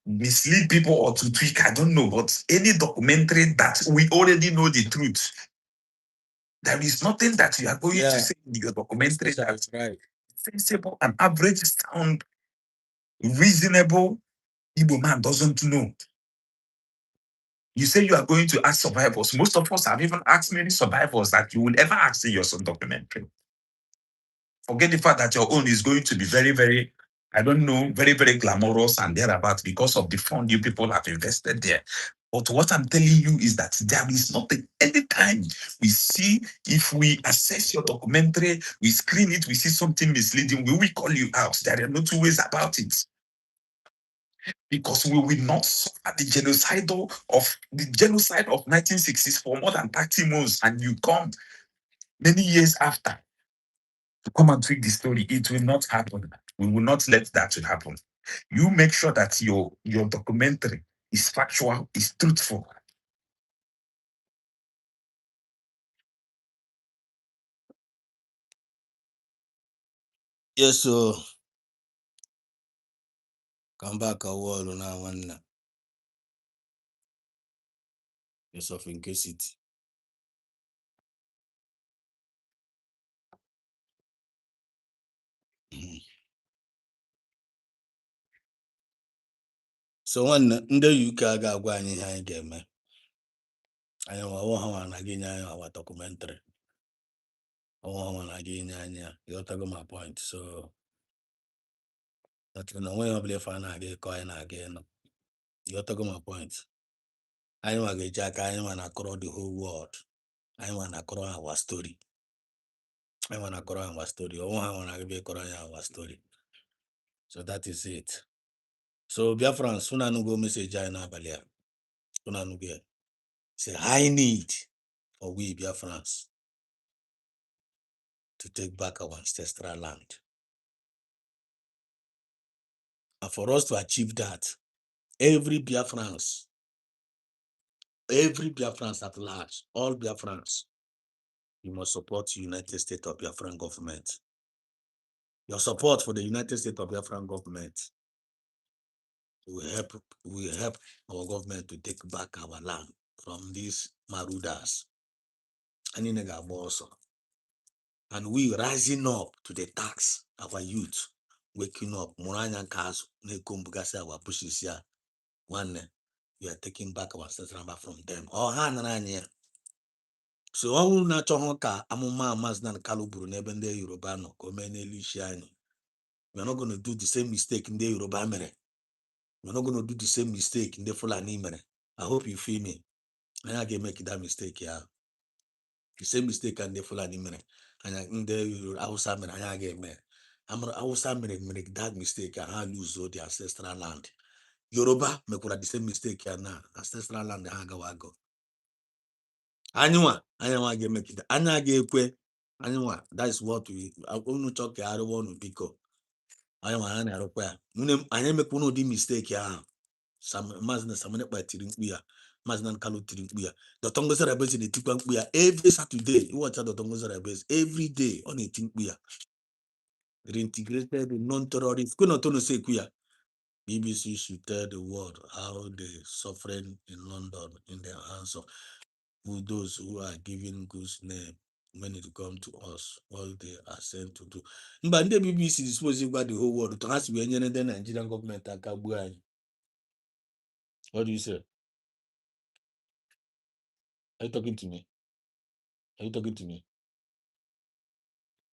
mislead people or to tweak. I don't know, but any documentary that we already know the truth, there is nothing that you are going to say in your documentary that's right. Sensible and average sound, reasonable Igbo man doesn't know. You say you are going to ask survivors. Most of us have even asked many survivors that you will ever ask in your documentary. Forget the fact that your own is going to be very, very, I don't know, very, very glamorous and thereabouts because of the fund you people have invested there. But what I'm telling you is that there is nothing. Anytime we see, if we assess your documentary, we screen it, we see something misleading, we will call you out. There are no two ways about it. because we will not suffer the genocide of 1960s for more than 30 months, and you come many years after to come and tweak the story. It will not happen. We will not let that to happen. You make sure that your documentary is factual, is truthful. Yes, so come back a wall now one. Yes, of in case it. So one ndị UK ga-agwa anyị ihe anyị ga-eme. Anyị nwa ha na gị nye anyị our documentary. Ha na gị nye anyị. You got my point. So that you know when you believe for na gị kọ na gị no. You got my point. Anyị nwa ga-eji aka anyị nwa na across the whole world. Anyị nwa na across our story. Anyị nwa na across our story. Ha na gị across our story. So that is it. So Biafrans, una no go message anyị n'abalị a. Una no go. It's a high need for we Biafrans to take back our ancestral land. And for us to achieve that, every Biafrans at large, all Biafrans, you must support the United States of Biafran government. Your support for the United States of Biafran government will help our government to take back our land from these marauders. And we rising up to the task, our youth waking up, Muranya Kas, Nekumbugasa, our pushes here. One, we are taking back our ancestral land from them. Oh, Hananya. So, all natural ka Amuma Maznan Kaluburu, Nebende Yorubano, Komene Luciani. We are not going to do the same mistake in the Yoruba mere. We're not going to do the same mistake in the Fulani mere. I hope you feel me. I can make that mistake here. The same mistake and the Fulani mere. And in the Hausa mere, I get me. I'm Hausa make that mistake and I lose all the ancestral land. Yoruba make the same mistake here now. Ancestral land, I go. Anyone get make it. Anya get kwe. Anyone. That is what we. I don't talk. I don't want to pick up. Anyone. I don't care. I make one of the mistake here. Some mazna samane by tirinkuya. Mazna kalu tirinkuya. The Tongo Sarabes in the Tipankuya every Saturday. You watch the Tongo Sarabes every day on a Tinkuya. Reintegrated non-terrorist. Couldn't to say kuya. BBC should tell the world how the suffering in London in their hands of those who are giving God's name when it comes to us, all they are sent to do. But the BBC is supposed to the whole world to ask when the Nigerian government are Kabuani. What do you say? Are you talking to me? Are you talking to me?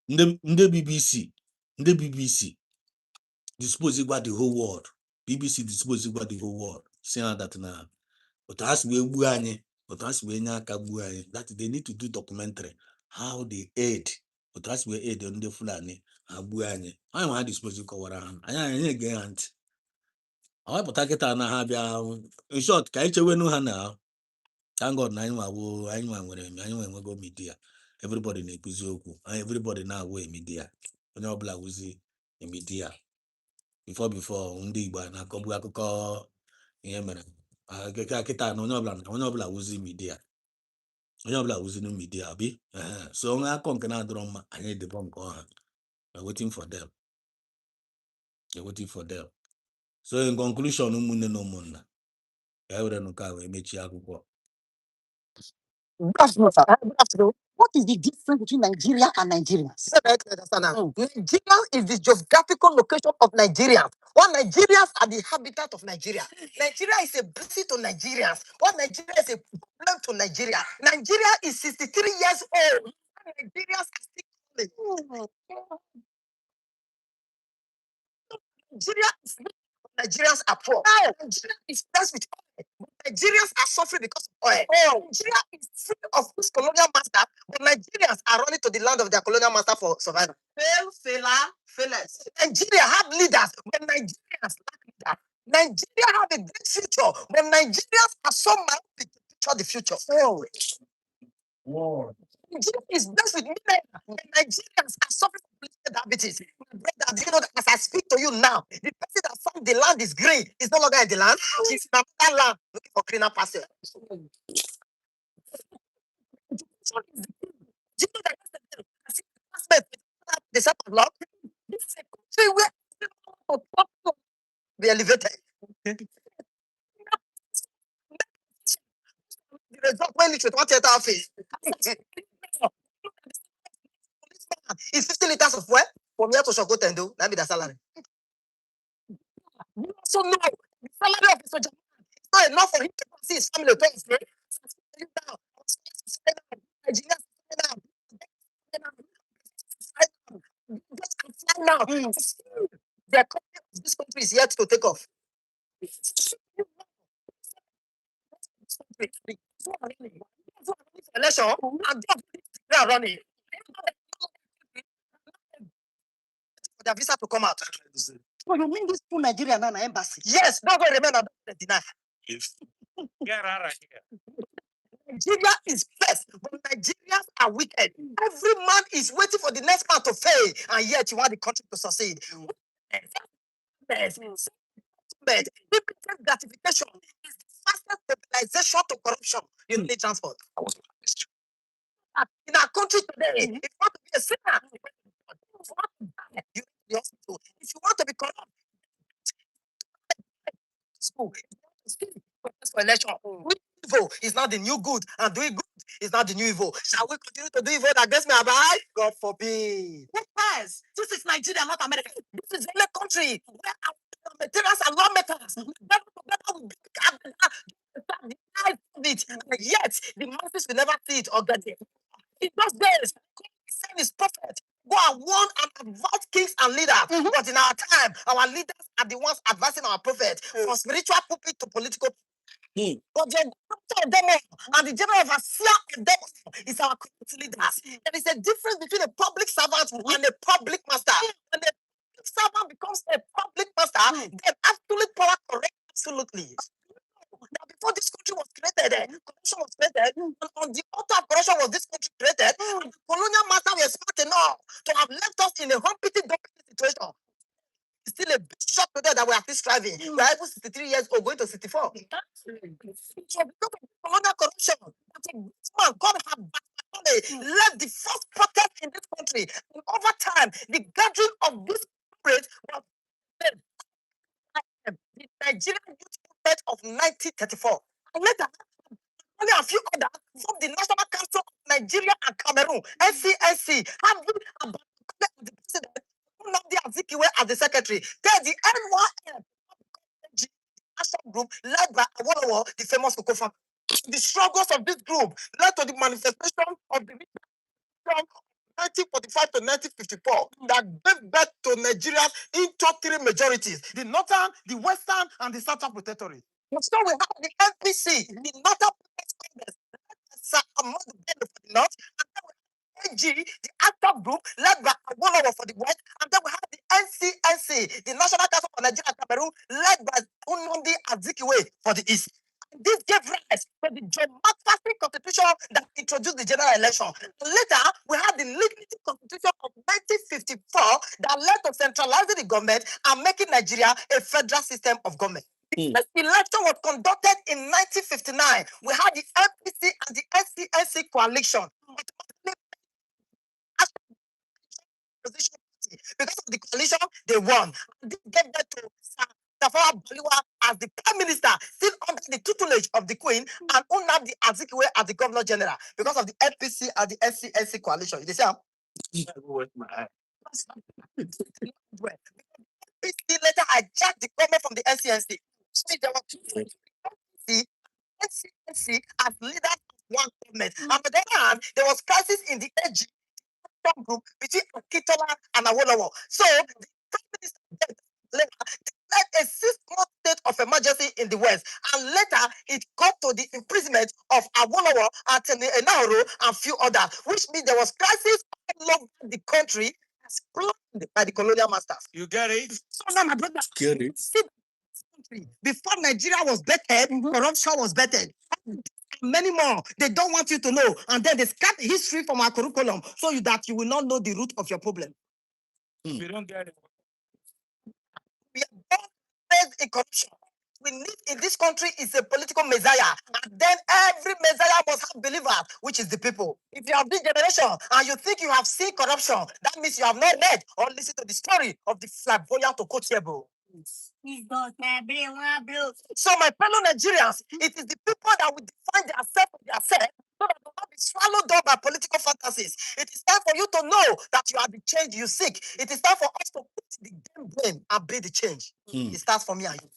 The BBC disposing about the whole world. BBC disposing about the whole world. Saying that now. But as we buani, but as we that they need to do documentary how they aid. But as we aid on the Fulani, buani. I want disposing Kawaran. I ain't. I want to take it na have in short, Kaiche no hana. Thank God, anyone go media. Everybody in Epizoku, everybody now way media. When you're black, we media. Before, Undi, but now come back, call Yemen. I get no black, was media. When you're black, was in media, be. So I can drum, I need the bomb. You're waiting for them. You're waiting for them. So, in conclusion, no mona. I would not carry Mechiago. What is the difference between Nigeria and Nigerians? Nigeria is the geographical location of Nigerians. While Nigerians are the habitat of Nigeria. Nigeria is a blessing to Nigerians. While Nigeria is a problem to Nigeria. Nigeria is 63 years old. Nigerians are still calling. Nigeria is Nigerians are poor. Nigeria is blessed with oil. Nigerians are suffering because of oil. Nigeria is free of this colonial master, but Nigerians are running to the land of their colonial master for survival. Failers. Nigeria have leaders, but Nigerians lack leaders. Nigeria have a great future, but Nigerians are so myopic to picture the future. Nigeria is blessed with millionaires, and Nigerians are suffering from political diabetes. My brother, do you know that as I speak to you now, the person that found the land is green is no longer in the land. She's in another land looking for greener pasture. Do you know that yesterday, I see the classmates with the set of law? This is a country where people be elevated. The result when it was theater office. It's 50 liters of fuel from here to Shogotendo. That be the salary. You also know the salary of the soldier is not enough for him to see his family to his now. The economy of this country is yet to take off. Election and they are running. For their visa to come out. So you mean this to Nigeria now embassy? Yes, not going to remain on the deny. Get out of here. Nigeria is blessed, but Nigerians are wicked. Every man is waiting for the next man to fail, and yet you want the country to succeed. Gratification is the fastest mobilization to corruption. You need transport. In our country today, if you want to be a sinner, if you want to be corrupt, school. For election. Evil is not the new good, and doing good is not the new evil. Shall we continue to do evil against me? God forbid. Yes, this is Nigeria, not America. This is the country where our materials are lawmakers. Yet the masses will never see it or get it. In those days, send his prophet, go and warn and advise kings and leaders. But in our time, our leaders are the ones advising our prophet from spiritual pulpit to political. But the doctor of them all and the general overseer of them all is our community leaders. There is a difference between a public servant and a public master. When a public servant becomes a public master, then absolute power correct absolutely. Now, before this country was created, corruption was created, and on the altar of corruption was this country created, and the colonial master were smart enough to have left us in a humpty-dumpty situation. It's still a big shock today that we are still striving. We are even 63 years old, going to 64. So because of colonial corruption, that a man God have led the first protest in this country. And over time, the gathering of this spirit was the Nigerian Youth Movement of 1934. And later, only a few others from the National Council of Nigeria and Cameroon, NCNC, have been about the president, Nnamdi Azikiwe as the secretary. Then the NYL national group led by Awolowo, the famous Okofa. The struggles of this group led to the manifestation of the 1945 to 1954 that gave birth to Nigeria's into three majorities: the northern, the western, and the southern protectorate. So we have the NPC, the Northern Congress, among the north, and then we have AG, the active group led by Awolowo for the west, and then we have the NCNC, the National Council for Nigeria and Cameroon, led by Nnamdi Azikiwe for the east. This gave rise to the democratic constitution that introduced the general election. Later, we had the legislative constitution of 1954 that led to centralizing the government and making Nigeria a federal system of government. The election was conducted in 1959. We had the MPC and the NCNC coalition. Because of the coalition, they won. This gave birth to Tafawa Balewa as the prime minister, still under the tutelage of the queen, and Nnamdi Azikiwe as the governor general, because of the NPC and the NCNC coalition. You see, later hijacked the government from the NCNC. So there were NCNC as leaders of one government. And on the other hand, there was crisis in the AG group between Akitola and Awolowo. So the prime minister declared a 6-month state of emergency in the West, and later it got to the imprisonment of Awolowo, Enahoro, and few others, which means there was crisis all over the country, exploited by the colonial masters. You get it? So now, my brother, get it? See, Before Nigeria was bettered, corruption was bettered. Many more. They don't want you to know. And then they scat history from our curriculum so that you will not know the root of your problem. We don't get it. We are born raised in corruption. We need in this country is a political messiah. And then every messiah must have believers, which is the people. If you have this generation and you think you have seen corruption, that means you have not read or listened to the story of the flamboyant Okotiebo. So, my fellow Nigerians, it is the people that will define themselves for themselves so that they will not be swallowed up by political fantasies. It is time for you to know that you are the change you seek. It is time for us to put the game blame and be the change. It starts for me and you.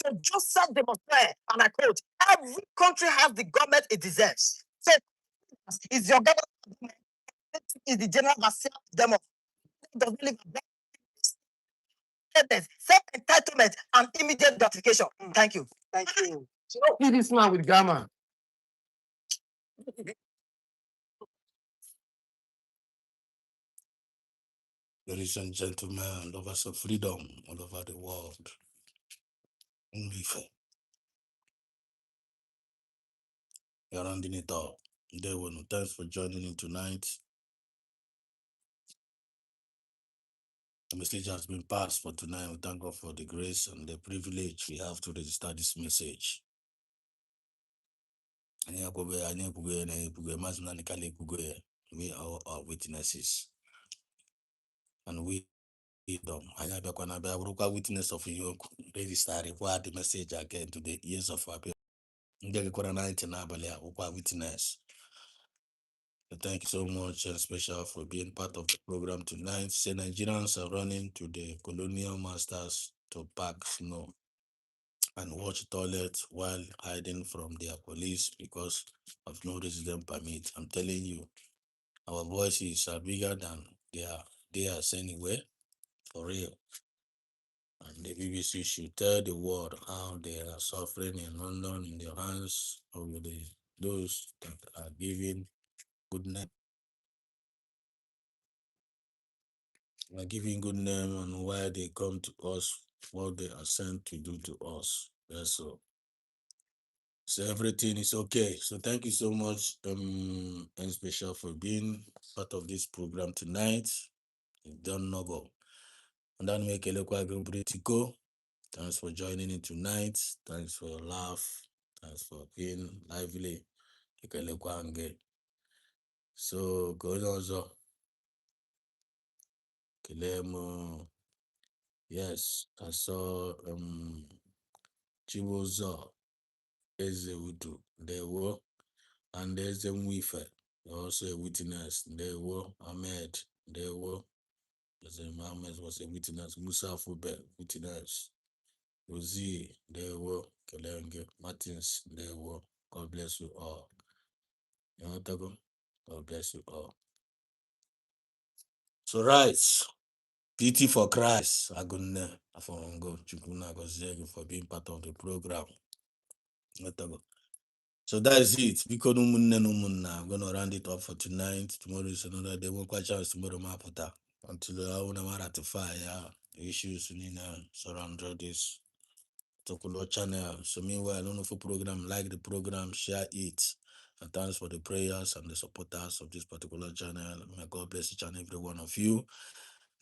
To Joseph de Montaigne, and I quote, every country has the government it deserves. So, is your government is the general overseer of them doesn't live self-entitlement and immediate gratification. Thank you. Thank you. So, this man with Gamma. Ladies and gentlemen, lovers of freedom all over the world. You're rounding it up. Thanks for joining in tonight. The message has been passed for tonight. We thank God for the grace and the privilege we have to register this message. We are our witnesses. And we witness of you register the message again to the ears of our people. Witness. Thank you so much and special for being part of the program tonight. Say Nigerians are running to the colonial masters to pack snow and watch toilets while hiding from their police because of no resident permit. I'm telling you, our voices are bigger than theirs anyway, for real. And the BBC should tell the world how they are suffering in London in their hands of those that are giving good name. Are giving good name and why they come to us, what they are sent to do to us. That's all. So everything is okay. So thank you so much, and special for being part of this program tonight. You've done noble. And then make a local political. Thanks for joining in tonight. Thanks for your laugh. Thanks for being lively. So going on, so yes, I saw Chibozo Ezeudu. There were, and there's a Mwife, also a witness. There were Ahmed. There were, Mohammed was a witness. Musa Fube, witness. Rosie, there were Kelenge Martins. There were. God bless you all. You know, God bless you all. So right, pity for Christ. Agunne Afongo Chukuna Gozegi for being part of the program. So that is it. Because I'm gonna round it up for tonight. Tomorrow is another day. Won't quite chance tomorrow maputa until I want to ratify issues surround this particular channel. So meanwhile, I don't know if a program like the program, share it. And thanks for the prayers and the supporters of this particular channel. May God bless each and every one of you.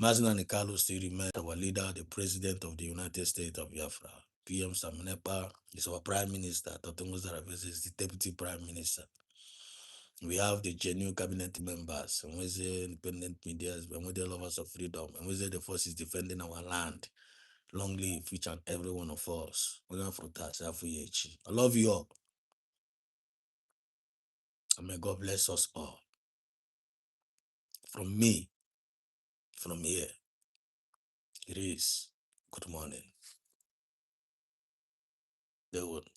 Mazina Nikalo still remains our leader, the President of the United States of Biafra. PM Saminepa is our Prime Minister. Totongo Zarabese is the Deputy Prime Minister. We have the genuine cabinet members, and we say independent media, and we the lovers of freedom, and we say the forces defending our land. Long live each and every one of us. I love you all. And may God bless us all. From me, from here, it is good morning. They would.